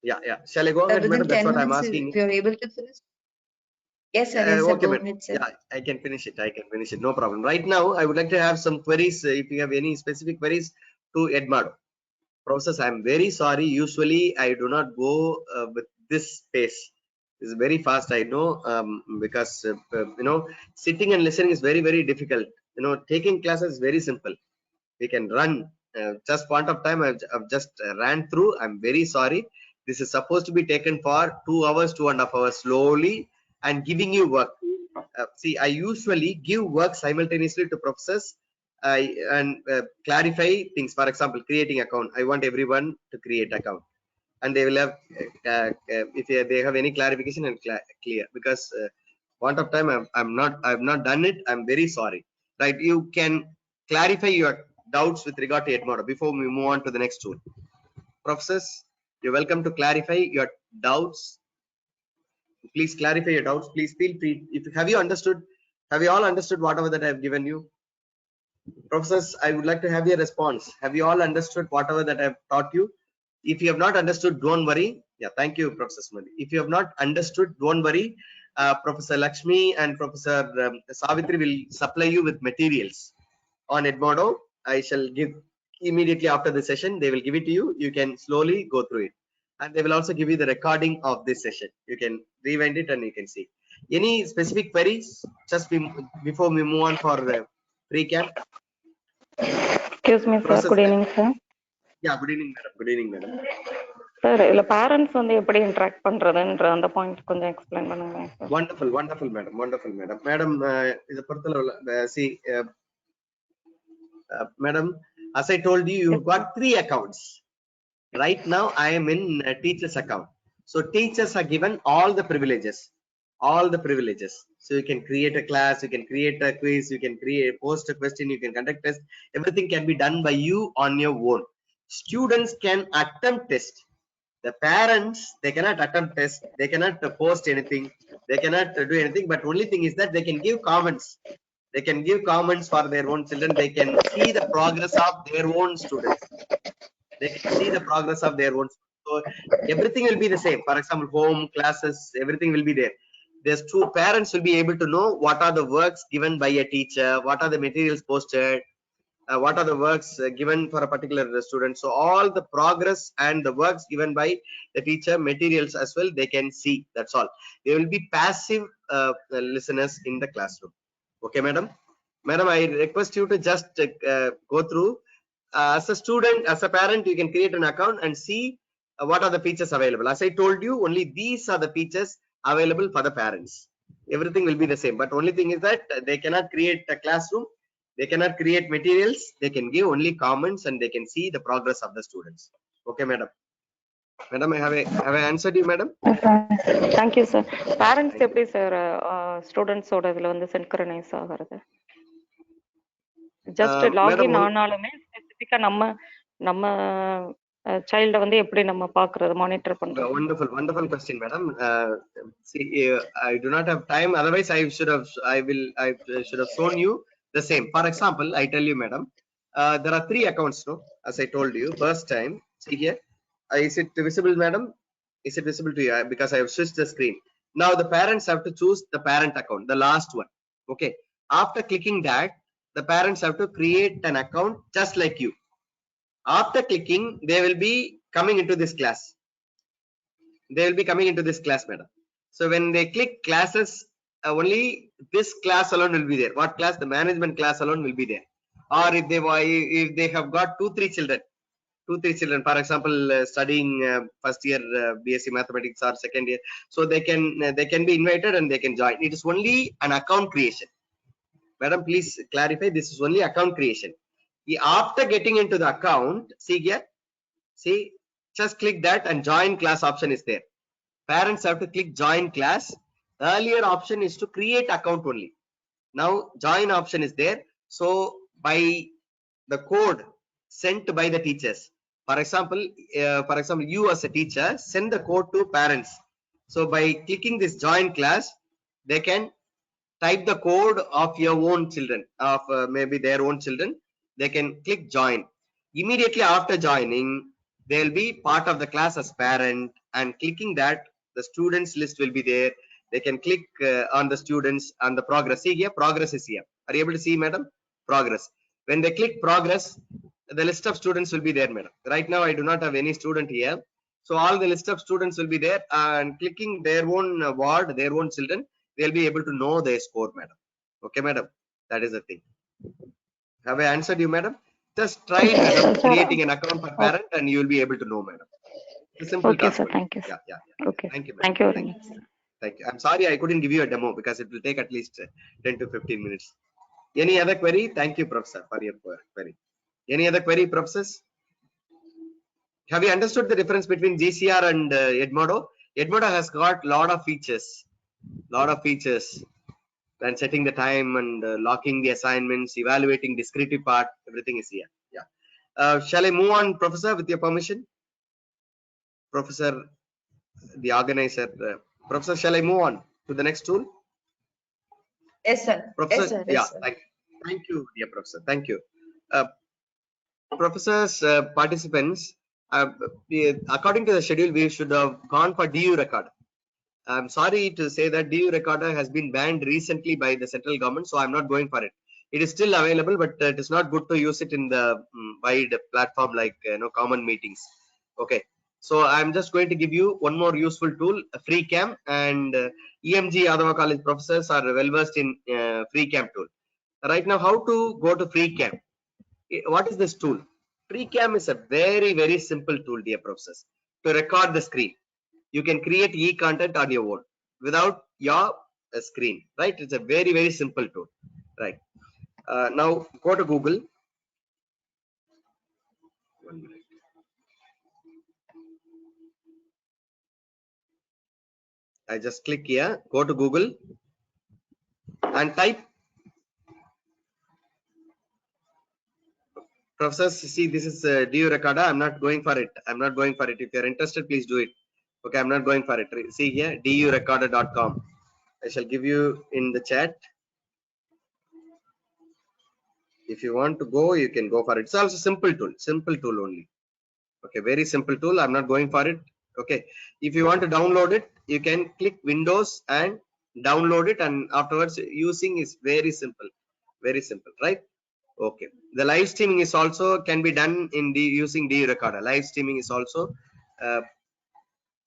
yeah. Shall I go
Sir,
ahead,
within
madam? That's
10
what I'm
minutes,
asking
if
you.
you're able to finish. Yes, sir.
Okay,
Go
madam.
ahead, sir.
Yeah, I can finish it. I can finish it. No problem. Right now, I would like to have some queries. If you have any specific queries to Edmodo. Process, I'm very sorry. Usually, I do not go with this pace. It's very fast. I know because sitting and listening is very, very difficult. Taking classes is very simple. We can run. Just point of time, I've just ran through. I'm very sorry. This is supposed to be taken for 2 hours, 2.5 hours, slowly, and giving you work. See, I usually give work simultaneously to professors and clarify things. For example, creating account. I want everyone to create account, and they will have if they have any clarification and clear. Because want of time, I've not done it. I'm very sorry. Right? You can clarify your doubts with regard to Edmodo before we move on to the next tool. Professors, you're welcome to clarify your doubts. Please clarify your doubts. Please feel free. If have you understood, have you all understood whatever that I've given you? Professors, I would like to have your response. Have you all understood whatever that I've taught you? If you have not understood, don't worry. Yeah, thank you, Professor Smali. If you have not understood, don't worry. Professor Lakshmi and Professor Savitri will supply you with materials on Edmodo. I shall give immediately after the session. They will give it to you. You can slowly go through it. And they will also give you the recording of this session. You can rewind it and you can see. Any specific queries just before we move on for recap?
Excuse me, sir.
Process.
Good evening, sir.
Yeah, good evening, madam. Good evening, madam.
Sir இல்ல parents வந்து எப்படி interact பண்றதுன்ற அந்த point கொஞ்சம் explain பண்ணுங்களேன் sir.
Wonderful, madam. Madam, இத பொறுத்தல see madam, as I told you, you've got 3 accounts. Right now I am in teacher's account. So teachers are given all the privileges. So you can create a class, you can create a quiz, you can post a question, you can conduct test. Everything can be done by you on your own. Students can attempt test. The parents, they cannot attempt test, they cannot post anything, they cannot do anything, but only thing is that they can give comments. They can give comments for their own children. They can see the progress of their own students. They can see the progress of their own. So everything will be the same. For example, home classes, everything will be there. There's 2 parents will be able to know what are the works given by a teacher, what are the materials posted, what are the works given for a particular student. So all the progress and the works given by the teacher, materials as well, they can see. That's all. They will be passive listeners in the classroom. Okay, madam. Madam, I request you to just go through. As a student, as a parent, you can create an account and see what are the features available. As I told you, only these are the features available for the parents. Everything will be the same, but only thing is that they cannot create a classroom, they cannot create materials, they can give only comments and they can see the progress of the students. Okay, madam. Madam, have I answered you, madam?
Thank you, sir. Parents எப்படி sir ஸ்டூடெண்ட்ஸோட இதுல வந்து synchronise ஆகிறது? Just login ஆனாலுமே ஸ்பெசிஃபிக்கா நம்ம child வந்து எப்படி நம்ம பாக்குறது, மானிட்டர் பண்றது?
Wonderful question, madam. See, I do not have time, otherwise I should have shown you the same. For example, I tell you, madam, there are 3 accounts, no, as I told you first time. See here, is it visible, madam? Is it visible to you? Because I have switched the screen. Now the parents have to choose the parent account, the last one. Okay. After clicking that, the parents have to create an account just like you. After clicking, they will be coming into this class. They will be coming into this class, madam. So when they click classes, only this class alone will be there. What class? The management class alone will be there. Or if they have got 2-3 children, for example, studying first year BSc mathematics or second year, so they can be invited and they can join. It is only an account creation. Madam, please clarify. This is only account creation. After getting into the account, see here, see, just click that and join class option is there. Parents have to click join class. Earlier option is to create account only. Now join option is there. So by the code sent by the teachers, for example, you as a teacher send the code to parents. So by clicking this join class, they can type the code of your own children, of maybe their own children. They can click join. Immediately after joining, they'll be part of the class as parent, and clicking that, the students list will be there. They can click on the students and the progress. See here, progress is here. Are you able to see, madam? Progress. When they click progress, the list of students will be there, madam. Right now, I do not have any student here. So all the list of students will be there, and clicking their own ward, their own children, they'll be able to know their score, madam. Okay, madam. That is the thing. Have I answered you, madam? Just try, madam, creating an account for parent, and you will be able to know, madam. It's a simple
Okay,
task.
sir. Thank you.
Yeah.
Okay.
Thank you, madam.
Thank you very much.
Thank you. I'm sorry I couldn't give you a demo because it will take at least 10 to 15 minutes. Any other query? Thank you, Professor, for your query. Any other query, professors? Have you understood the difference between GCR and Edmodo? Edmodo has got lot of features, and setting the time and locking the assignments, evaluating descriptive part, everything is here. Yeah. Shall I move on, Professor, with your permission? Professor, the organizer. Professor, shall I move on to the next tool?
Yes, sir.
Professor,
Yes, sir.
yeah,
Yes, sir.
thank you, dear professor. Thank you. Professors, participants, according to the schedule, we should have gone for DU record. I'm sorry to say that DU recorder has been banned recently by the central government, so I'm not going for it. It is still available, but it is not good to use it in the wide platform like common meetings. Okay, so I'm just going to give you one more useful tool, FreeCam, and EMG Yadava College professors are well versed in FreeCam tool. Right now, how to go to FreeCam? What is this tool? FreeCam is a very simple tool, dear professors, to record the screen. You can create e-content on your own without your screen, right? It's a very simple tool, right? Now go to Google. 1 minute. I just click here, go to Google and type. Professors, see, this is DU recorder. I'm not going for it. If you're interested, please do it. Okay, I'm not going for it. See here, durecorder.com. I shall give you in the chat. If you want to go, you can go for it. It's also simple tool only. Okay, very simple tool. I'm not going for it. Okay, if you want to download it, you can click Windows and download it, and afterwards using is very simple, right? Okay, the live streaming is also can be done in using DU recorder. Live streaming is also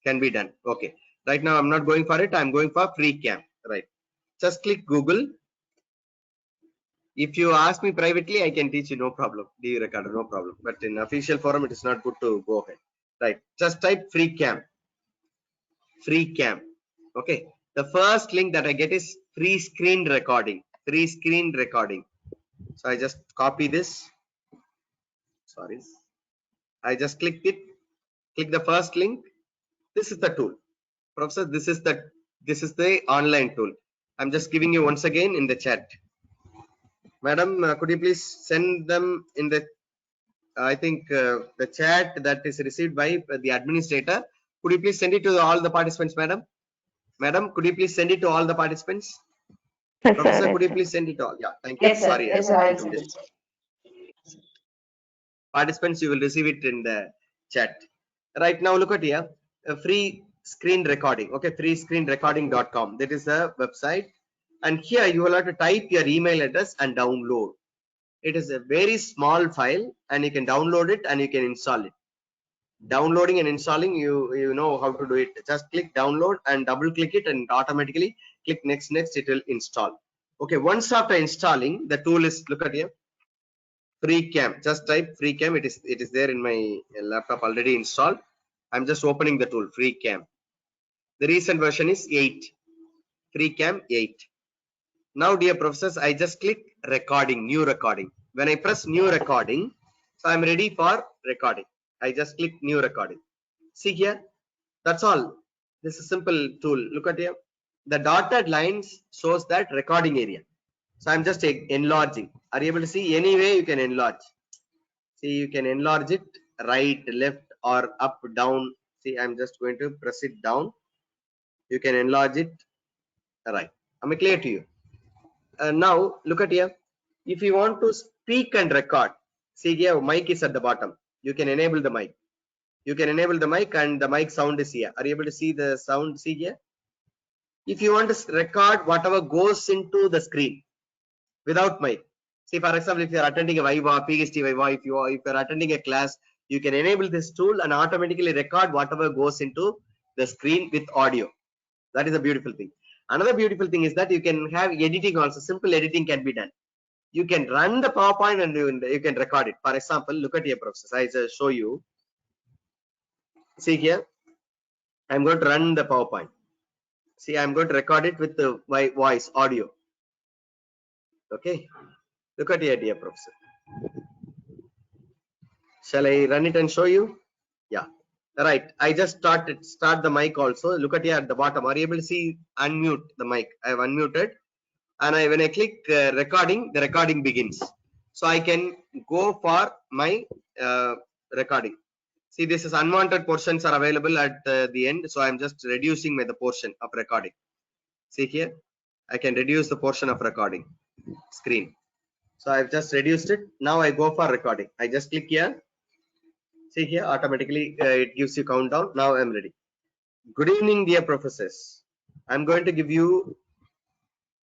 can be done. Okay, right now I'm not going for it. I'm going for FreeCam. Right, just click Google. If you ask me privately, I can teach you, no problem. DU recorder, no problem. But in official forum, it is not good to go ahead. Right, just type FreeCam. Okay, the first link that I get is free screen recording. So I just copy this. Sorry, I just clicked it. Click the first link. This is the tool, Professor. This is the online tool. I'm just giving you once again in the chat. Madam, could you please send them in the I think the chat that is received by the administrator. Could you please send it to all the participants, madam? Madam, could you please send it to all the participants?
Yes,
Professor,
sir.
could you please send it all? Yeah, thank you.
Yes, sir.
Sorry,
Yes, sir. I'll send it.
Participants, you will receive it in the chat. Right now, look at here. Free screen recording. Okay, freescreenrecording.com. That is the website. And here you will have to type your email address and download. It is a very small file and you can download it and you can install it. Downloading and installing, you know how to do it. Just click download and double click it and automatically click next, it will install. Okay, once after installing, the tool is, look at here, free cam. Just type free cam. It is there in my laptop already installed. I'm just opening the tool, free cam. The recent version is 8, free cam 8. Now dear professors, I just click recording, new recording. When I press new recording, so I'm ready for recording. I just click new recording. See here, that's all. This is a simple tool. Look at here. The dotted lines shows that recording area. So I'm just enlarging. Are you able to see? Any way you can enlarge. See, you can enlarge it right, left, or up, down. See, I'm just going to press it down. You can enlarge it right. Am I clear to you? Now look at here. If you want to speak and record, see here, mic is at the bottom. You can enable the mic. You can enable the mic and the mic sound is here. Are you able to see the sound? See here. If you want to record whatever goes into the screen without mic. See, for example, if you are attending a Viva, PhD Viva, if you are attending a class, you can enable this tool and automatically record whatever goes into the screen with audio. That is a beautiful thing. Another beautiful thing is that you can have editing also. Simple editing can be done. You can run the PowerPoint and you can record it. For example, look at your process. I just show you. See here, I'm going to run the PowerPoint. See, I'm going to record it with the voice audio. Okay, look at here, dear professor. Shall I run it and show you? Yeah, right. I just start the mic also. Look at here at the bottom. Are you able to see unmute the mic? I have unmuted, and when I click recording, the recording begins. So I can go for my recording. See, this is unwanted portions are available at the end. So I'm just reducing the portion of recording. See here, I can reduce the portion of recording screen. So I've just reduced it. Now I go for recording. I just click here. See here, automatically it gives you countdown. Now I'm ready. Good evening, dear professors. I'm going to give you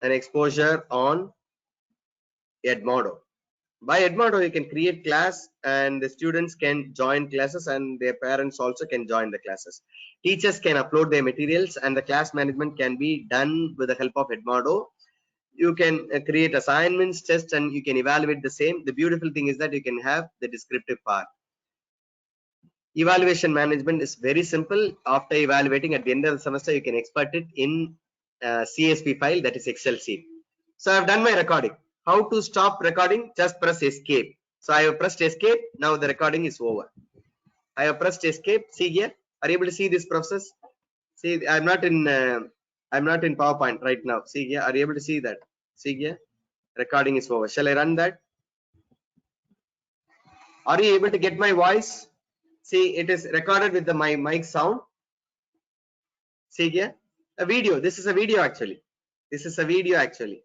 an exposure on Edmodo. By Edmodo, you can create class and the students can join classes and their parents also can join the classes. Teachers can upload their materials and the class management can be done with the help of Edmodo. You can create assignments, tests, and you can evaluate the same. The beautiful thing is that you can have the descriptive part. Evaluation management is very simple. After evaluating at the end of the semester, you can export it in CSV file, that is Excel sheet. So I've done my recording. How to stop recording? Just press escape. So I have pressed escape. Now the recording is over. I have pressed escape. See here. Are you able to see this process? See, I'm not in PowerPoint right now. See here. Are you able to see that? See here. Recording is over. Shall I run that? Are you able to get my voice? See, it is recorded with my mic sound. See here. A video. This is a video actually. This is a video actually.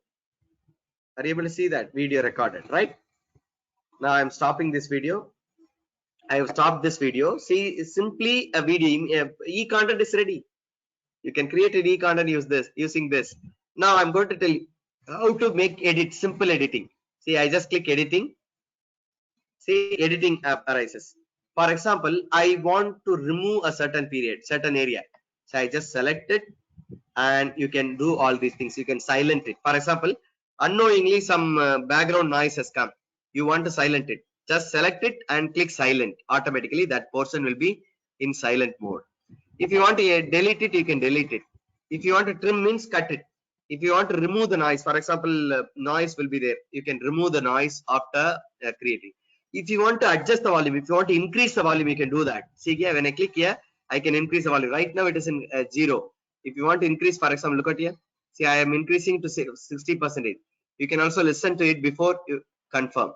Are you able to see that video recorded, right? Now I'm stopping this video. I have stopped this video. See, it's simply a video. E-content is ready. You can create an e-content using this. Now I'm going to tell you how to make edit, simple editing. See, I just click editing. See, editing app arises. For example, I want to remove a certain period, certain area. So I just select it and you can do all these things. You can silent it. For example, unknowingly some background noise has come. You want to silent it. Just select it and click silent. Automatically that portion will be in silent mode. If you want to delete it, you can delete it. If you want to trim means cut it. If you want to remove the noise, for example, noise will be there. You can remove the noise after creating. If you want to adjust the volume, if you want to increase the volume, you can do that. See here, when I click here, I can increase the volume. Right now it is in 0. If you want to increase, for example, look at here. See, I am increasing to 60%. You can also listen to it before you confirm.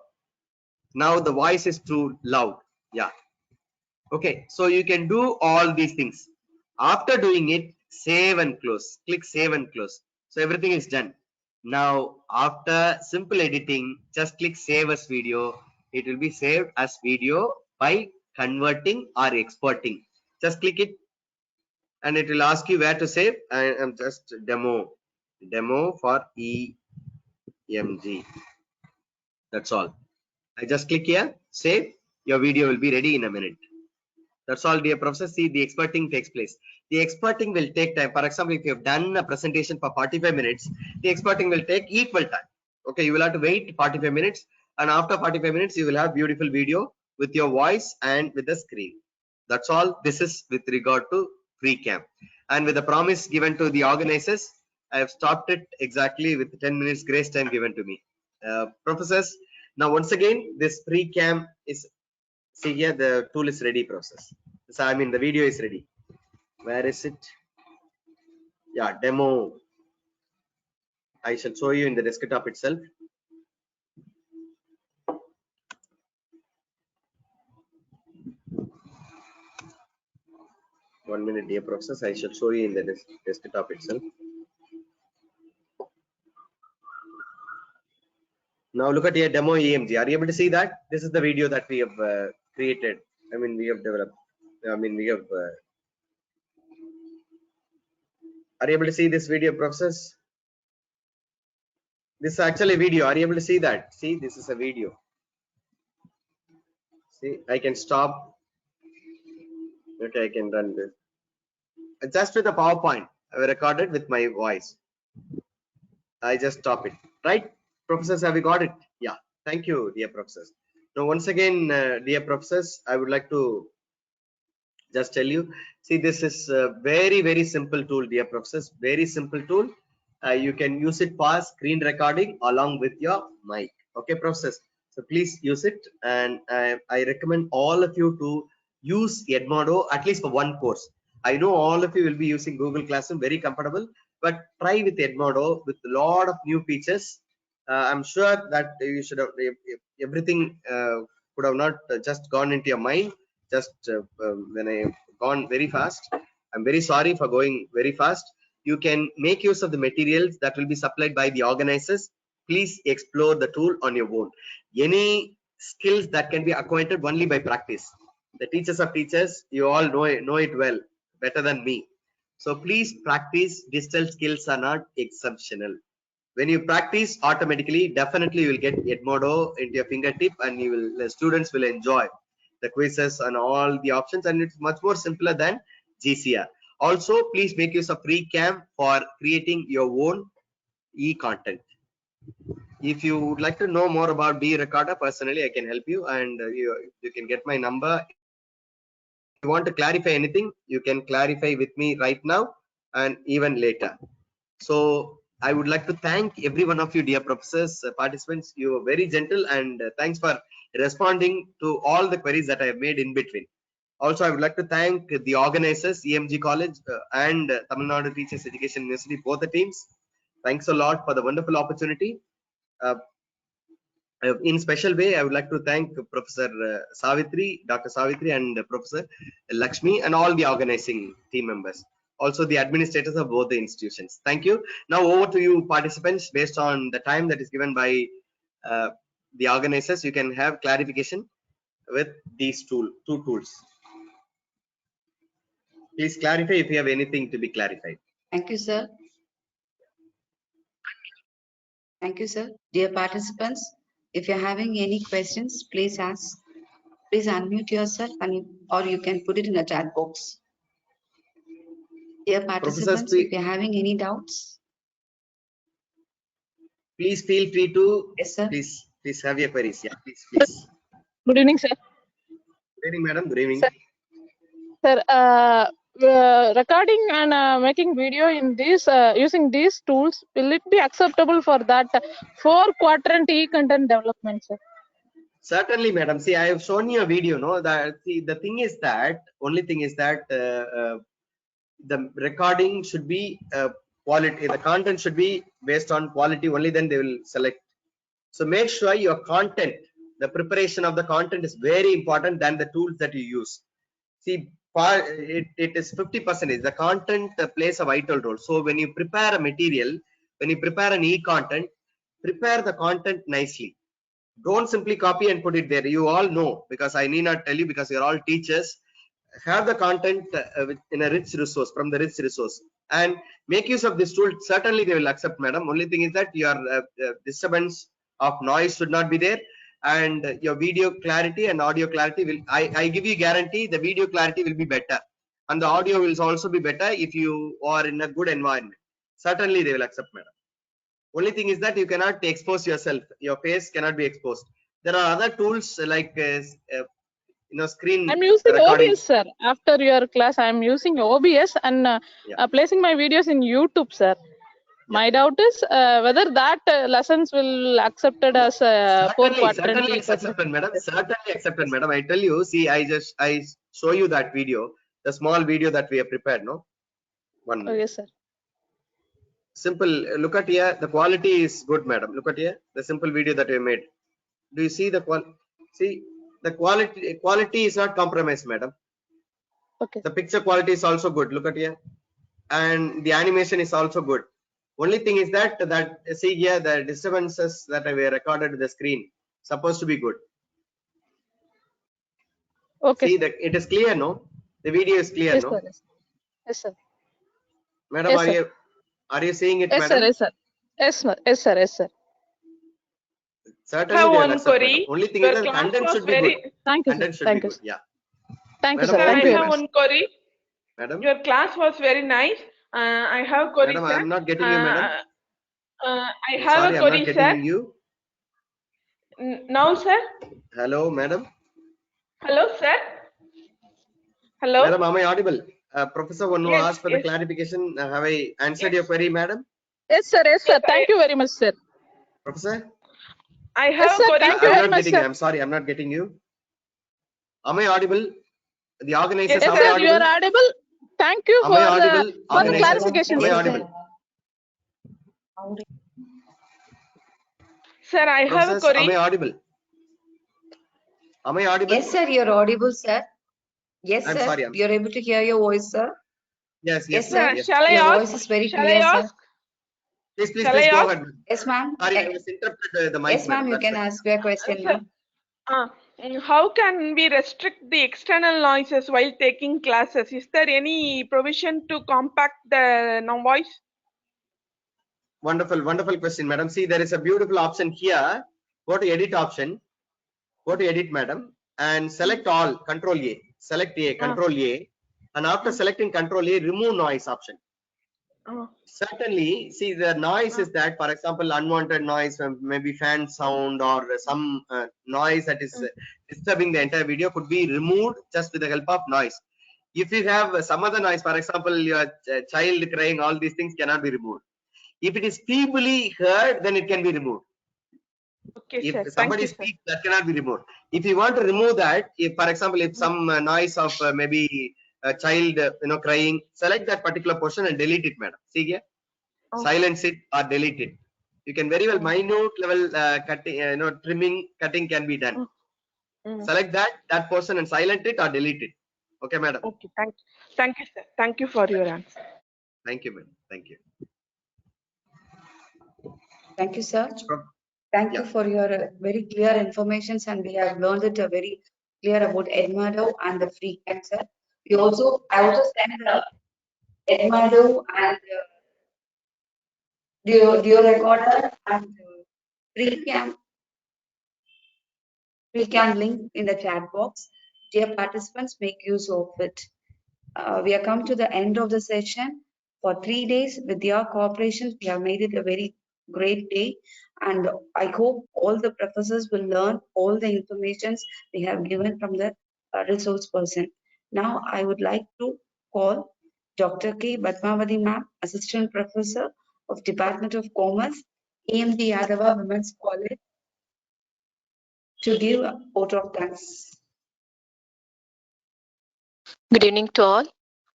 Now the voice is too loud. Yeah. Okay. So you can do all these things. After doing it, save and close. Click save and close. So everything is done. Now, after simple editing, just click save as video. It will be saved as video by converting or exporting. Just click it. and it will ask you where to save. I am just demo for EMG. That's all. I just click here, save. Your video will be ready in a minute. That's all, dear professor. See, the experting takes place. The experting will take time. For example, if you have done a presentation for 45 minutes, the experting will take equal time. Okay, you will have to wait 45 minutes, and after 45 minutes, you will have beautiful video with your voice and with the screen. That's all. This is with regard to free camp. And with the promise given to the organizers, I have stopped it exactly with 10 minutes grace time given to me. Professors, now once again, this free camp is, see here, the tool is ready, process. So I mean the video is ready. Where is it? Yeah, demo. I shall show you in the desktop itself. One minute, dear process. I shall show you in the desktop itself. Now look at your demo EMG. Are you able to see that? This is the video that we have created. I mean, we have developed. I mean, we have. Are you able to see this video process? This is actually a video. Are you able to see that? See, this is a video. See, I can stop. Okay, I can run this. Just with a PowerPoint, I recorded with my voice. I just stop it. Right, professors, have you got it? Yeah. Thank you, dear professors. Now, once again, dear professors, I would like to just tell you. See, this is a very simple tool, dear professors. Very simple tool. You can use it for screen recording along with your mic. Okay, professors. So please use it, and I recommend all of you to use Edmodo at least for one course. I know all of you will be using Google Classroom, very comfortable, but try with Edmodo with a lot of new features. I'm sure that you should have everything could have not just gone into your mind just when I gone very fast. I'm very sorry for going very fast. You can make use of the materials that will be supplied by the organizers. Please explore the tool on your own. Any skills that can be acquired only by practice. The teachers of teachers, you all know it well, better than me. So please practice. Digital skills are not exceptional. When you practice, automatically, definitely you will get Edmodo into your fingertip, and the students will enjoy the quizzes and all the options, and it's much more simpler than Gcr. Also, please make use of free camp for creating your own e-content. If you would like to know more about B Recorder, personally, I can help you, and you can get my number. If you want to clarify anything, you can clarify with me right now and even later. So I would like to thank every one of you, dear professors, participants. You were very gentle, and thanks for responding to all the queries that I have made in between. Also, I would like to thank the organizers, EMG College and Tamil Nadu Teachers Education University, both the teams. Thanks a lot for the wonderful opportunity. In special way, I would like to thank Professor Savitri, Dr. Savitri, and Professor Lakshmi, and all the organizing team members. Also the administrators of both the institutions. Thank you. Now over to you, participants. Based on the time that is given by the organizers, you can have clarification with these two tools. Please clarify if you have anything to be clarified.
Thank you, sir. Thank you, sir. Dear participants, if you're having any questions, please ask. Please unmute yourself, or you can put it in the chat box. Dear participants, if you're having any doubts,
please feel free to.
Yes, sir.
Please have your queries. Yeah, please.
Good evening, sir.
Good evening, madam. Good evening.
Sir, recording and making video in this using these tools, will it be acceptable for that 4-quadrant e-content development, sir?
Certainly, madam. See, I have shown you a video. No, that the thing is that the recording should be quality. The content should be based on quality only. Then they will select. So make sure your content, the preparation of the content, is very important than the tools that you use. See, it is 50%. The content plays a vital role. So when you prepare a material, when you prepare an e-content, prepare the content nicely. Don't simply copy and put it there. You all know, because I need not tell you, because you're all teachers. have the content in a rich resource, from the rich resource, and make use of this tool. Certainly they will accept, madam. Only thing is that your disturbance of noise should not be there, and your video clarity and audio clarity will, I give you guarantee, the video clarity will be better and the audio will also be better if you are in a good environment. Certainly they will accept, madam. Only thing is that you cannot expose yourself, your face cannot be exposed. There are other tools like screen
I'm using
recording.
OBS, sir. After your class, I'm using OBS and placing my videos in YouTube, sir. My doubt is whether that lessons will accepted as
Certainly it's accepted, madam. Certainly accepted, madam. I tell you, see, I show you that video, the small video that we have prepared, no? One minute.
Okay, sir.
Simple. Look at here. The quality is good, madam. Look at here. The simple video that we made. Do you see the quality? See, the quality is not compromised, madam.
Okay.
The picture quality is also good. Look at here. And the animation is also good. Only thing is that see here, the disturbances that we recorded to the screen supposed to be good.
Okay.
See that it is clear, no? The video is clear,
Yes,
no?
sir. Yes, sir.
Madam,
Yes,
are you seeing it,
yes,
madam?
sir. Yes, sir. Yes, sir. Yes, sir. Yes, sir.
Certainly,
have
they will
one
accept,
query.
madam. Only thing
Your
is that
class
content
was
should be
very.
good.
Thank you,
Content
sir.
should
Thank
be
you.
good. Yeah.
Thank you,
Madam,
sir.
Sir,
Thank
I
you very
have
much.
one query.
Madam,
Your class was very nice. I have query,
madam,
sir.
I am not getting you, madam.
I
I'm
have
sorry,
a
I'm not
query,
getting
sir.
you.
Now, sir.
Hello, madam.
Hello, sir. Hello.
Madam, am I audible? Professor one who
Yes,
asked for the
yes.
clarification. Have I answered
Yes.
your query, madam?
Yes, sir. Yes, sir.
Yes,
Thank you very much, sir.
Professor?
I
Yes,
have a
sir.
query,
Thank you
sir.
very
I'm not
much,
getting you.
sir.
I'm sorry, I'm not getting you. Am I audible? The organizers,
Yes,
am
Yes,
I
sir. You are
audible?
audible. Thank you
Am I
for
audible?
the
Organizers,
clarification,
am I
sir.
audible?
Sir, I have a
Professors, am I
query.
audible? Am I audible?
Yes, sir, you're audible, sir. Yes,
I'm
sir.
sorry.
We are able to hear your voice, sir.
Yes,
Yes,
sir.
sir.
Yes.
Shall I
Your
ask?
voice is very
Shall
clear,
I
sir.
ask?
Please
Shall I
go
ask?
ahead.
Yes, ma'am.
Sorry, I was interrupted the mic,
Yes, ma'am.
madam.
You
That's
can
why.
ask your question,
Sir,
ma'am.
how can we restrict the external noises while taking classes? Is there any provision to compact the noise?
Wonderful, wonderful question, madam. See, there is a beautiful option here. Go to edit option. Go to edit, madam, and select all. Control A. Select A. Control A. And after selecting Control A, remove noise option. Certainly, see, the noise is that, for example, unwanted noise, maybe fan sound or some noise that is disturbing the entire video could be removed just with the help of noise. If you have some other noise, for example, your child crying, all these things cannot be removed. If it is feebly heard, then it can be removed.
Okay,
If
sir.
somebody speaks, that cannot be removed. If you want to remove that, if, for example, if some noise of maybe a child, crying, select that particular portion and delete it, madam. See here, silence it or delete it. You can very well minute level cutting, trimming, cutting can be done. Select that portion and silent it or delete it. Okay, madam.
Okay, thank you, sir. Thank you for your answer.
Thank you, madam. Thank you.
Thank you, sir. Thank you for your very clear informations, and we have learned it very clear about Edmodo and the free cam, sir. I also sent the Edmodo and Dio recorder and free cam link in the chat box. Dear participants, make use of it. We are come to the end of the session. For 3 days, with your cooperation, we have made it a very great day. And I hope all the professors will learn all the informations we have given from the resource person. Now, I would like to call Dr. K. Padmavati Ma'am, Assistant Professor of Department of Commerce, AMD Yadava Women's College, to give a vote of thanks.
Good evening to all.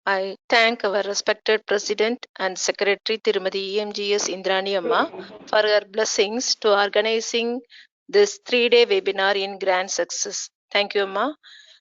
I thank our respected President and Secretary Tirumadi EMGS Indrani Amma for her blessings to organizing this 3-day webinar in grand success. Thank you, Amma.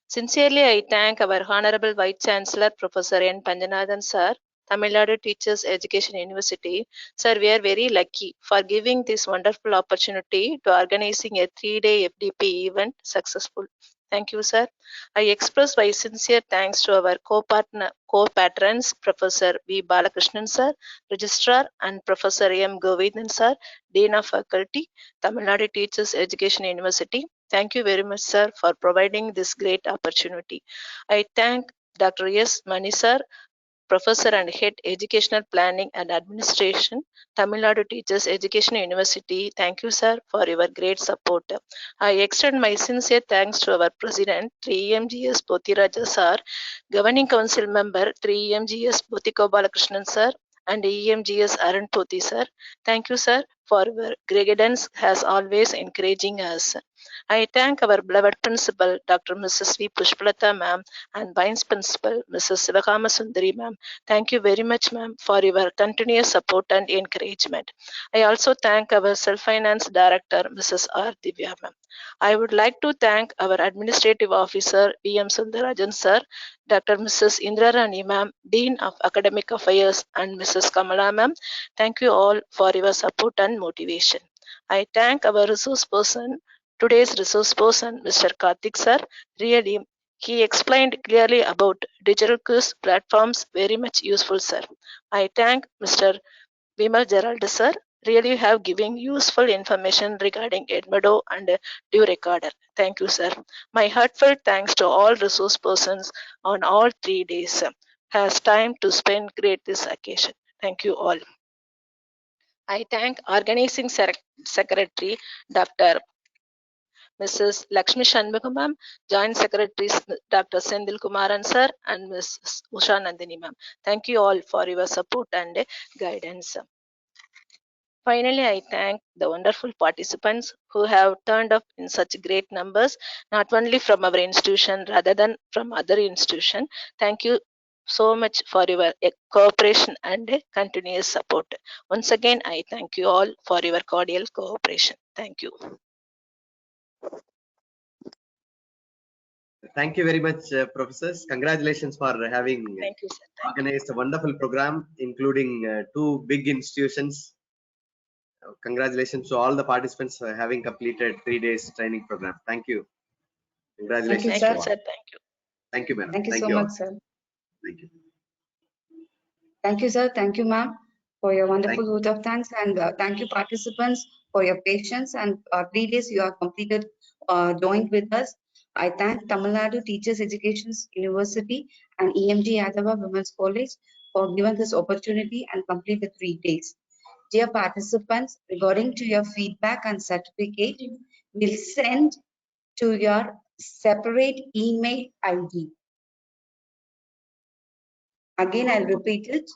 Sincerely, I thank our Honorable Vice Chancellor Professor N. Panjanathan Sir, Tamil Nadu Teachers Education University. Sir, we are very lucky for giving this wonderful opportunity to organizing a 3-day FDP event successful. Thank you, sir. I express my sincere thanks to our co-patrons, Professor V. Balakrishnan, sir, Registrar, and Professor M. Govindan, sir, Dean of Faculty, Tamil Nadu Teachers Education University. Thank you very much, sir, for providing this great opportunity. I thank Dr. S. Mani, sir, Professor and Head Educational Planning and Administration, Tamil Nadu Teachers Education University. Thank you, sir, for your great support. I extend my sincere thanks to our President, 3EMGS Pothiraja sir, Governing Council Member, 3EMGS Pothiko Balakrishnan sir, and EMGS Arun Pothi sir. Thank you, sir, for your guidance as always encouraging us. I thank our beloved Principal, Dr. Mrs. V. Pushpalata ma'am, and Vice Principal, Mrs. Sivakama Sundari ma'am. Thank you very much, ma'am, for your continuous support and encouragement. I also thank our Self-Finance Director, Mrs. R. Divya ma'am. I would like to thank our Administrative Officer, V.M. Sundarajan sir, Dr. Mrs. Indra Rani ma'am, Dean of Academic Affairs, and Mrs. Kamala ma'am. Thank you all for your support and motivation. I thank our resource person, today's resource person, Mr. Karthik sir. Really, he explained clearly about digital quiz platforms, very much useful, sir. I thank Mr. Vimal Gerald, sir. Really have given useful information regarding Edmodo and Due Recorder. Thank you, sir. My heartfelt thanks to all resource persons on all 3 days. Has time to spend great this occasion. Thank you all. I thank organizing secretary Dr. Mrs. Lakshmi Shanmugam ma'am, Joint Secretaries Dr. Sendil Kumaran sir, and Mrs. Usha Nandini ma'am. Thank you all for your support and guidance. Finally, I thank the wonderful participants who have turned up in such great numbers, not only from our institution, rather than from other institution. Thank you so much for your cooperation and continuous support. Once again, I thank you all for your cordial cooperation. Thank you.
Thank you very much, professors. Congratulations for having
Thank you, sir.
organized a wonderful program, including 2 big institutions. Congratulations to all the participants for having completed 3 days training program. Thank you. Congratulations
Thank
to
you,
all.
sir. Thank you.
Thank you, madam.
Thank you
Thank
so
you all.
much, sir.
Thank you.
Thank you, sir. Thank you, ma'am, for your wonderful
Thank
vote of thanks. And thank you, participants, for your patience. And 3 days you have completed, joined with us. I thank Tamil Nadu Teachers Education University and EMG Yadava Women's College for giving this opportunity and complete the 3 days. Dear participants, regarding to your feedback and certificate, we'll send to your separate email ID. Again, I'll repeat it.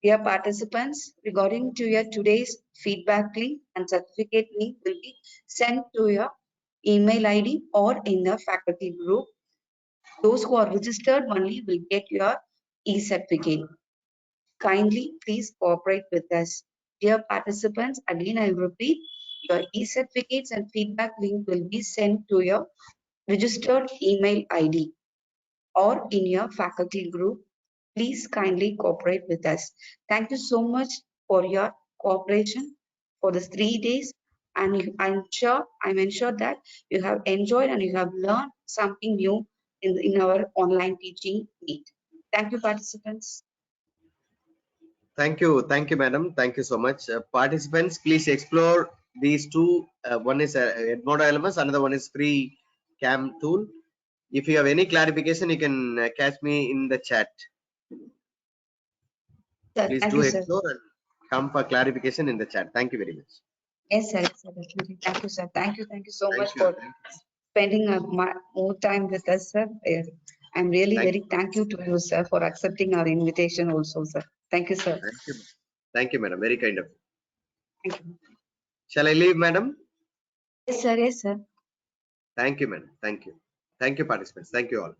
Dear participants, regarding to your today's feedback link and certificate link will be sent to your email ID or in the faculty group. Those who are registered only will get your e-certificate. Kindly please cooperate with us. Dear participants, again I repeat, your e-certificates and feedback link will be sent to your registered email ID or in your faculty group. Please kindly cooperate with us. Thank you so much for your cooperation for the 3 days. And I'm ensured that you have enjoyed and you have learned something new in our online teaching meet. Thank you, participants.
Thank you, madam. Thank you so much. Participants, please explore these 2. One is Edmodo LMS, another one is free cam tool. If you have any clarification, you can catch me in the chat.
Sir,
Please
thank
do
you, sir.
explore and come for clarification in the chat. Thank you very much.
Yes, sir. Definitely. Thank you, sir. Thank you so
Thank
much
you.
for spending more time with us, sir. I'm really
Thank
very thankful to you, sir, for accepting our invitation also, sir. Thank you, sir.
Thank you. Thank you, madam. Very kind of you.
Thank you.
Shall I leave, madam?
Yes, sir. Yes, sir.
Thank you, madam. Thank you. Thank you, participants. Thank you all.